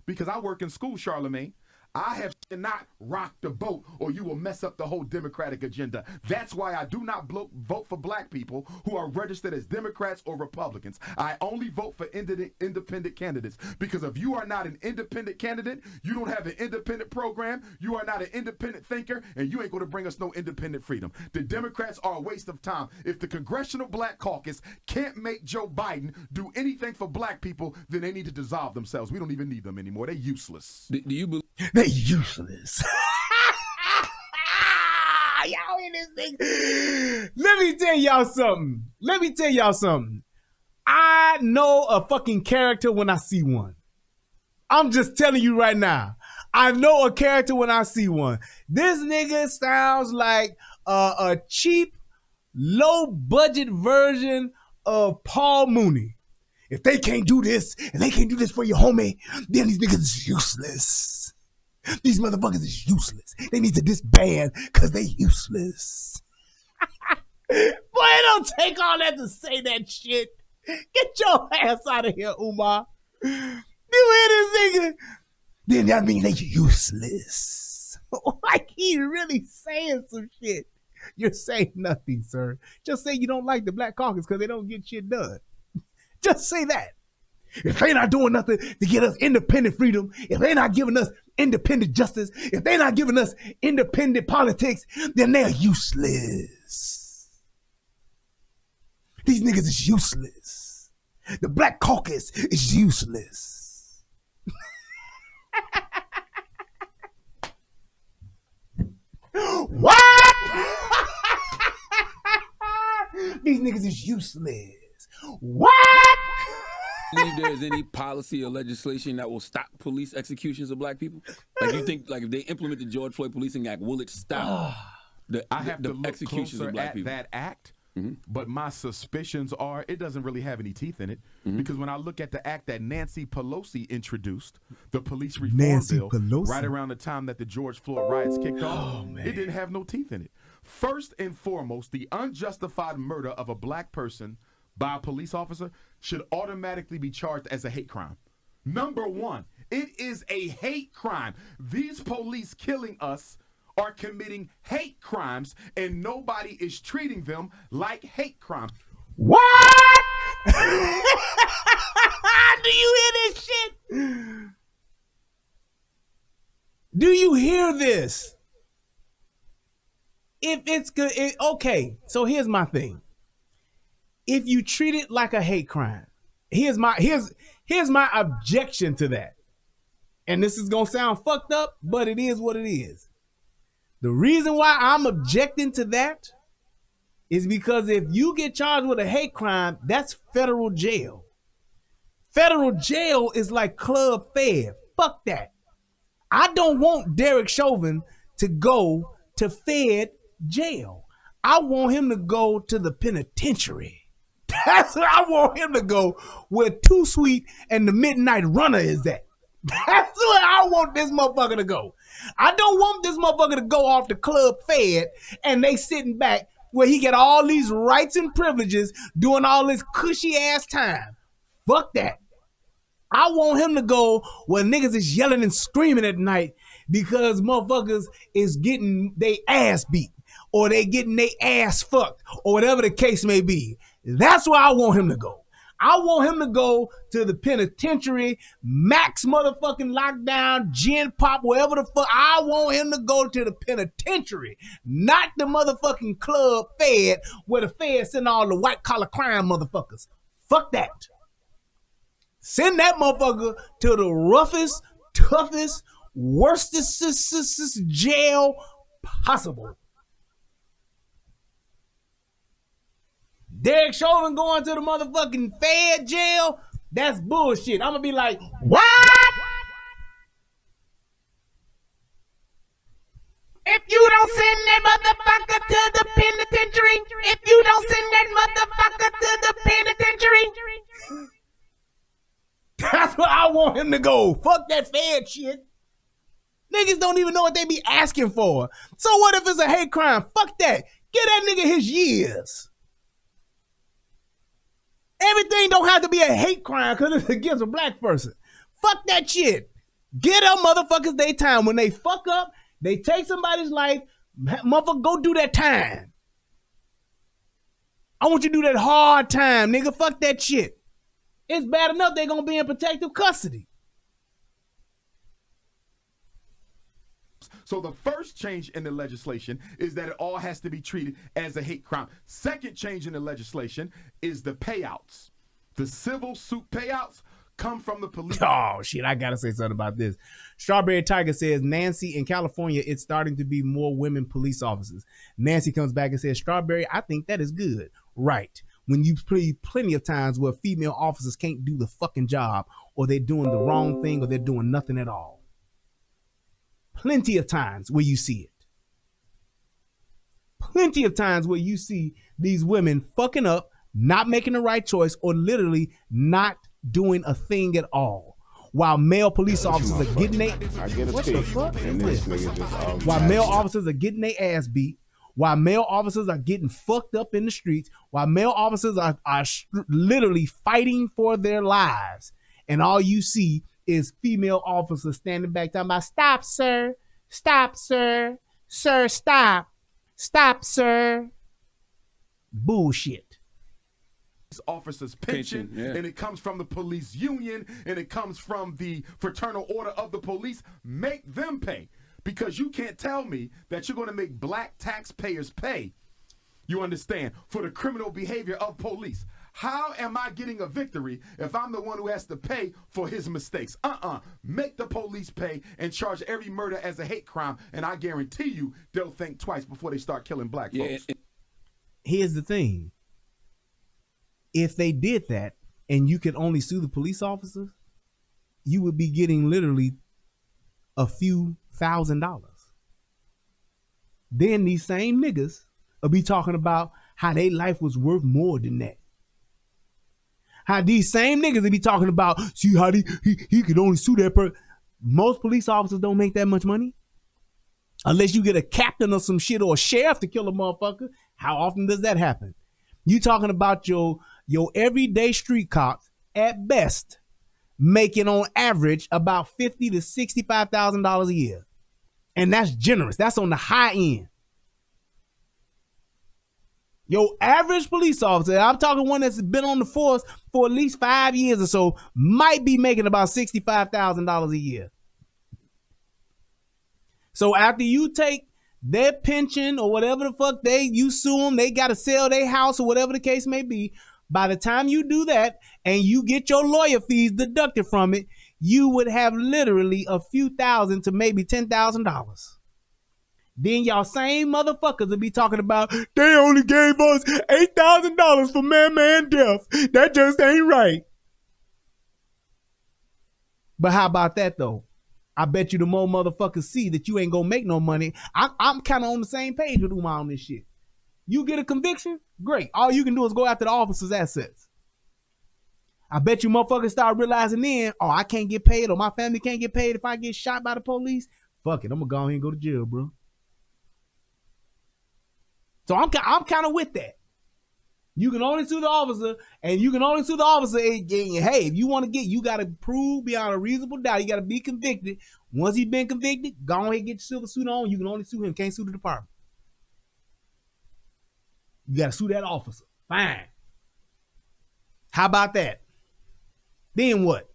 Speaker 15: Because I work in school, Charlamagne. I have not rocked the boat or you will mess up the whole Democratic agenda. That's why I do not vote for black people who are registered as Democrats or Republicans. I only vote for independent candidates, because if you are not an independent candidate, you don't have an independent program, you are not an independent thinker, and you ain't going to bring us no independent freedom. The Democrats are a waste of time. If the Congressional Black Caucus can't make Joe Biden do anything for black people, then they need to dissolve themselves. We don't even need them anymore. They're useless.
Speaker 12: Do you believe?
Speaker 14: They're useless. Y'all in this thing. Let me tell y'all something. I know a fucking character when I see one. I'm just telling you right now. I know a character when I see one. This nigga sounds like a cheap, low budget version of Paul Mooney. If they can't do this, and they can't do this for your homie, then these niggas is useless. These motherfuckers is useless. They need to disband because they useless. Boy, it don't take all that to say that shit. Get your ass out of here, Umar. You hear this nigga? Then that mean they useless. Like he really saying some shit. You're saying nothing, sir. Just say you don't like the Black Caucus because they don't get shit done. Just say that. If they not doing nothing to get us independent freedom, if they not giving us independent justice, if they not giving us independent politics, then they're useless. These niggas is useless. The Black Caucus is useless. What? These niggas is useless. What?
Speaker 12: Believe there's any policy or legislation that will stop police executions of black people? Like you think, like if they implement the George Floyd Policing Act, will it stop the executions of black people?
Speaker 15: That act, but my suspicions are it doesn't really have any teeth in it because when I look at the act that Nancy Pelosi introduced, the police reform bill, right around the time that the George Floyd riots kicked off, it didn't have no teeth in it. First and foremost, the unjustified murder of a black person by a police officer should automatically be charged as a hate crime. Number one, it is a hate crime. These police killing us are committing hate crimes and nobody is treating them like hate crimes.
Speaker 14: What? Do you hear this shit? Do you hear this? If it's good, okay, so here's my thing. If you treat it like a hate crime, here's my objection to that. And this is gonna sound fucked up, but it is what it is. The reason why I'm objecting to that is because if you get charged with a hate crime, that's federal jail. Federal jail is like Club Fed. Fuck that. I don't want Derek Chauvin to go to Fed jail. I want him to go to the penitentiary. That's where I want him to go, where Too Sweet and the Midnight Runner is at. That's where I want this motherfucker to go. I don't want this motherfucker to go off the Club Fed and they sitting back where he get all these rights and privileges doing all this cushy ass time. Fuck that. I want him to go where niggas is yelling and screaming at night because motherfuckers is getting they ass beat or they getting they ass fucked or whatever the case may be. That's where I want him to go. I want him to go to the penitentiary, max motherfucking lockdown, gin pop, wherever the fuck. I want him to go to the penitentiary, not the motherfucking Club Fed where the Fed send all the white collar crime motherfuckers. Fuck that. Send that motherfucker to the roughest, toughest, worstest jail possible. Derek Chauvin going to the motherfucking Fed jail? That's bullshit. I'm gonna be like, what?
Speaker 2: If you don't send that motherfucker to the penitentiary, if you don't send that motherfucker to the penitentiary.
Speaker 14: That's where I want him to go. Fuck that Fed shit. Niggas don't even know what they be asking for. So what if it's a hate crime? Fuck that. Give that nigga his years. Everything don't have to be a hate crime because it's against a black person. Fuck that shit. Get them motherfuckers their time. When they fuck up, they take somebody's life, motherfucker, go do that time. I want you to do that hard time, nigga. Fuck that shit. It's bad enough they're going to be in protective custody.
Speaker 15: So the first change in the legislation is that it all has to be treated as a hate crime. Second change in the legislation is the payouts. The civil suit payouts come from the police.
Speaker 14: Oh, shit, I got to say something about this. Strawberry Tiger says, Nancy, in California, it's starting to be more women police officers. Nancy comes back and says, Strawberry, I think that is good. Right. When you play plenty of times where female officers can't do the fucking job or they're doing the wrong thing or they're doing nothing at all. Plenty of times where you see it. Plenty of times where you see these women fucking up, not making the right choice, or literally not doing a thing at all. While male police officers are getting their while male officers are getting their ass beat, while male officers are getting fucked up in the streets, while male officers are literally fighting for their lives, and all you see is female officers standing back talking about, stop, sir, sir, stop, sir. Bullshit.
Speaker 15: Officers' pension, and it comes from the police union, and it comes from the fraternal order of the police. Make them pay, because you can't tell me that you're going to make black taxpayers pay, you understand, for the criminal behavior of police. How am I getting a victory if I'm the one who has to pay for his mistakes? Make the police pay and charge every murder as a hate crime, and I guarantee you they'll think twice before they start killing black folks.
Speaker 14: Here's the thing. If they did that and you could only sue the police officers, you would be getting literally a few $1,000s. Then these same niggas will be talking about how their life was worth more than that. How these same niggas will be talking about, see how he could only sue that person. Most police officers don't make that much money. Unless you get a captain or some shit or a sheriff to kill a motherfucker. How often does that happen? You talking about your everyday street cops at best making on average about $50,000 to $65,000 a year. And that's generous. That's on the high end. Your average police officer, I'm talking one that's been on the force for at least 5 years or so, might be making about $65,000 a year. So after you take their pension or whatever the fuck you sue them, they got to sell their house or whatever the case may be. By the time you do that and you get your lawyer fees deducted from it, you would have literally a few thousand to maybe $10,000. Then y'all same motherfuckers will be talking about, they only gave us $8,000 for man death. That just ain't right. But how about that though? I bet you the more motherfuckers see that you ain't gonna make no money. I'm kind of on the same page with Umar on this shit. You get a conviction, great. All you can do is go after the officer's assets. I bet you motherfuckers start realizing then, oh, I can't get paid or my family can't get paid if I get shot by the police. Fuck it, I'm gonna go ahead and go to jail, bro. So I'm kind of with that. You can only sue the officer, and you can only sue the officer. And hey, if you want to you got to prove beyond a reasonable doubt. You got to be convicted. Once he's been convicted, go ahead and get your silver suit on. You can only sue him. Can't sue the department. You got to sue that officer. Fine. How about that? Then what?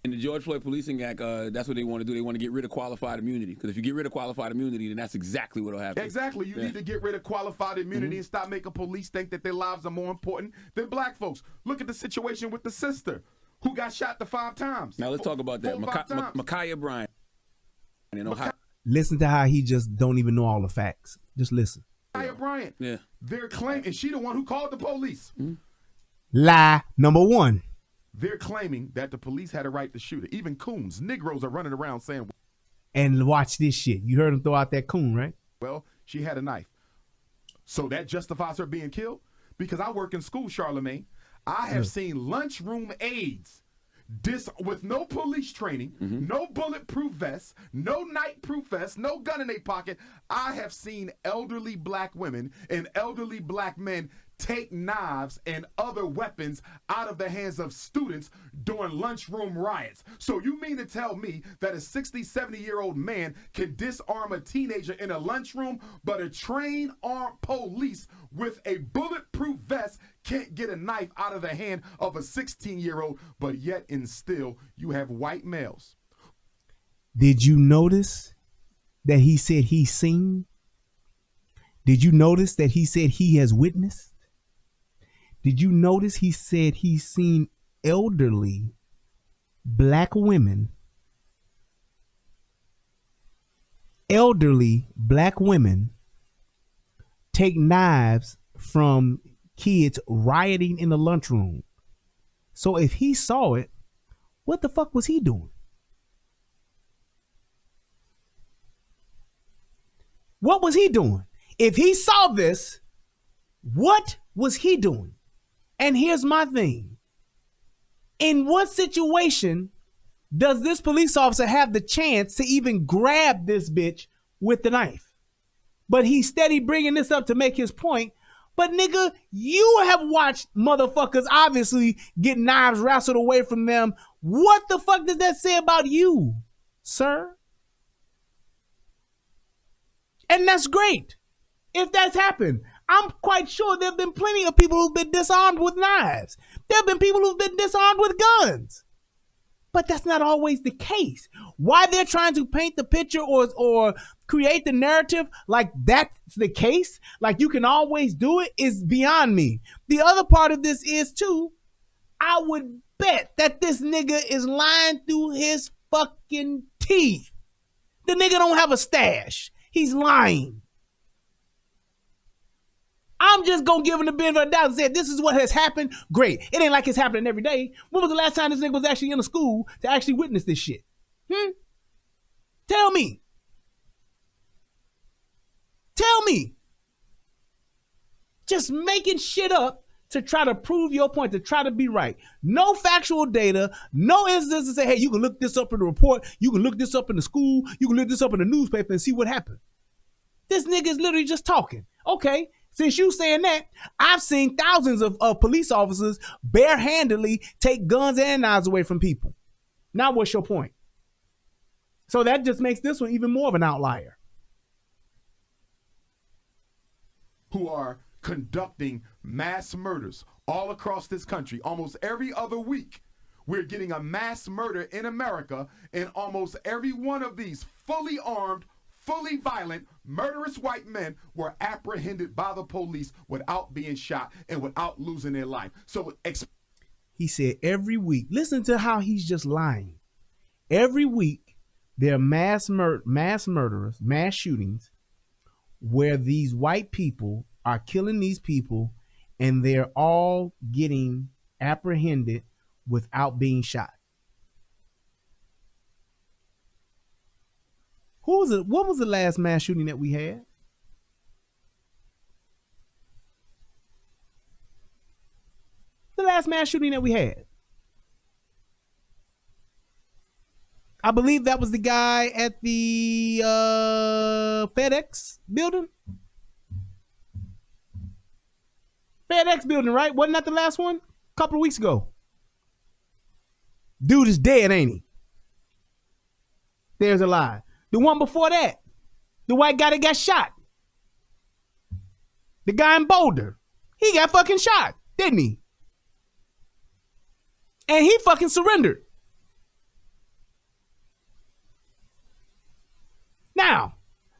Speaker 12: In the George Floyd Policing Act, that's what they want to do. They want to get rid of qualified immunity. Because if you get rid of qualified immunity, then that's exactly what will happen.
Speaker 15: Exactly. You need to get rid of qualified immunity and stop making police think that their lives are more important than black folks. Look at the situation with the sister who got shot 5 times.
Speaker 12: Now let's talk about that. Ma'Khia Bryant in Ohio.
Speaker 14: Listen to how he just don't even know all the facts. Just listen.
Speaker 15: Ma'Khia Bryant. Yeah. They're claiming, and she the one who called the police.
Speaker 14: Lie number one.
Speaker 15: They're claiming that the police had a right to shoot her. Even coons, Negroes are running around saying.
Speaker 14: And watch this shit. You heard him throw out that coon, right?
Speaker 15: Well, she had a knife. So that justifies her being killed? Because I work in school, Charlamagne. I have seen lunchroom aides with no police training, no bulletproof vests, no night-proof vests, no gun in their pocket. I have seen elderly black women and elderly black men take knives and other weapons out of the hands of students during lunchroom riots. So you mean to tell me that a 60, 70-year-old man can disarm a teenager in a lunchroom, but a trained armed police with a bulletproof vest can't get a knife out of the hand of a 16-year-old, but yet and still you have white males.
Speaker 14: Did you notice that he said he's seen? Did you notice that he said he has witnessed? Did you notice he said he's seen elderly black women take knives from kids rioting in the lunchroom? So if he saw it, what the fuck was he doing? What was he doing? If he saw this, What was he doing? And here's my thing. In what situation does this police officer have the chance to even grab this bitch with the knife? But he's steady bringing this up to make his point. But nigga, you have watched motherfuckers obviously get knives wrestled away from them. What the fuck does that say about you, sir? And that's great. If that's happened, I'm quite sure there have been plenty of people who've been disarmed with knives. There have been people who've been disarmed with guns. But that's not always the case. Why they're trying to paint the picture or create the narrative like that's the case, like you can always do it, is beyond me. The other part of this is too, I would bet that this nigga is lying through his fucking teeth. The nigga don't have a stash. He's lying. I'm just gonna give him the benefit of the doubt and say this is what has happened. Great. It ain't like it's happening every day. When was the last time this nigga was actually in a school to actually witness this shit? Tell me. Tell me. Just making shit up to try to prove your point, to try to be right. No factual data, no instances to say, hey, you can look this up in the report, you can look this up in the school, you can look this up in the newspaper and see what happened. This nigga is literally just talking. Okay. Since you saying that, I've seen thousands of police officers barehandedly take guns and knives away from people. Now what's your point? So that just makes this one even more of an outlier.
Speaker 15: Who are conducting mass murders all across this country. Almost every other week, we're getting a mass murder in America, and almost every one of these fully armed, fully violent, murderous white men were apprehended by the police without being shot and without losing their life. So
Speaker 14: he said every week. Listen to how he's just lying. Every week there are mass murderers, mass shootings where these white people are killing these people and they're all getting apprehended without being shot. What was the last mass shooting that we had? The last mass shooting that we had. I believe that was the guy at the FedEx building. FedEx building, right? Wasn't that the last one? A couple of weeks ago. Dude is dead, ain't he? There's a lie. The one before that, the white guy that got shot. The guy in Boulder, he got fucking shot, didn't he? And he fucking surrendered. Now,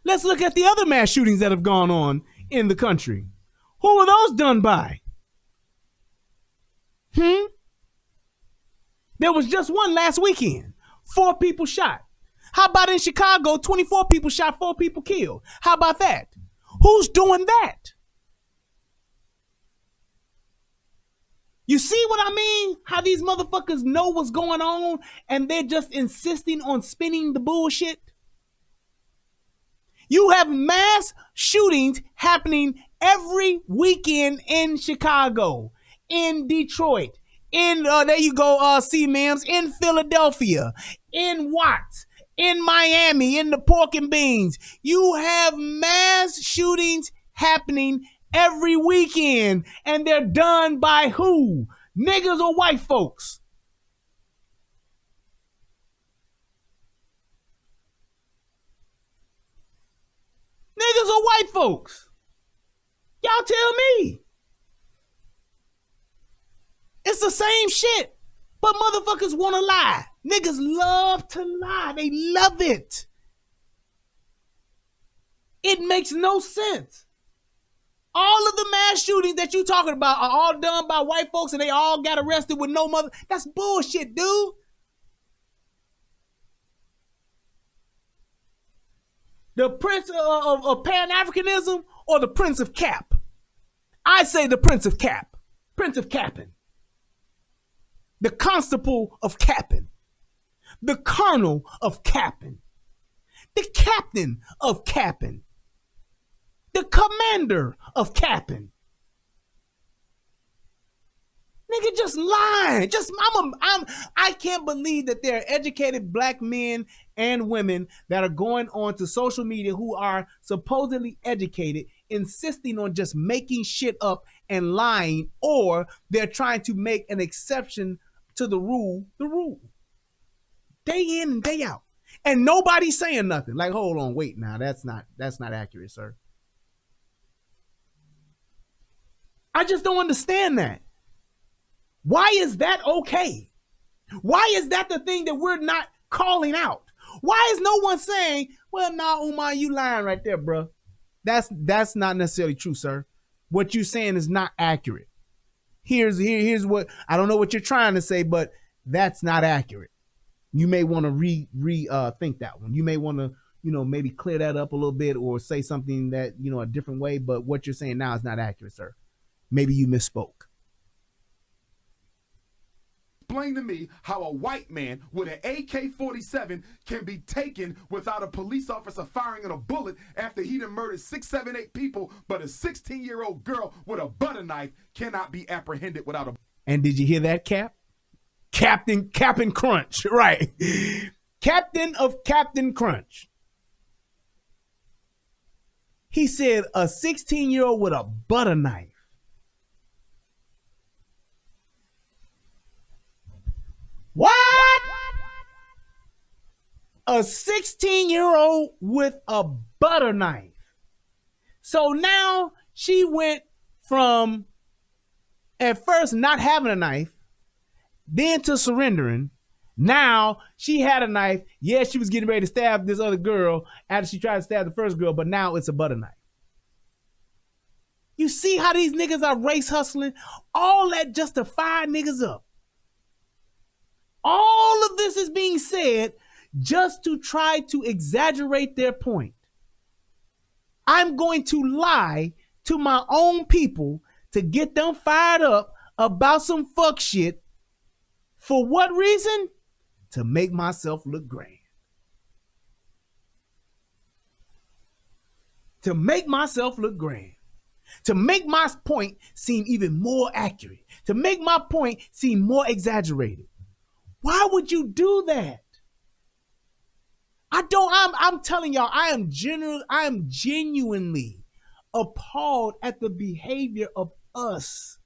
Speaker 14: let's look at the other mass shootings that have gone on in the country. Who were those done by? There was just one last weekend. 4 people shot. How about in Chicago, 24 people shot, 4 people killed? How about that? Who's doing that? You see what I mean? How these motherfuckers know what's going on and they're just insisting on spinning the bullshit? You have mass shootings happening every weekend in Chicago, in Detroit, in, there you go, C-Mims, in Philadelphia, in Watts, in Miami, in the pork and beans. You have mass shootings happening every weekend, and they're done by who? Niggas or white folks? Niggas or white folks? Y'all tell me. It's the same shit, but motherfuckers want to lie. Niggas love to lie. They love it. It makes no sense. All of the mass shootings that you talking about are all done by white folks and they all got arrested with no mother. That's bullshit, dude. The prince of Pan-Africanism or the prince of cap? I say the prince of cap. Prince of capping. The constable of capping. The colonel of capping. The captain of capping. The commander of capping. Nigga just lying. I can't believe that there are educated black men and women that are going on to social media who are supposedly educated, insisting on just making shit up and lying, or they're trying to make an exception to the rule. Day in and day out. And nobody's saying nothing. Like, hold on, wait now. That's not accurate, sir. I just don't understand that. Why is that okay? Why is that the thing that we're not calling out? Why is no one saying, well, nah, Umar, you lying right there, bro. That's not necessarily true, sir. What you're saying is not accurate. Here's what, I don't know what you're trying to say, but that's not accurate. You may want to think that one. You may want to, maybe clear that up a little bit or say something that, a different way, but what you're saying now is not accurate, sir. Maybe you misspoke.
Speaker 15: Explain to me how a white man with an AK-47 can be taken without a police officer firing a bullet after he done murdered 6, 7, 8 people, but a 16-year-old girl with a butter knife cannot be apprehended without a...
Speaker 14: And did you hear that, Cap? Captain Crunch, right. Captain of Captain Crunch. He said a 16-year-old with a butter knife. What? A 16-year-old with a butter knife. So now she went from at first not having a knife, then to surrendering. Now she had a knife. Yeah, she was getting ready to stab this other girl after she tried to stab the first girl, but now it's a butter knife. You see how these niggas are race hustling? All that just to fire niggas up. All of this is being said just to try to exaggerate their point. I'm going to lie to my own people to get them fired up about some fuck shit. For what reason? To make myself look grand. To make myself look grand. To make my point seem even more accurate. To make my point seem more exaggerated. Why would you do that? I'm telling y'all, I am genuinely appalled at the behavior of us.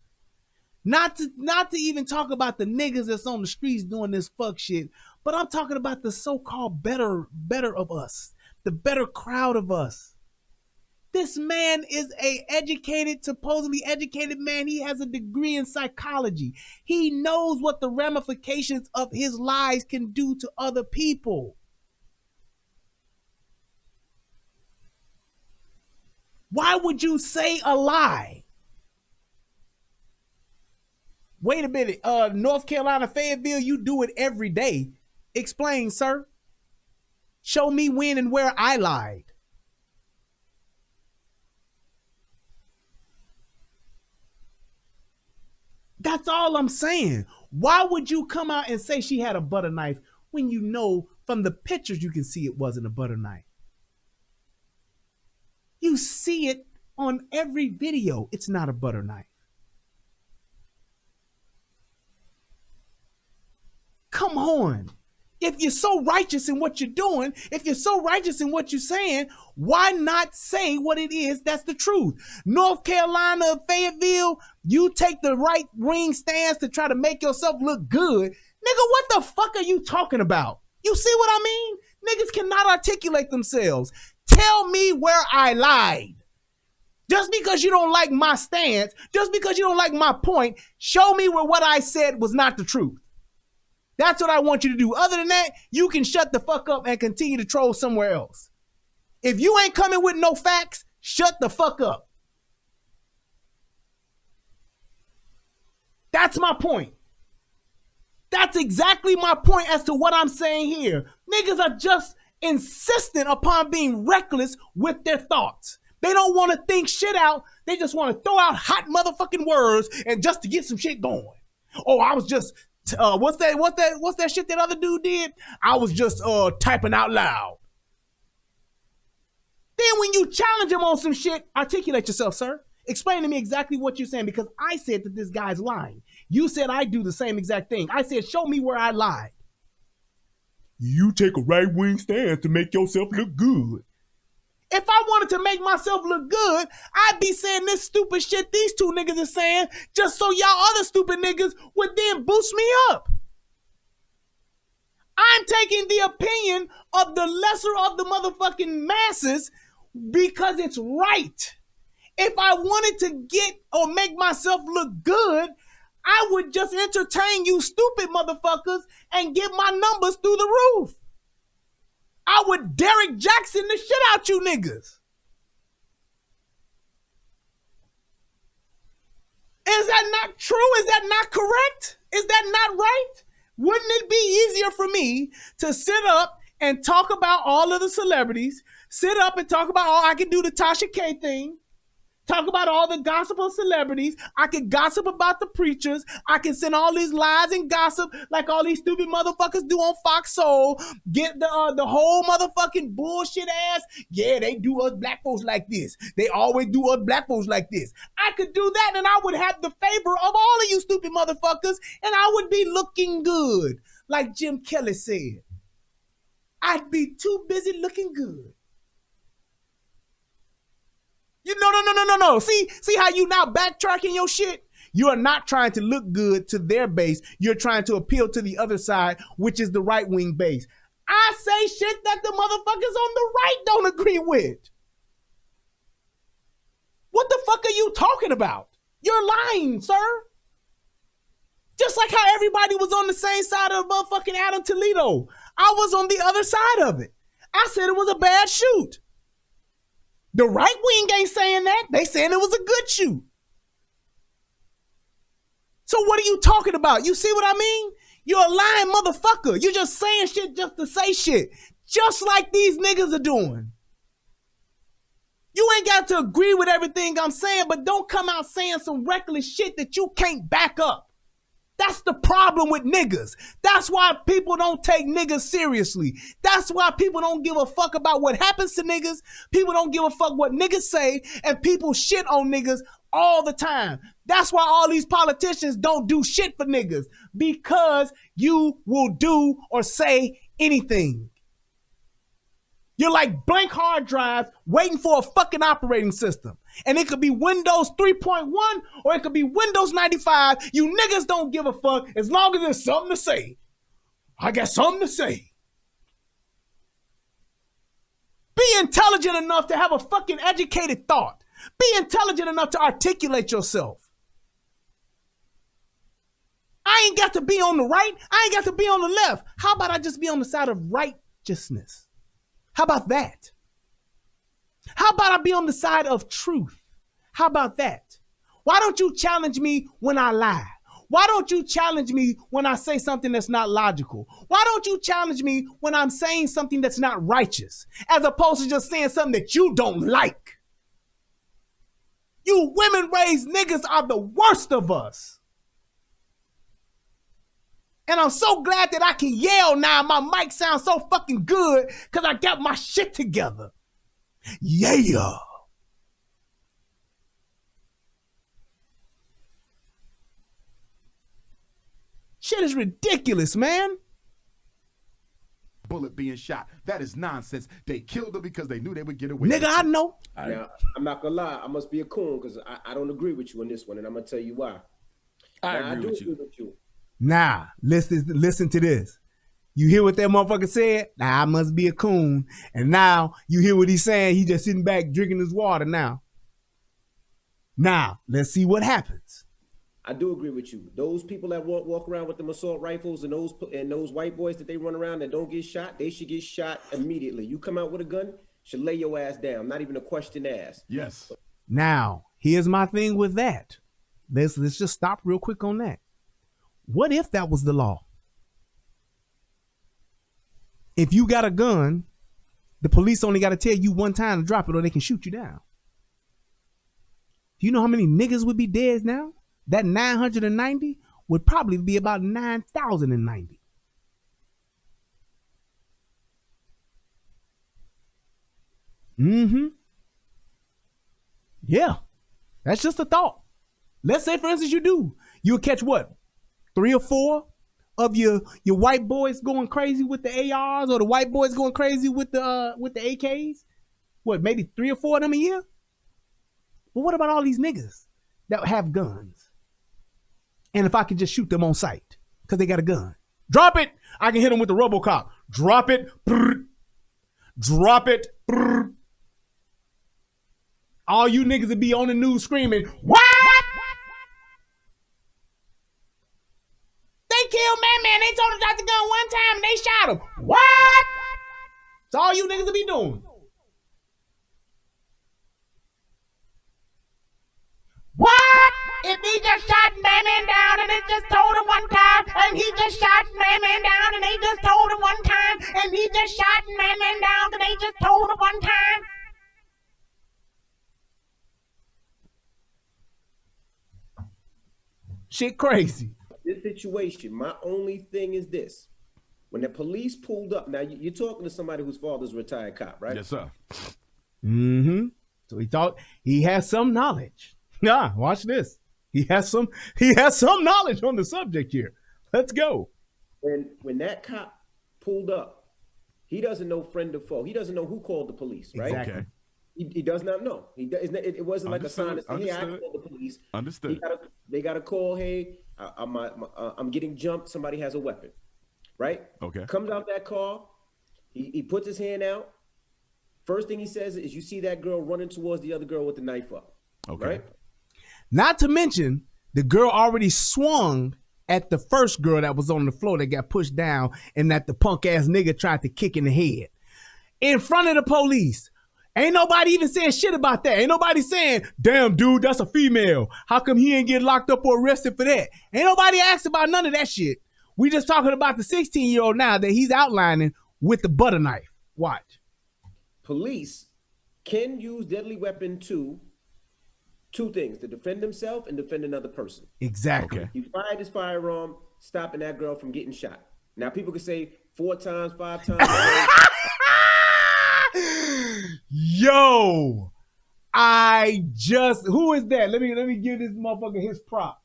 Speaker 14: Not to even talk about the niggas that's on the streets doing this fuck shit, but I'm talking about the so-called better of us, the better crowd of us. This man is supposedly educated man. He has a degree in psychology. He knows what the ramifications of his lies can do to other people. Why would you say a lie? Wait a minute. North Carolina, Fayetteville, you do it every day. Explain, sir. Show me when and where I lied. That's all I'm saying. Why would you come out and say she had a butter knife when you know from the pictures you can see it wasn't a butter knife? You see it on every video. It's not a butter knife. Come on. If you're so righteous in what you're doing, if you're so righteous in what you're saying, why not say what it is that's the truth? North Carolina, Fayetteville, you take the right wing stance to try to make yourself look good. Nigga, what the fuck are you talking about? You see what I mean? Niggas cannot articulate themselves. Tell me where I lied. Just because you don't like my stance, just because you don't like my point, show me where what I said was not the truth. That's what I want you to do. Other than that, you can shut the fuck up and continue to troll somewhere else. If you ain't coming with no facts, shut the fuck up. That's my point. That's exactly my point as to what I'm saying here. Niggas are just insistent upon being reckless with their thoughts. They don't want to think shit out. They just want to throw out hot motherfucking words and just to get some shit going. Oh, I was just... what's that shit that other dude did? I was just typing out loud. Then when you challenge him on some shit, articulate yourself, sir. Explain to me exactly what you're saying, because I said that this guy's lying. You said I do the same exact thing. I said, show me where I lied. You take a right-wing stance to make yourself look good. If I wanted to make myself look good, I'd be saying this stupid shit these two niggas are saying just so y'all other stupid niggas would then boost me up. I'm taking the opinion of the lesser of the motherfucking masses because it's right. If I wanted to get or make myself look good, I would just entertain you stupid motherfuckers and get my numbers through the roof. I would Derek Jackson the shit out you niggas. Is that not true? Is that not correct? Is that not right? Wouldn't it be easier for me to sit up and talk about all of the celebrities, sit up and talk about, I can do the Tasha K thing, talk about all the gossip of celebrities. I can gossip about the preachers. I can send all these lies and gossip like all these stupid motherfuckers do on Fox Soul. Get the whole motherfucking bullshit ass. Yeah, they do us black folks like this. They always do us black folks like this. I could do that and I would have the favor of all of you stupid motherfuckers and I would be looking good. Like Jim Kelly said. I'd be too busy looking good. No. See how you now backtracking your shit? You are not trying to look good to their base. You're trying to appeal to the other side, which is the right-wing base. I say shit that the motherfuckers on the right don't agree with. What the fuck are you talking about? You're lying, sir. Just like how everybody was on the same side of motherfucking Adam Toledo. I was on the other side of it. I said it was a bad shoot. The right wing ain't saying that. They saying it was a good shoot. So what are you talking about? You see what I mean? You're a lying motherfucker. You're just saying shit just to say shit. Just like these niggas are doing. You ain't got to agree with everything I'm saying, but don't come out saying some reckless shit that you can't back up. That's the problem with niggas. That's why people don't take niggas seriously. That's why people don't give a fuck about what happens to niggas. People don't give a fuck what niggas say, and people shit on niggas all the time. That's why all these politicians don't do shit for niggas, because you will do or say anything. You're like blank hard drives waiting for a fucking operating system. And it could be Windows 3.1 or it could be Windows 95. You niggas don't give a fuck as long as there's something to say. I got something to say. Be intelligent enough to have a fucking educated thought. Be intelligent enough to articulate yourself. I ain't got to be on the right. I ain't got to be on the left. How about I just be on the side of righteousness? How about that? How about I be on the side of truth? How about that? Why don't you challenge me when I lie? Why don't you challenge me when I say something that's not logical? Why don't you challenge me when I'm saying something that's not righteous, as opposed to just saying something that you don't like? You women-raised niggas are the worst of us. And I'm so glad that I can yell now. My mic sounds so fucking good because I got my shit together. Yeah. Shit is ridiculous, man.
Speaker 15: Bullet being shot. That is nonsense. They killed her because they knew they would get away.
Speaker 14: Nigga, I know.
Speaker 16: Now, I'm not gonna lie. I must be a coon because I don't agree with you on this one, and I'm gonna tell you why.
Speaker 12: I agree with you.
Speaker 14: Nah, listen to this. You hear what that motherfucker said? Nah, I must be a coon. And now you hear what he's saying. He just sitting back drinking his water now. Now, let's see what happens.
Speaker 16: I do agree with you. Those people that walk around with them assault rifles and those white boys that they run around that don't get shot, they should get shot immediately. You come out with a gun, should lay your ass down. Not even a question asked.
Speaker 15: Yes.
Speaker 14: Now, here's my thing with that. Let's just stop real quick on that. What if that was the law? If you got a gun, the police only got to tell you one time to drop it or they can shoot you down. Do you know how many niggas would be dead now? That 990 would probably be about 9,090. Yeah, that's just a thought. Let's say, for instance, you'll catch what? 3 or 4 of your white boys going crazy with the ARs, or the white boys going crazy with the AKs? What, maybe 3 or 4 of them a year? But what about all these niggas that have guns? And if I could just shoot them on sight because they got a gun, drop it. I can hit them with the RoboCop. Drop it. Brr. Drop it. Brr. All you niggas would be on the news screaming, what? They killed Man. They told him to drop the gun one time and they shot him. What? That's all you niggas will be doing. What? If he just shot Man down and they just told him one time, and he just shot Man down and they just told him one time, and he just shot Man down and they just told him one time. Shit crazy.
Speaker 16: This situation, my only thing is this. When the police pulled up, now you're talking to somebody whose father's a retired cop, right?
Speaker 15: Yes, sir.
Speaker 14: Mm-hmm. So he thought he has some knowledge. Nah, watch this. He has some knowledge on the subject here. Let's go.
Speaker 16: When that cop pulled up, he doesn't know friend or foe. He doesn't know who called the police, right?
Speaker 14: Exactly.
Speaker 15: Okay.
Speaker 16: He does not know. It wasn't like a sign that said, hey, I called the police.
Speaker 15: Understood.
Speaker 16: They got a call, hey, I'm getting jumped. Somebody has a weapon, right?
Speaker 15: Okay.
Speaker 16: Comes out that car. He puts his hand out. First thing he says is, you see that girl running towards the other girl with the knife up.
Speaker 15: Okay.
Speaker 16: Right?
Speaker 14: Not to mention, the girl already swung at the first girl that was on the floor that got pushed down, and that the punk ass nigga tried to kick in the head. In front of the police. Ain't nobody even saying shit about that. Ain't nobody saying, damn, dude, that's a female. How come he ain't get locked up or arrested for that? Ain't nobody asked about none of that shit. We just talking about the 16-year-old now that he's outlining with the butter knife. Watch.
Speaker 16: Police can use deadly weapon to two things: to defend himself and defend another person.
Speaker 14: Exactly.
Speaker 16: He fired his firearm, stopping that girl from getting shot. Now people could say 4 times, 5 times.
Speaker 14: Yo, who is that? Let me give this motherfucker his prop.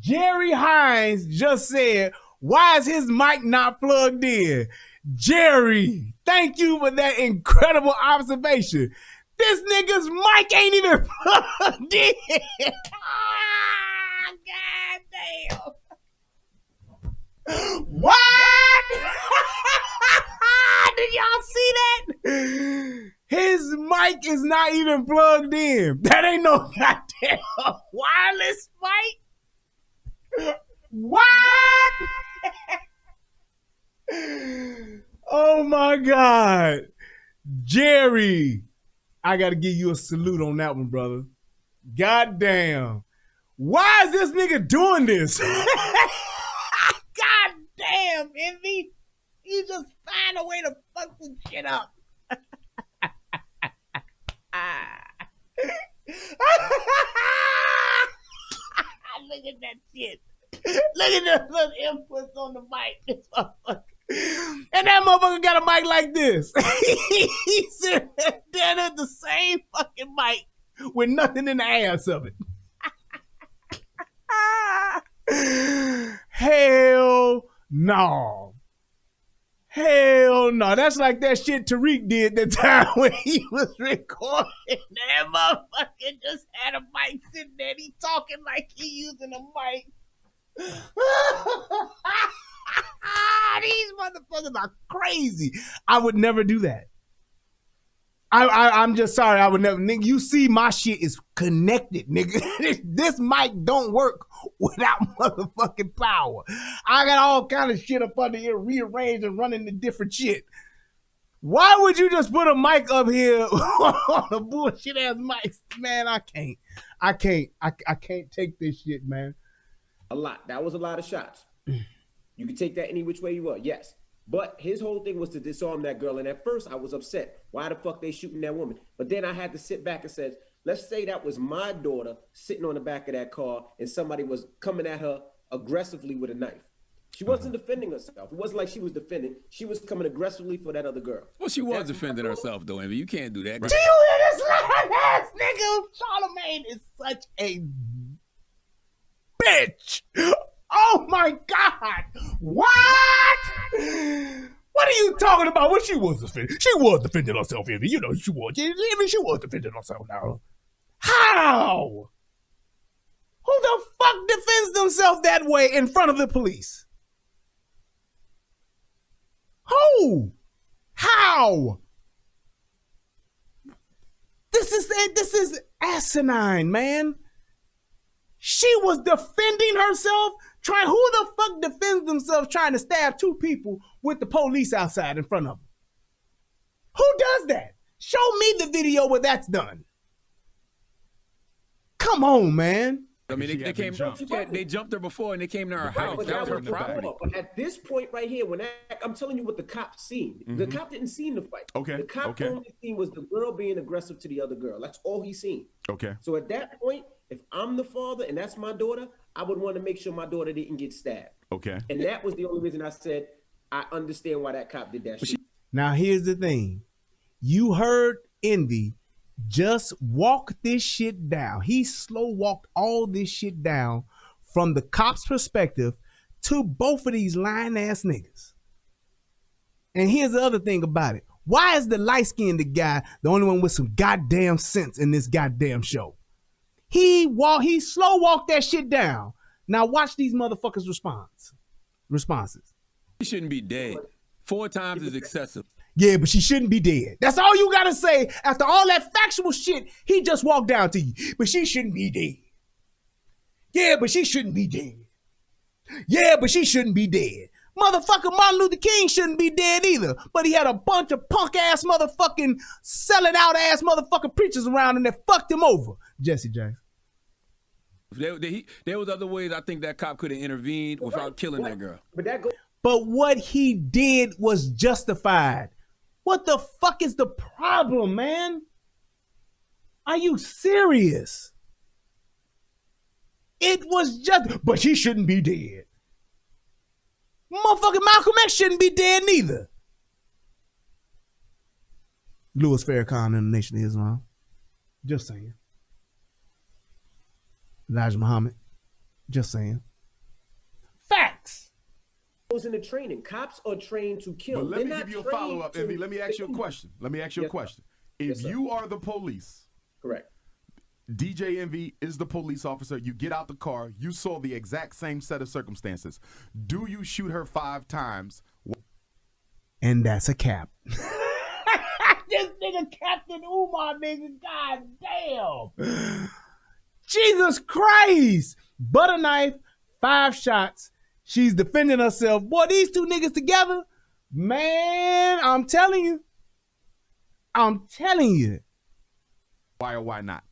Speaker 14: Jerry Hines just said, why is his mic not plugged in? Jerry, thank you for that incredible observation. This nigga's mic ain't even plugged in. God damn. What? Did y'all see that? His mic is not even plugged in. That ain't no goddamn wireless mic. What? Oh my God. Jerry, I gotta give you a salute on that one, brother. God damn. Why is this nigga doing this? God damn, Envy. You just find a way to fuck this shit up. Look at that shit. Look at the little inputs on the mic. This motherfucker. And that motherfucker got a mic like this. He sitting there at the same fucking mic with nothing in the ass of it. Hell no. Hell no. That's like that shit Tariq did the time when he was recording. That motherfucker just had a mic sitting there. He talking like he using a mic. These motherfuckers are crazy. I would never do that. I'm just sorry. I would never. Nigga, you see my shit is connected, nigga. This mic don't work without motherfucking power. I got all kind of shit up under here rearranged and running the different shit. Why would you just put a mic up here on a bullshit ass mic? Man, I can't take this shit, man.
Speaker 16: A lot. That was a lot of shots. You can take that any which way you want. Yes. But his whole thing was to disarm that girl. And at first I was upset. Why the fuck they shooting that woman? But then I had to sit back and said, let's say that was my daughter sitting on the back of that car and somebody was coming at her aggressively with a knife. She wasn't defending herself. It wasn't like she was defending. She was coming aggressively for that other girl.
Speaker 12: Well, she was defending herself, though, Envy. You can't do that.
Speaker 14: Do you hear this lying ass nigga? Charlamagne is such a bitch. Oh my God! What? What are you talking about? What she was defending? She was defending herself, Envy. You know she was. She was defending herself now. How? Who the fuck defends themselves that way in front of the police? Who? How? This is asinine, man. She was defending herself. Who the fuck defends themselves trying to stab two people with the police outside in front of them? Who does that? Show me the video where that's done. Come on, man.
Speaker 12: I mean, they came. They jumped her before, and they came to her house. That was her property.
Speaker 16: But at this point right here, I'm telling you what the cop seen. The cop didn't see the fight.
Speaker 15: Okay.
Speaker 16: The cop only seen was the girl being aggressive to the other girl. That's all he seen.
Speaker 15: Okay.
Speaker 16: So at that point, if I'm the father and that's my daughter, I would want to make sure my daughter didn't get stabbed.
Speaker 15: Okay.
Speaker 16: And that was the only reason I said I understand why that cop did that shit.
Speaker 14: Now here's the thing. You heard Envy just walk this shit down. He slow walked all this shit down from the cop's perspective to both of these lying ass niggas. And here's the other thing about it. Why is the light-skinned guy the only one with some goddamn sense in this goddamn show? He slow walked that shit down. Now watch these motherfuckers' responses.
Speaker 12: She shouldn't be dead. 4 times is excessive.
Speaker 14: Yeah, but she shouldn't be dead. That's all you gotta say after all that factual shit he just walked down to you. But she shouldn't be dead. Yeah, but she shouldn't be dead. Yeah, but she shouldn't be dead. Motherfucker Martin Luther King shouldn't be dead either. But he had a bunch of punk ass motherfucking selling out ass motherfucking preachers around him that fucked him over. Jesse Jackson.
Speaker 12: There was other ways I think that cop could have intervened without killing that girl.
Speaker 14: But what he did was justified. What the fuck is the problem, man? Are you serious? It was just, but she shouldn't be dead. Motherfucking Malcolm X shouldn't be dead neither. Louis Farrakhan in the Nation of Islam. Just saying. Elijah Muhammad. Just saying. Facts.
Speaker 16: In the training, cops are trained to kill.
Speaker 15: But let me give you a follow-up, Envy. Let me ask you a question. If you are the police,
Speaker 16: correct?
Speaker 15: DJ Envy is the police officer. You get out the car. You saw the exact same set of circumstances. Do you shoot her 5 times?
Speaker 14: And that's a cap. This nigga Captain Umar, nigga. God damn. Jesus Christ. Butter knife, 5 shots. She's defending herself. Boy, these two niggas together, man, I'm telling you.
Speaker 15: Why or why not?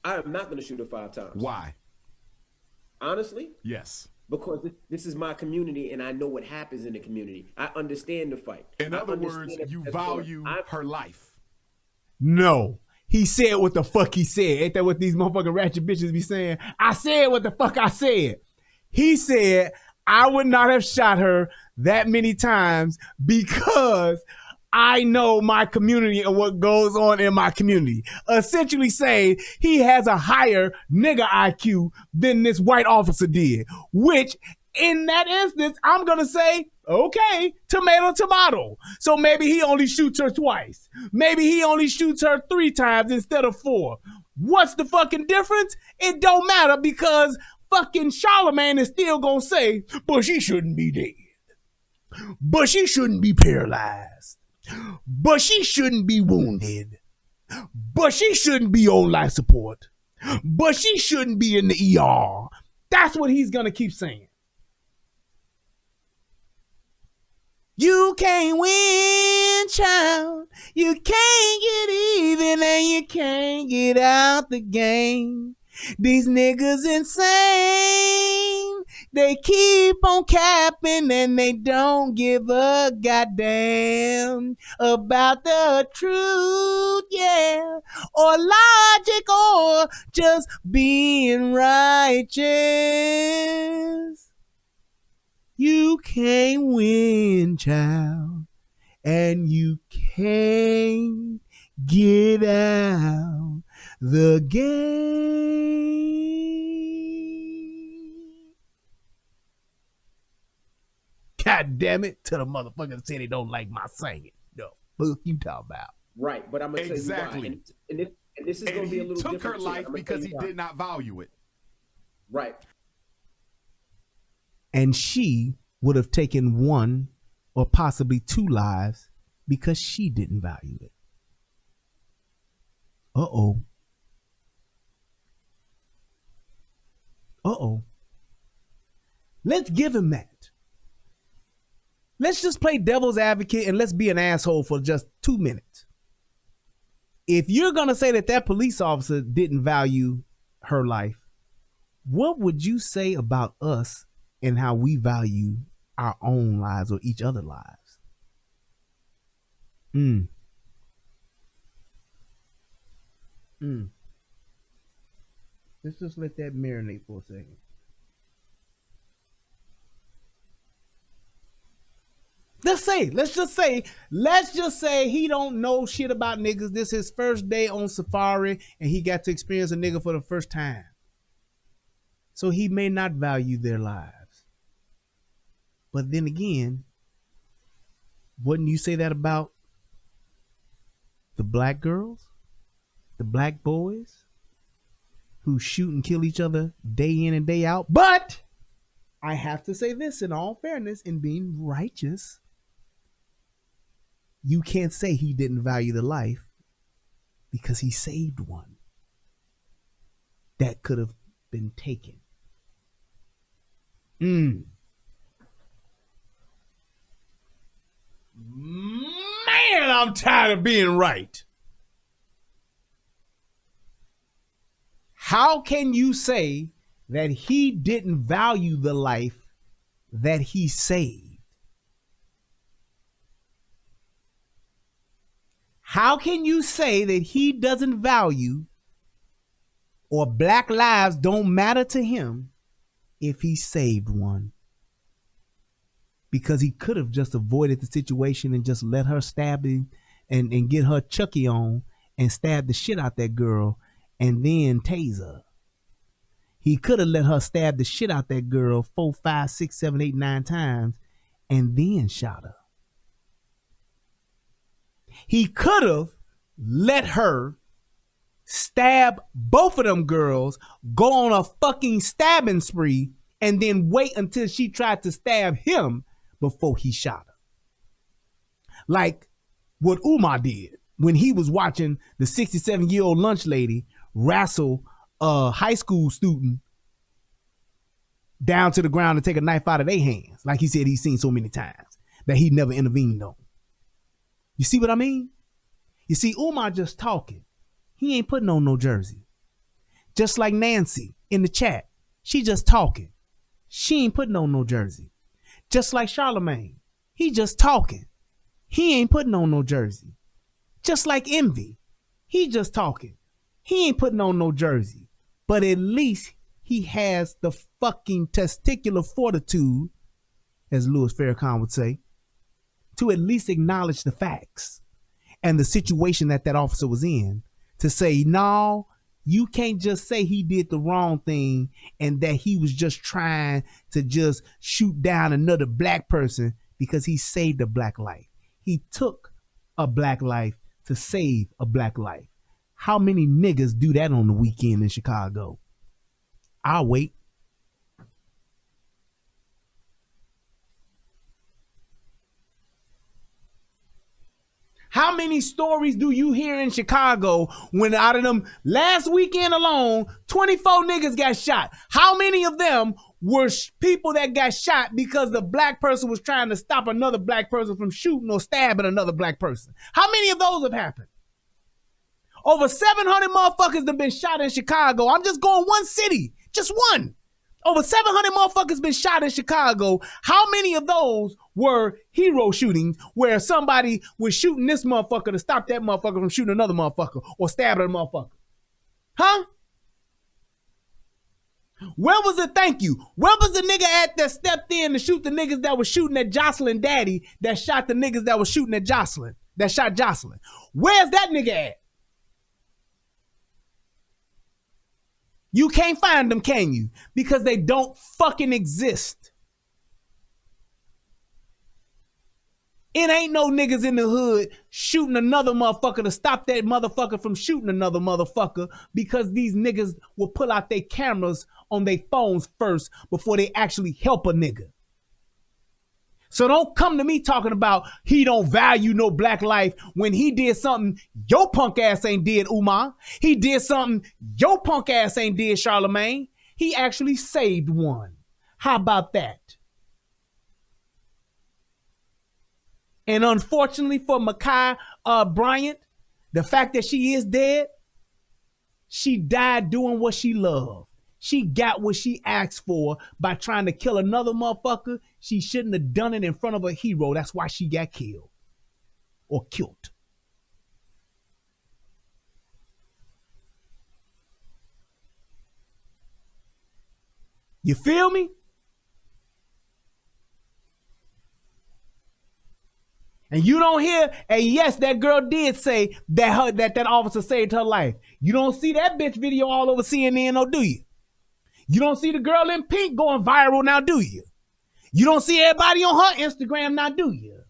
Speaker 16: I am not going to shoot her 5 times.
Speaker 15: Why?
Speaker 16: Honestly?
Speaker 15: Yes.
Speaker 16: Because this is my community and I know what happens in the community. I understand the fight.
Speaker 15: In other words, you value her life.
Speaker 14: No. He said what the fuck he said. Ain't that what these motherfucking ratchet bitches be saying? I said what the fuck I said. He said, I would not have shot her that many times because I know my community and what goes on in my community. Essentially saying he has a higher nigga IQ than this white officer did, which in that instance, I'm going to say, okay, tomato, tomato. So maybe he only shoots her twice. Maybe he only shoots her 3 times instead of 4. What's the fucking difference? It don't matter because fucking Charlamagne is still gonna say, but she shouldn't be dead. But she shouldn't be paralyzed. But she shouldn't be wounded. But she shouldn't be on life support. But she shouldn't be in the ER. That's what he's gonna keep saying. You can't win, child. You can't get even and you can't get out the game. These niggas insane. They keep on capping and they don't give a goddamn about the truth, yeah, or logic or just being righteous. You can't win, child, and you can't get out the game. God damn it, to the motherfuckers that say they don't like my singing. No, fuck you talking about.
Speaker 16: Right, but I'm gonna tell you why. And this is gonna be a little different.
Speaker 15: He took her life because he did not value it.
Speaker 16: Right.
Speaker 14: And she would have taken one or possibly two lives because she didn't value it. Uh-oh. Uh-oh. Let's give him that. Let's just play devil's advocate and let's be an asshole for just 2 minutes. If you're going to say that that police officer didn't value her life, what would you say about us and how we value our own lives or each other's lives? Let's just let that marinate for a second. Let's just say he don't know shit about niggas. This is his first day on safari and he got to experience a nigga for the first time. So he may not value their lives. But then again, wouldn't you say that about the black girls, the black boys who shoot and kill each other day in and day out? But I have to say this in all fairness and being righteous. You can't say he didn't value the life because he saved one that could have been taken. Man, I'm tired of being right. How can you say that he didn't value the life that he saved? How can you say that he doesn't value or black lives don't matter to him if he saved one? Because he could have just avoided the situation and just let her stab him and get her Chucky on and stab the shit out that girl and then tase her. He could have let her stab the shit out that girl 4, 5, 6, 7, 8, 9 times and then shot her. He could have let her stab both of them girls, go on a fucking stabbing spree, and then wait until she tried to stab him before he shot her. Like what Umar did when he was watching the 67-year-old lunch lady wrestle a high school student down to the ground and take a knife out of their hands, like he said he's seen so many times, that he never intervened on. You see what I mean? You see, Umar just talking. He ain't putting on no jersey. Just like Nancy in the chat. She just talking. She ain't putting on no jersey. Just like Charlamagne. He just talking. He ain't putting on no jersey. Just like Envy. He just talking. He ain't putting on no jersey. But at least he has the fucking testicular fortitude, as Louis Farrakhan would say, to at least acknowledge the facts and the situation that that officer was in, to say, no, you can't just say he did the wrong thing and that he was just trying to just shoot down another black person because he saved a black life. He took a black life to save a black life. How many niggas do that on the weekend in Chicago? I'll wait. How many stories do you hear in Chicago when out of them last weekend alone, 24 niggas got shot? How many of them were people that got shot because the black person was trying to stop another black person from shooting or stabbing another black person? How many of those have happened? Over 700 motherfuckers have been shot in Chicago. I'm just going one city, just one. Over 700 motherfuckers been shot in Chicago. How many of those were hero shootings where somebody was shooting this motherfucker to stop that motherfucker from shooting another motherfucker or stabbing a motherfucker? Huh? Where was the thank you? Where was the nigga at that stepped in to shoot the niggas that was shooting at Jocelyn Daddy that shot the niggas that was shooting at Jocelyn, that shot Jocelyn? Where's that nigga at? You can't find them, can you? Because they don't fucking exist. It ain't no niggas in the hood shooting another motherfucker to stop that motherfucker from shooting another motherfucker because these niggas will pull out their cameras on their phones first before they actually help a nigga. So don't come to me talking about he don't value no black life when he did something your punk ass ain't did, Umar. He did something your punk ass ain't did, Charlamagne. He actually saved one. How about that? And unfortunately for Ma'Khia Bryant, the fact that she is dead, she died doing what she loved. She got what she asked for by trying to kill another motherfucker. She shouldn't have done it in front of a hero. That's why she got killed or killed. You feel me? And you don't hear, and yes, that girl did say that that officer saved her life. You don't see that bitch video all over CNN, or do you? You don't see the girl in pink going viral now, do you? You don't see everybody on her Instagram now, do you?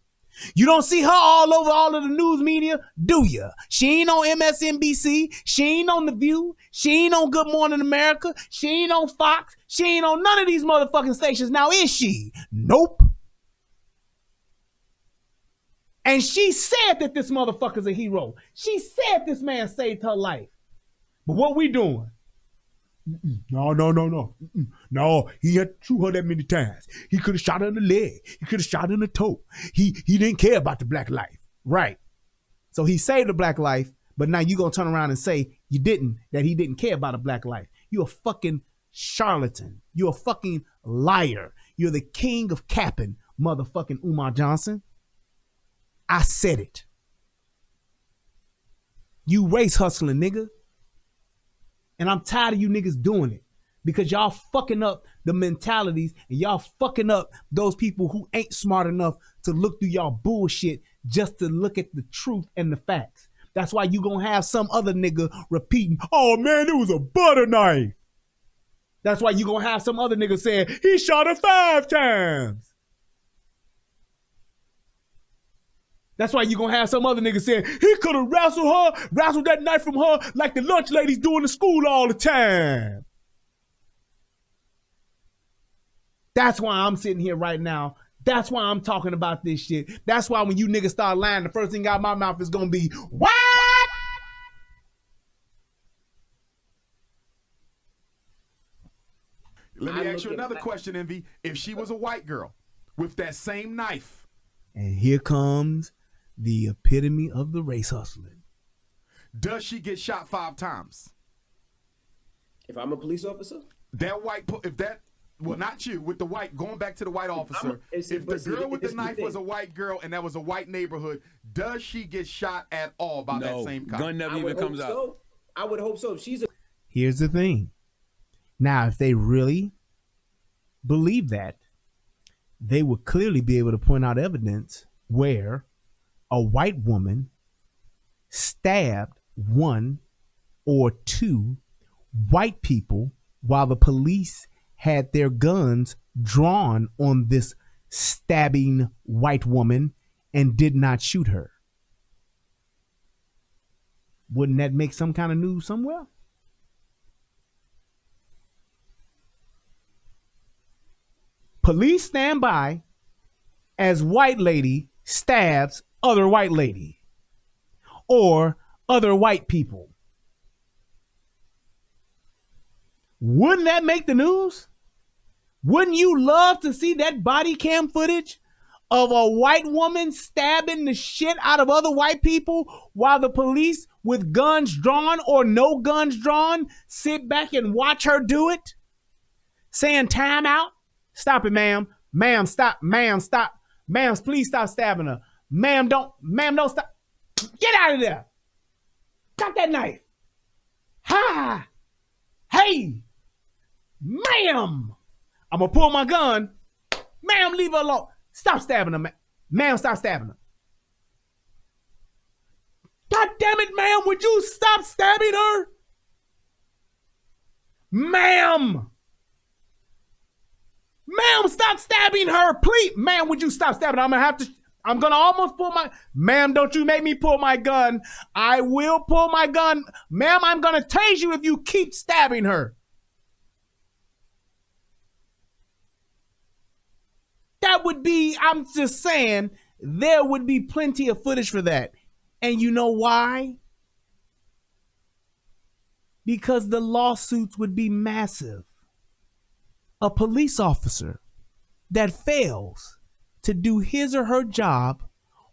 Speaker 14: You don't see her all over all of the news media, do you? She ain't on MSNBC. She ain't on The View. She ain't on Good Morning America. She ain't on Fox. She ain't on none of these motherfucking stations now, is she? Nope. And she said that this motherfucker's a hero. She said this man saved her life. But what we doing? No. No, he had to shoot her that many times. He could have shot her in the leg. He could have shot her in the toe. He didn't care about the black life. Right. So he saved the black life, but now you gonna turn around and say that he didn't care about a black life. You're a fucking charlatan. You're a fucking liar. You're the king of capping, motherfucking Umar Johnson. I said it. You race hustling, nigga. And I'm tired of you niggas doing it because y'all fucking up the mentalities and y'all fucking up those people who ain't smart enough to look through y'all bullshit just to look at the truth and the facts. That's why you gonna have some other nigga repeating, oh man, it was a butter knife. That's why you gonna have some other nigga saying, he shot her 5 times. That's why you gonna have some other nigga saying, he could have wrestled that knife from her like the lunch ladies do in the school all the time. That's why I'm sitting here right now. That's why I'm talking about this shit. That's why when you niggas start lying, the first thing out of my mouth is gonna be, what?
Speaker 15: Let me ask you another question, Envy. If she was a white girl with that same knife.
Speaker 14: And here comes the epitome of the race hustling.
Speaker 15: Does she get shot 5 times?
Speaker 16: If I'm a police officer?
Speaker 15: Well, not you, with the white, going back to the white officer. If the girl with the knife was a white girl and that was a white neighborhood, does she get shot at all by that same cop?
Speaker 12: Gun never even comes out.
Speaker 16: I would hope so.
Speaker 14: Here's the thing. Now, if they really believe that, they would clearly be able to point out evidence where a white woman stabbed 1 or 2 white people while the police had their guns drawn on this stabbing white woman and did not shoot her. Wouldn't that make some kind of news somewhere? Police stand by as white lady stabs other white lady or other white people. Wouldn't that make the news? Wouldn't you love to see that body cam footage of a white woman stabbing the shit out of other white people while the police with guns drawn or no guns drawn sit back and watch her do it? Saying time out? Stop it, ma'am. Ma'am, stop. Ma'am, stop. Ma'am, please stop stabbing her. Ma'am, don't stop. Get out of there. Got that knife. Ha! Hey! Ma'am! I'm gonna pull my gun. Ma'am, leave her alone. Stop stabbing her, ma'am, stop stabbing her. God damn it, ma'am, would you stop stabbing her? Ma'am! Ma'am, stop stabbing her, please. Ma'am, would you stop stabbing her? I'm gonna have to, I'm gonna almost pull my, ma'am, don't you make me pull my gun. I will pull my gun. Ma'am, I'm gonna tase you if you keep stabbing her. That would be, I'm just saying, there would be plenty of footage for that. And you know why? Because the lawsuits would be massive. A police officer that fails to do his or her job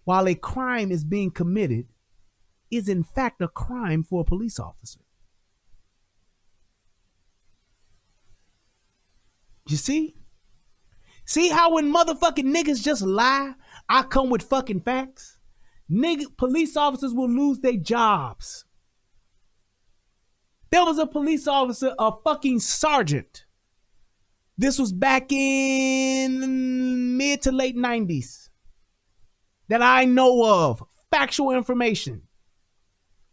Speaker 14: while a crime is being committed is in fact a crime for a police officer. You see? See how when motherfucking niggas just lie, I come with fucking facts? Police officers will lose their jobs. There was a police officer, a fucking sergeant. This was back in mid to late 90s that I know of. Factual information.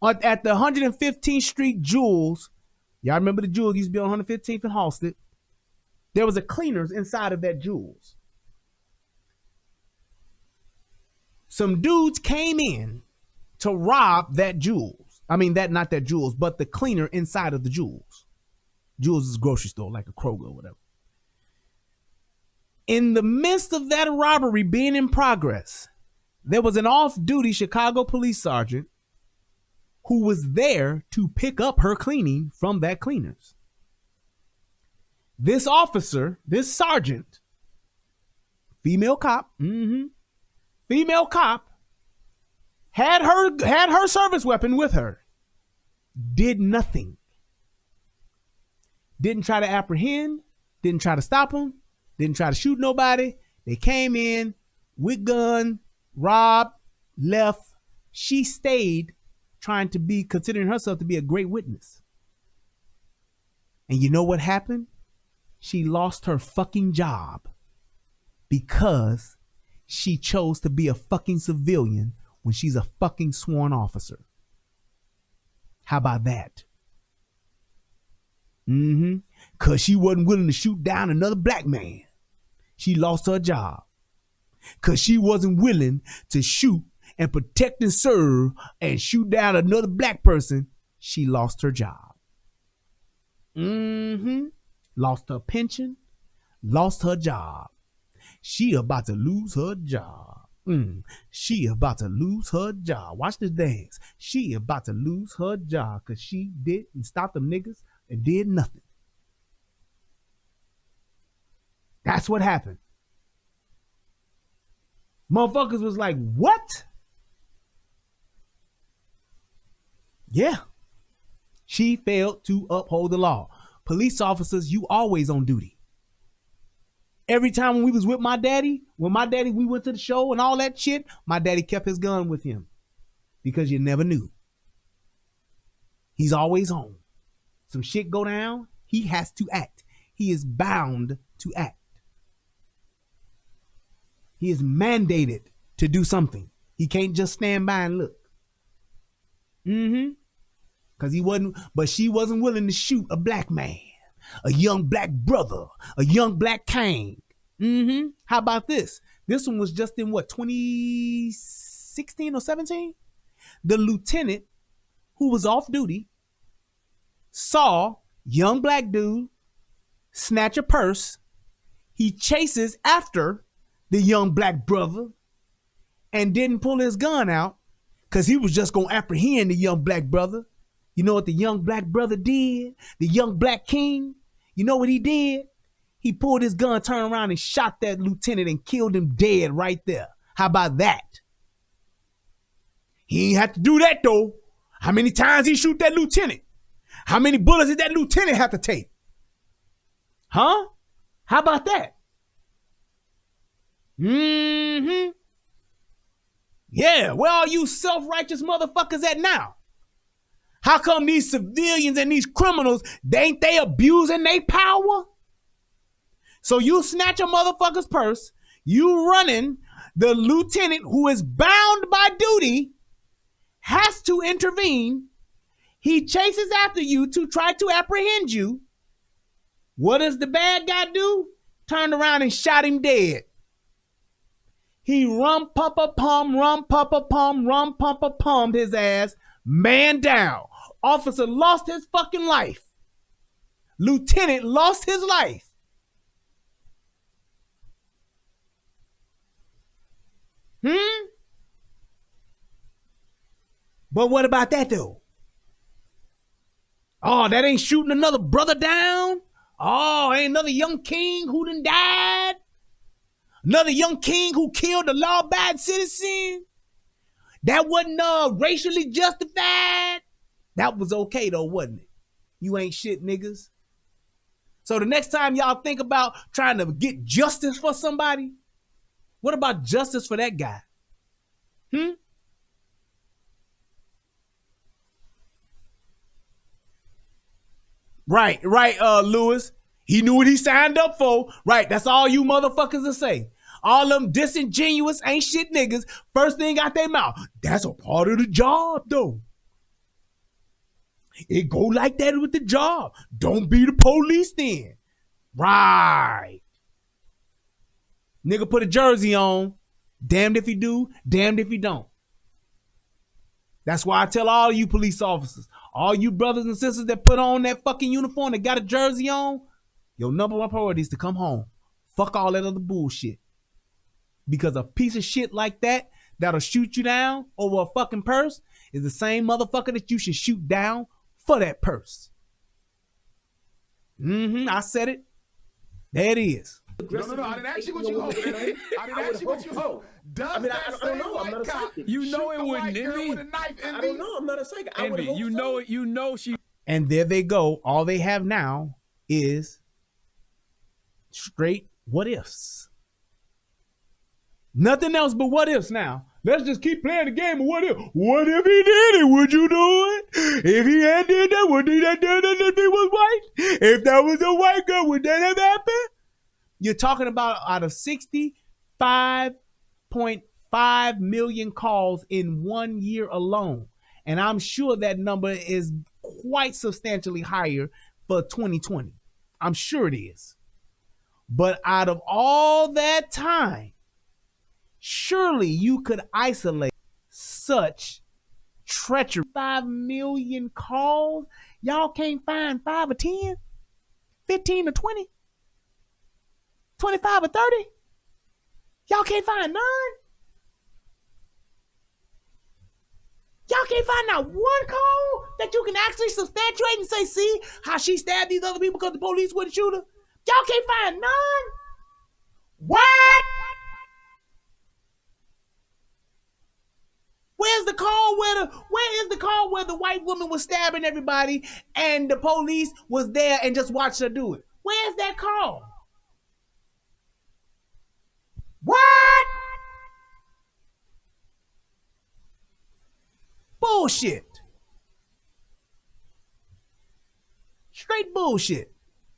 Speaker 14: At the 115th Street Jewels, y'all remember the Jewels used to be on 115th and Halsted? There was a cleaners inside of that Jewels. Some dudes came in to rob that Jewels. I mean, not that Jewels, but the cleaner inside of the Jewels. Jewels is a grocery store, like a Kroger or whatever. In the midst of that robbery being in progress, there was an off-duty Chicago police sergeant who was there to pick up her cleaning from that cleaners. This officer, this sergeant, female cop, female cop, had her service weapon with her, did nothing. Didn't try to apprehend, didn't try to stop him, didn't try to shoot nobody. They came in with gun, robbed, left. She stayed trying to be, considering herself to be a great witness. And you know what happened? She lost her fucking job because she chose to be a fucking civilian when she's a fucking sworn officer. How about that? Because she wasn't willing to shoot down another black man. She lost her job. Because she wasn't willing to shoot and protect and serve and shoot down another black person. She lost her job. Lost her pension. Lost her job. She about to lose her job. She about to lose her job. Watch this dance. She about to lose her job because she didn't stop them niggas and did nothing. That's what happened. Motherfuckers was like, what? Yeah. She failed to uphold the law. Police officers, you always on duty. Every time when we was with my daddy, we went to the show and all that shit, my daddy kept his gun with him because you never knew. He's always on. Some shit go down, he has to act. He is bound to act. He is mandated to do something. He can't just stand by and look. Because she wasn't willing to shoot a black man, a young black brother, a young black king. How about this? This one was just in what, 2016 or 17? The lieutenant who was off duty saw young black dude snatch a purse. He chases after the young black brother and didn't pull his gun out because he was just going to apprehend the young black brother. You know what the young black brother did? The young black king? You know what he did? He pulled his gun, turned around and shot that lieutenant and killed him dead right there. How about that? He ain't have to do that though. How many times he shoot that lieutenant? How many bullets did that lieutenant have to take? Huh? How about that? Yeah, where are you self-righteous motherfuckers at now? How come these civilians and these criminals, ain't they abusing their power? So you snatch a motherfucker's purse, you running, the lieutenant who is bound by duty has to intervene. He chases after you to try to apprehend you. What does the bad guy do? Turned around and shot him dead. He rum pumper pummed his ass, man down. Officer lost his fucking life. Lieutenant lost his life. But what about that though? Oh, that ain't shooting another brother down? Oh, ain't another young king who done died? Another young king who killed a law-abiding citizen? That wasn't racially justified? That was okay though, wasn't it? You ain't shit, niggas. So the next time y'all think about trying to get justice for somebody, what about justice for that guy? Right, Lewis. He knew what he signed up for. Right, that's all you motherfuckers will say. All them disingenuous ain't shit niggas, first thing out their mouth, that's a part of the job though. It go like that with the job. Don't be the police then. Right. Nigga put a jersey on. Damned if he do, damned if he don't. That's why I tell all you police officers, all you brothers and sisters that put on that fucking uniform that got a jersey on, your number one priority is to come home. Fuck all that other bullshit. Because a piece of shit like that that'll shoot you down over a fucking purse is the same motherfucker that you should shoot down for that purse. I said it. There it is.
Speaker 15: No, I didn't ask you what you hope. I didn't ask you what you hope. I don't know. I'm not a psychic.
Speaker 12: You know it wouldn't, Envy.
Speaker 16: I don't know. I'm not a psychic. I would hope
Speaker 12: you
Speaker 16: so.
Speaker 12: know it. You know she.
Speaker 14: And there they go. All they have now is straight what ifs. Nothing else but what ifs now. Let's just keep playing the game of what if. What if he did it? Would you do it? If he had did that, would he have done it if he was white? If that was a white girl, would that have happened? You're talking about out of 65.5 million calls in 1 year alone. And I'm sure that number is quite substantially higher for 2020. I'm sure it is. But out of all that time, surely you could isolate such treachery. 5 million calls? Y'all can't find 5 or 10? 15 or 20? 25 or 30? Y'all can't find none? Y'all can't find not one call that you can actually substantiate and say, see how she stabbed these other people because the police wouldn't shoot her? Y'all can't find none? What? Where is the call where the white woman was stabbing everybody and the police was there and just watched her do it? Where's that call? What? Bullshit. Straight bullshit.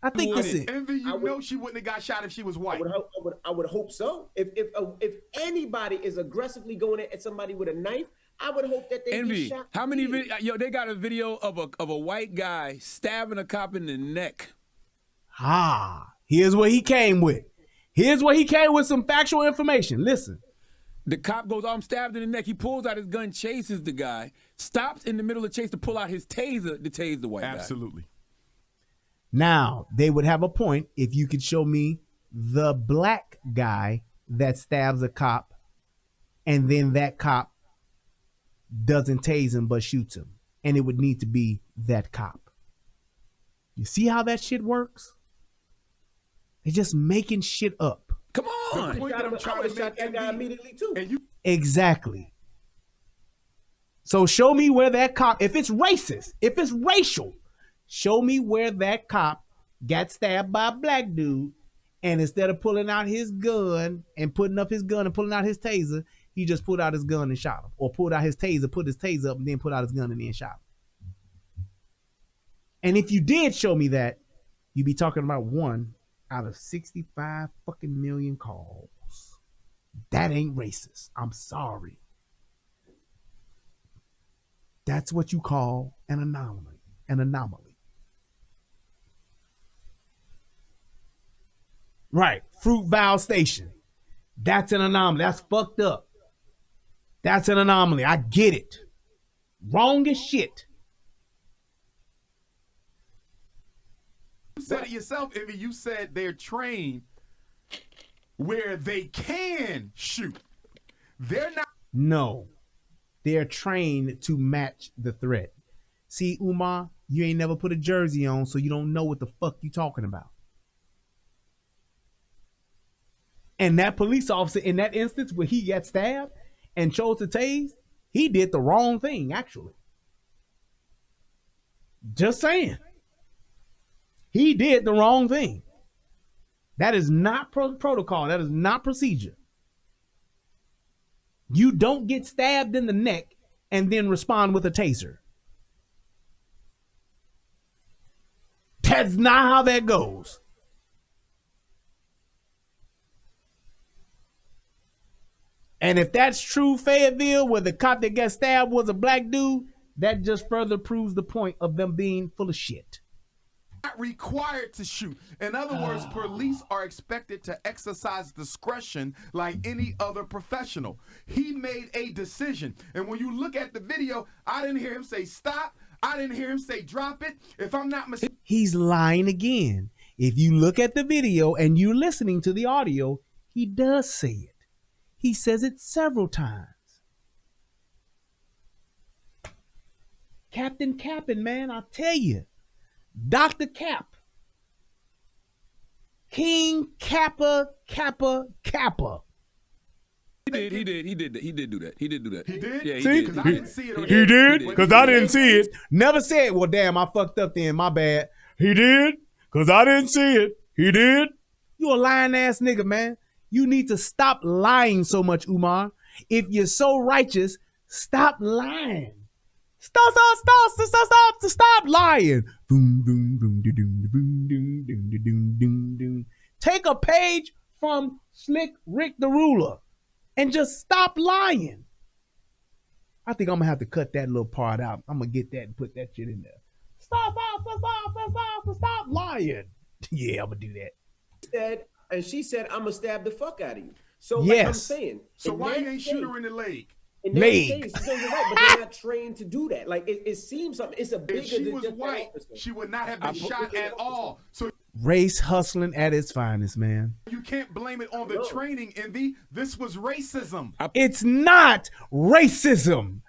Speaker 14: I think this is
Speaker 15: Envy, you know she wouldn't have got shot if she was white.
Speaker 16: I would hope so. If anybody is aggressively going at somebody with a knife, I would hope that they
Speaker 12: Envy.
Speaker 16: get shot.
Speaker 12: How many they got a video of a white guy stabbing a cop in the neck.
Speaker 14: Here's what he came with. Here's where he came with some factual information. Listen.
Speaker 12: The cop goes, I'm stabbed in the neck. He pulls out his gun, chases the guy, stops in the middle of the chase to pull out his taser to tase the white guy.
Speaker 15: Absolutely.
Speaker 14: Now, they would have a point if you could show me the black guy that stabs a cop and then that cop doesn't tase him but shoots him. And it would need to be that cop. You see how that shit works? They're just making shit up.
Speaker 12: Come on.
Speaker 16: I would have shot that guy immediately too.
Speaker 14: Exactly. So show me where that cop, if it's racist, if it's racial, show me where that cop got stabbed by a black dude and instead of pulling out his gun and putting up his gun and pulling out his taser, he just pulled out his gun and shot him. Or pulled out his taser, put his taser up and then put out his gun and then shot him. And if you did show me that, you'd be talking about 1 out of 65 fucking million calls. That ain't racist. I'm sorry. That's what you call an anomaly. An anomaly. Right. Fruitvale Station. That's an anomaly. That's fucked up. That's an anomaly. I get it. Wrong as shit.
Speaker 15: You said it yourself, Ivy. You said they're trained where they can shoot. They're not.
Speaker 14: No. They're trained to match the threat. See, Umar, you ain't never put a jersey on, so you don't know what the fuck you talking about. And that police officer in that instance where he got stabbed and chose to tase, he did the wrong thing, actually. Just saying. He did the wrong thing. That is not protocol. That is not procedure. You don't get stabbed in the neck and then respond with a taser. That's not how that goes. And if that's true, Fayetteville, where the cop that got stabbed was a black dude, that just further proves the point of them being full of shit.
Speaker 15: Not required to shoot. In other words, police are expected to exercise discretion like any other professional. He made a decision. And when you look at the video, I didn't hear him say stop. I didn't hear him say drop it. If I'm not mistaken.
Speaker 14: He's lying again. If you look at the video and you're listening to the audio, he does say it. He says it several times. Captain Cappin, man, I'll tell you. Dr. Cap. King Kappa, Kappa, Kappa.
Speaker 12: He did do that. He did do that.
Speaker 15: He did?
Speaker 12: Yeah, he
Speaker 14: See?
Speaker 12: did.
Speaker 15: Because I didn't see it.
Speaker 14: He did? Because I didn't see it. Never said, well, damn, I fucked up then, my bad. He did? Because I didn't see it. He did? You a lying ass nigga, man. You need to stop lying so much, Umar. If you're so righteous, stop lying. Stop lying. Boom, boom, boom, boom, boom, boom, boom, boom, boom, boom. Take a page from Slick Rick the Ruler and just stop lying. I think I'm gonna have to cut that little part out. I'm gonna get that and put that shit in there. Stop lying. Yeah, I'm gonna do that.
Speaker 16: And she said, I'm gonna stab the fuck out of you. So
Speaker 14: yes.
Speaker 16: Like I'm saying.
Speaker 15: So why you ain't shoot her in the leg?
Speaker 16: In that case, no, you're right, but they're not trained to do that. Like it seems something. It's a bigger.
Speaker 15: If she was white, she would not have been shot at all. So
Speaker 14: race hustling at its finest, man.
Speaker 15: you can't blame it on the training, Envy. This was racism.
Speaker 14: It's not racism.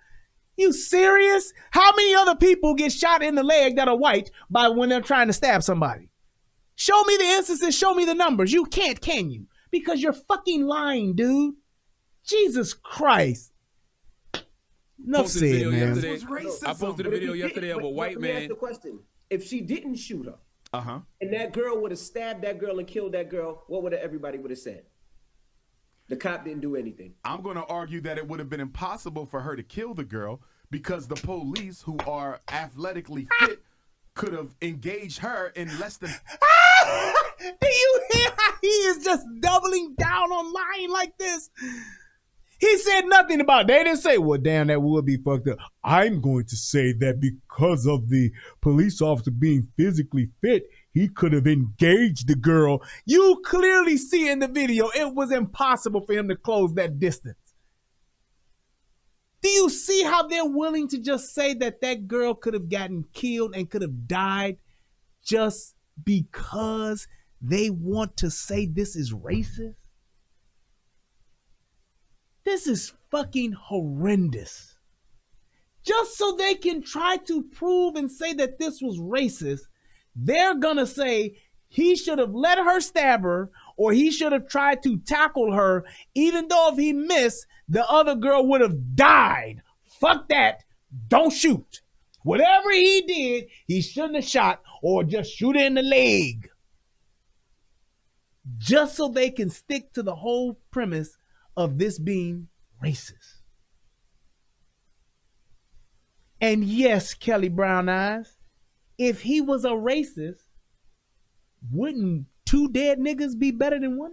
Speaker 14: You serious? How many other people get shot in the leg that are white by when they're trying to stab somebody? Show me the instances. Show me the numbers. You can't, can you? Because you're fucking lying, dude. Jesus Christ. Enough said, man.
Speaker 12: I posted a video yesterday of a white man.
Speaker 16: Let me ask the question. If she didn't shoot her, and that girl would have stabbed that girl and killed that girl, what would everybody would have said? The cop didn't do anything.
Speaker 15: I'm going to argue that it would have been impossible for her to kill the girl because the police, who are athletically fit, could have engaged her in less than.
Speaker 14: Do you hear how he is just doubling down on lying like this? He said nothing about it. They didn't say, well, damn, that would be fucked up. I'm going to say that because of the police officer being physically fit, he could have engaged the girl. You clearly see in the video, it was impossible for him to close that distance. Do you see how they're willing to just say that that girl could have gotten killed and could have died just because they want to say this is racist? This is fucking horrendous. Just so they can try to prove and say that this was racist, they're gonna say he should have let her stab her or he should have tried to tackle her, even though if he missed, the other girl would have died. Fuck that. Don't shoot. Whatever he did, he shouldn't have shot or just shoot her in the leg. Just so they can stick to the whole premise of this being racist. And yes, Kelly Brown Eyes, if he was a racist, wouldn't 2 dead niggas be better than 1?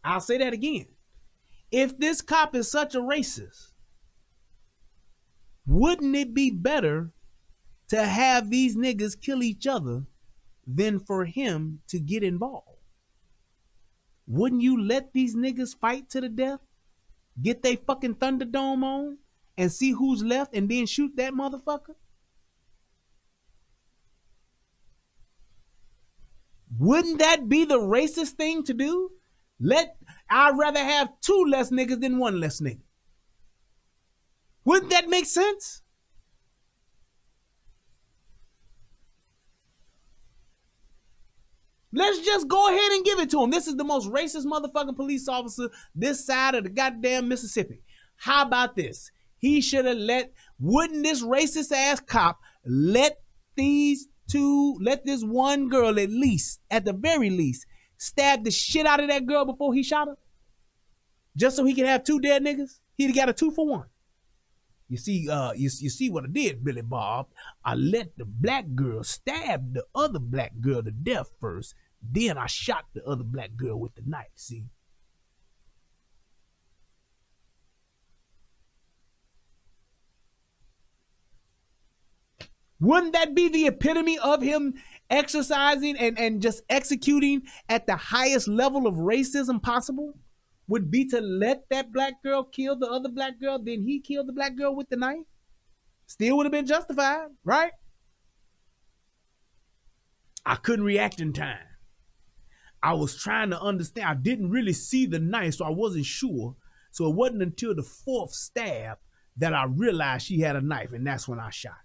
Speaker 14: I'll say that again. If this cop is such a racist, wouldn't it be better to have these niggas kill each other than for him to get involved. Wouldn't you let these niggas fight to the death? Get they fucking Thunderdome on and see who's left and then shoot that motherfucker? Wouldn't that be the racist thing to do? I'd rather have 2 less niggas than 1 less nigga. Wouldn't that make sense? Let's just go ahead and give it to him. This is the most racist motherfucking police officer this side of the goddamn Mississippi. How about this? He should have wouldn't this racist ass cop let this one girl at the very least, stab the shit out of that girl before he shot her? Just so he can have 2 dead niggas? He'd have got a 2 for 1. You see, you see what I did, Billy Bob? I let the black girl stab the other black girl to death first. Then I shot the other black girl with the knife, see? Wouldn't that be the epitome of him exercising and just executing at the highest level of racism possible? Would be to let that black girl kill the other black girl, then he killed the black girl with the knife? Still would have been justified, right? I couldn't react in time. I was trying to understand. I didn't really see the knife, so I wasn't sure. So it wasn't until the 4th stab that I realized she had a knife, and that's when I shot.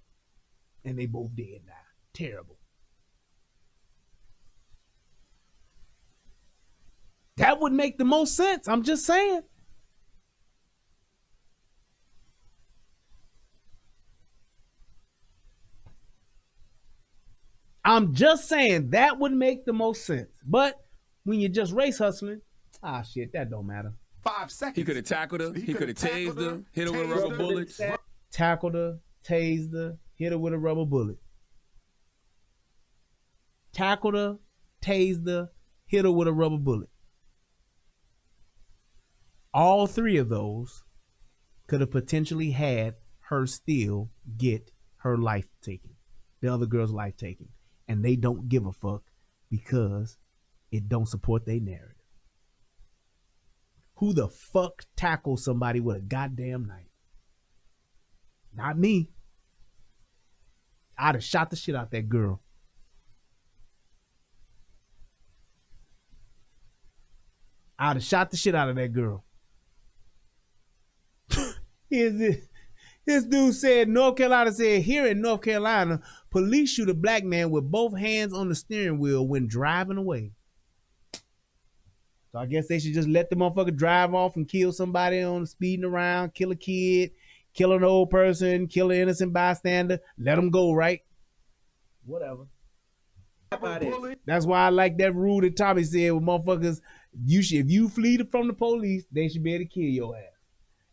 Speaker 14: And they both dead now. Terrible. That would make the most sense. I'm just saying. I'm just saying that would make the most sense. But when you're just race hustling, shit, that don't matter.
Speaker 15: 5 seconds.
Speaker 12: He could have tackled her. He could have tased her, hit her with rubber bullets.
Speaker 14: Tackled her, tased her, hit her with a rubber bullet. Tackled her, tased her, hit her with a rubber bullet. All 3 of those could have potentially had her still get her life taken, the other girl's life taken. And they don't give a fuck because it don't support their narrative. Who the fuck tackles somebody with a goddamn knife? Not me. I'd have shot the shit out that girl. I'd have shot the shit out of that girl. This dude said, North Carolina said, here in North Carolina, police shoot a black man with both hands on the steering wheel when driving away. So I guess they should just let the motherfucker drive off and kill somebody on speeding around, kill a kid, kill an old person, kill an innocent bystander. Let them go, right? Whatever. That's why I like that rule that Tommy said with motherfuckers, if you flee from the police, they should be able to kill your ass.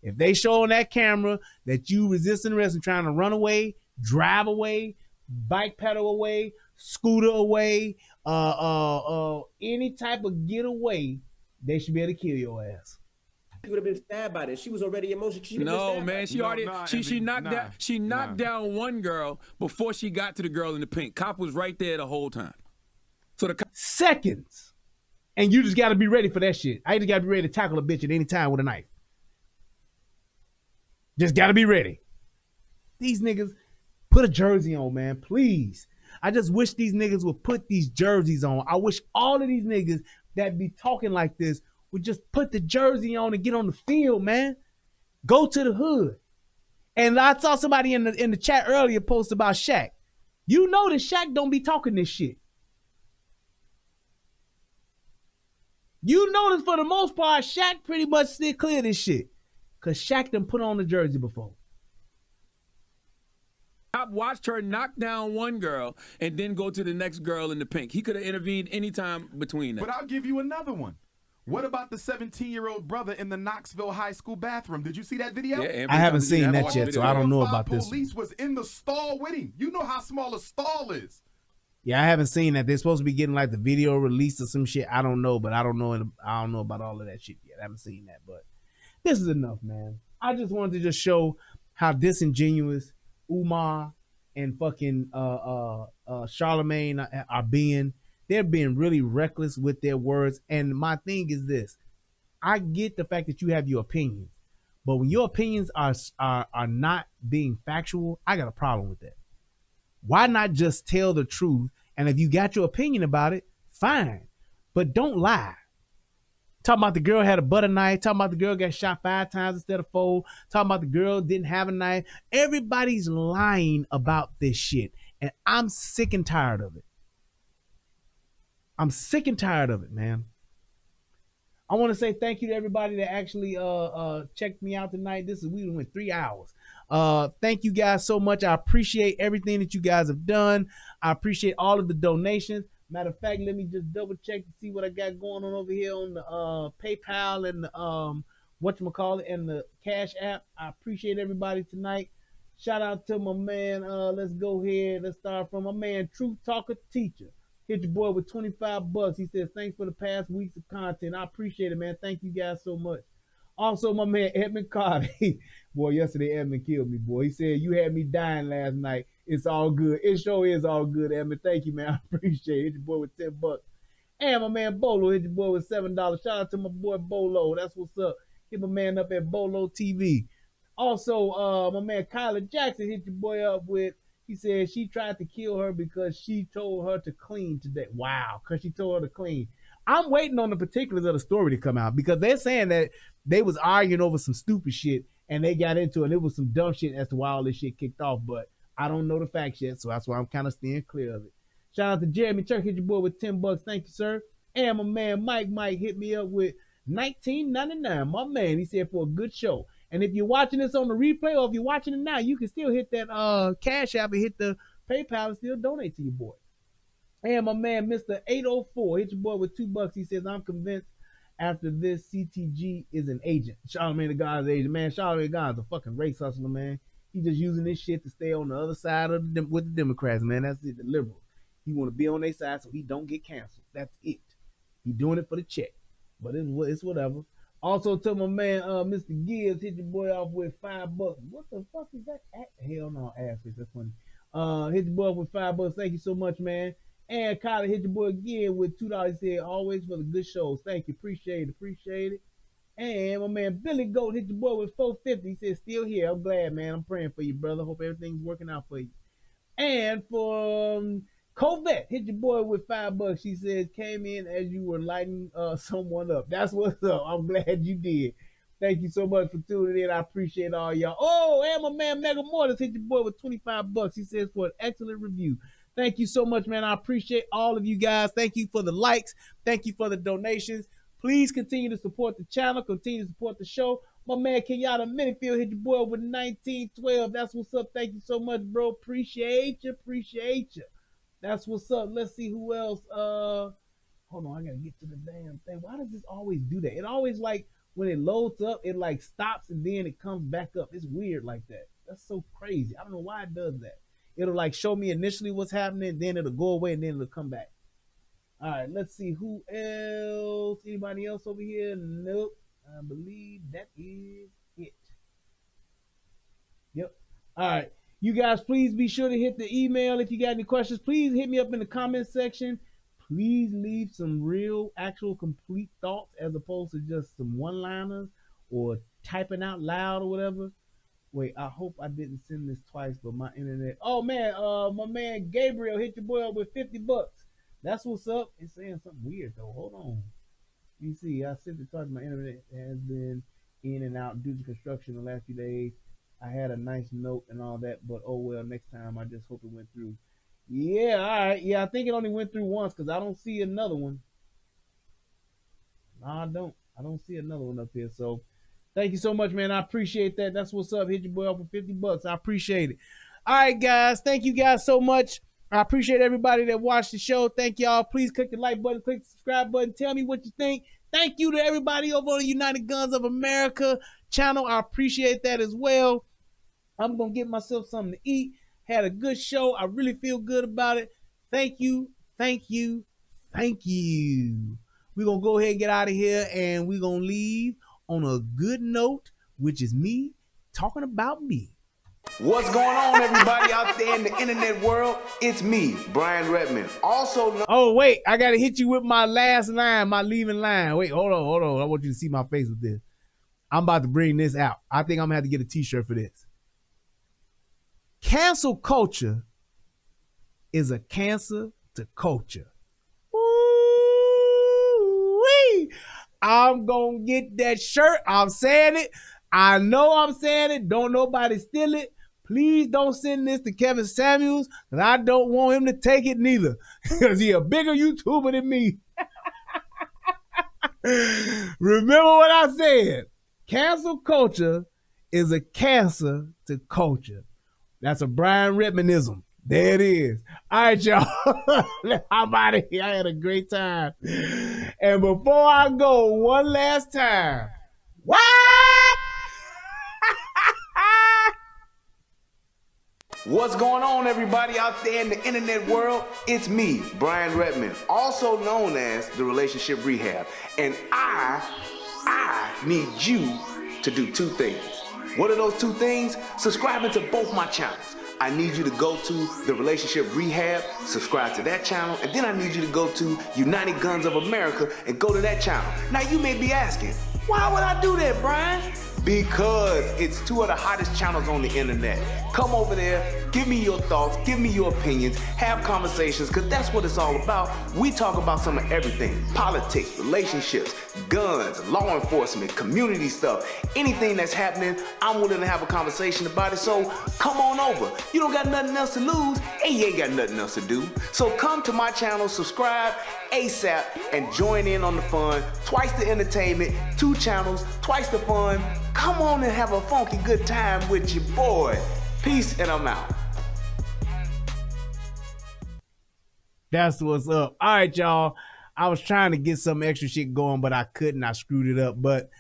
Speaker 14: If they show on that camera that you resisting arrest and trying to run away, drive away, bike pedal away, scooter away, any type of getaway, they should be able to kill your ass.
Speaker 16: She would have been stabbed by this. She was already emotional.
Speaker 12: No, man. She knocked down one girl before she got to the girl in the pink. Cop was right there the whole time. So the
Speaker 14: seconds. And you just got to be ready for that shit. I just got to be ready to tackle a bitch at any time with a knife. Just got to be ready. These niggas, put a jersey on, man, please. I just wish these niggas would put these jerseys on. I wish all of these niggas that be talking like this would just put the jersey on and get on the field, man. Go to the hood. And I saw somebody in the chat earlier post about Shaq. You know that Shaq don't be talking this shit. You notice for the most part, Shaq pretty much still clear this shit. Because Shaq done put on the jersey before.
Speaker 12: Cop watched her knock down one girl and then go to the next girl in the pink. He could have intervened anytime between them.
Speaker 15: But I'll give you another one. What about the 17-year-old brother in the Knoxville high school bathroom? Did you see that video?
Speaker 14: Yeah, I haven't seen that yet, so I don't know about this.
Speaker 15: Police was in the stall with him. You know how small a stall is.
Speaker 14: Yeah, I haven't seen that. They're supposed to be getting like the video released or some shit. I don't know, but I don't know about all of that shit yet. I haven't seen that, but this is enough, man. I just wanted to just show how disingenuous Umar and fucking Charlamagne they're being really reckless with their words. And my thing is this: I get the fact that you have your opinions, but when your opinions are not being factual, I got a problem with that. Why not just tell the truth? And if you got your opinion about it, fine, but don't lie. Talking about the girl had a butter knife. Talking about the girl got shot 5 times instead of 4. Talking about the girl didn't have a knife. Everybody's lying about this shit, and I'm sick and tired of it. I'm sick and tired of it, man. I want to say thank you to everybody that actually checked me out tonight. We went 3 hours. Thank you guys so much. I appreciate everything that you guys have done. I appreciate all of the donations. Matter of fact, let me just double check to see what I got going on over here on the PayPal and the whatchamacallit and the Cash App. I appreciate everybody tonight. Shout out to my man. Let's go ahead. Let's start from my man, Truth Talker Teacher. Hit your boy with $25. He says, thanks for the past weeks of content. I appreciate it, man. Thank you guys so much. Also, my man, Edmund Carter. Boy, yesterday, Edmund killed me, boy. He said, you had me dying last night. It's all good. It sure is all good, Edmund. Thank you, man. I appreciate it. Hit your boy with $10. And my man, Bolo. Hit your boy with $7. Shout out to my boy, Bolo. That's what's up. Hit my man up at Bolo TV. Also, my man, Kyler Jackson hit your boy up with, he said she tried to kill her because she told her to clean today. Wow, because she told her to clean. I'm waiting on the particulars of the story to come out because they're saying that they was arguing over some stupid shit and they got into it. And it was some dumb shit as to why all this shit kicked off, but I don't know the facts yet, so that's why I'm kind of staying clear of it. Shout out to Jeremy Church, hit your boy with $10. Thank you, sir. And my man Mike hit me up with $19.99. My man, he said for a good show. And if you're watching this on the replay or if you're watching it now, you can still hit that Cash App and hit the PayPal and still donate to your boy. And my man, Mr. 804, hit your boy with $2. He says, I'm convinced after this CTG is an agent. Charlamagne the God's agent. Man, Charlamagne the God's a fucking race hustler, man. He just using this shit to stay on the other side of with the Democrats, man. That's it, the liberals. He want to be on their side so he don't get canceled. That's it. He doing it for the check. But it's whatever. Also to my man, Mr. Gibbs, hit your boy off with $5. What the fuck is that? Hell no, ass face. That's funny. Hit your boy up with $5. Thank you so much, man. And Kyler hit your boy again with $2. He said, always for the good shows. Thank you. Appreciate it. And my man Billy Goat hit your boy with $4.50. He said, still here. I'm glad, man. I'm praying for you, brother. Hope everything's working out for you. And for Covette, hit your boy with $5. She says, came in as you were lighting someone up. That's what's up. I'm glad you did. Thank you so much for tuning in. I appreciate all y'all. Oh, and my man Mega Mortis hit your boy with $25. He says for an excellent review. Thank you so much, man. I appreciate all of you guys. Thank you for the likes. Thank you for the donations. Please continue to support the channel. Continue to support the show. My man Kenyatta Minifield hit your boy with 1912. That's what's up. Thank you so much, bro. Appreciate you. That's what's up. Let's see who else. Hold on. I got to get to the damn thing. Why does this always do that? It always like when it loads up, it like stops and then it comes back up. It's weird like that. That's so crazy. I don't know why it does that. It'll like show me initially what's happening, then it'll go away and then it'll come back. All right, let's see who else. Anybody else over here? Nope. I believe that is it. Yep. All right. You guys, please be sure to hit the email if you got any questions. Please hit me up in the comment section. Please leave some real, actual, complete thoughts as opposed to just some one-liners or typing out loud or whatever. Wait, I hope I didn't send this twice, but my internet. Oh man, my man Gabriel hit your boy up with $50. That's what's up. It's saying something weird though. Hold on. You see, I sent it twice. My internet has been in and out due to construction the last few days. I had a nice note and all that, but oh well. Next time, I just hope it went through. Yeah, all right. Yeah, I think it only went through once because I don't see another one. No, I don't. I don't see another one up here. So. Thank you so much, man. I appreciate that. That's what's up. Hit your boy up for $50. I appreciate it. All right, guys. Thank you guys so much. I appreciate everybody that watched the show. Thank y'all. Please click the like button, click the subscribe button. Tell me what you think. Thank you to everybody over on the United Guns of America channel. I appreciate that as well. I'm going to get myself something to eat. Had a good show. I really feel good about it. Thank you. We're going to go ahead and get out of here, and we're going to leave on a good note, which is me talking about me.
Speaker 3: What's going on, everybody out there in the internet world? It's me, Brian Redmond. Also known.
Speaker 14: Oh, wait, I got to hit you with my last line, my leaving line. Wait, hold on. I want you to see my face with this. I'm about to bring this out. I think I'm going to have to get a t-shirt for this. Cancel culture is a cancer to culture. Ooh-wee. I'm going to get that shirt. I'm saying it. I know I'm saying it. Don't nobody steal it. Please don't send this to Kevin Samuels, because I don't want him to take it neither, because he a bigger YouTuber than me. Remember what I said. Cancel culture is a cancer to culture. That's a Brian Redmondism. There it is. All right, y'all. I'm out of here. I had a great time. And before I go one last time, what?
Speaker 3: What's going on, everybody out there in the internet world? It's me, Brian Redmond, also known as the Relationship Rehab. And I need you to do two things. What are those two things? Subscribing to both my channels. I need you to go to the Relationship Rehab, subscribe to that channel, and then I need you to go to United Guns of America and go to that channel. Now you may be asking, why would I do that, Brian? Because it's two of the hottest channels on the internet. Come over there, give me your thoughts, give me your opinions, have conversations, because that's what it's all about. We talk about some of everything. Politics, relationships, guns, law enforcement, community stuff. Anything that's happening, I'm willing to have a conversation about it. So come on over. You don't got nothing else to lose, and you ain't got nothing else to do. So come to my channel, subscribe ASAP, and join in on the fun. Twice the entertainment, 2 channels, twice the fun. Come on and have a funky good time with your boy. Peace, and I'm out.
Speaker 14: That's what's up. All right, y'all. I was trying to get some extra shit going, but I couldn't. I screwed it up. But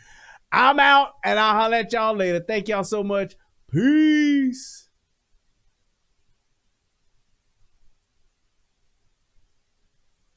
Speaker 14: I'm out, and I'll holler at y'all later. Thank y'all so much. Peace.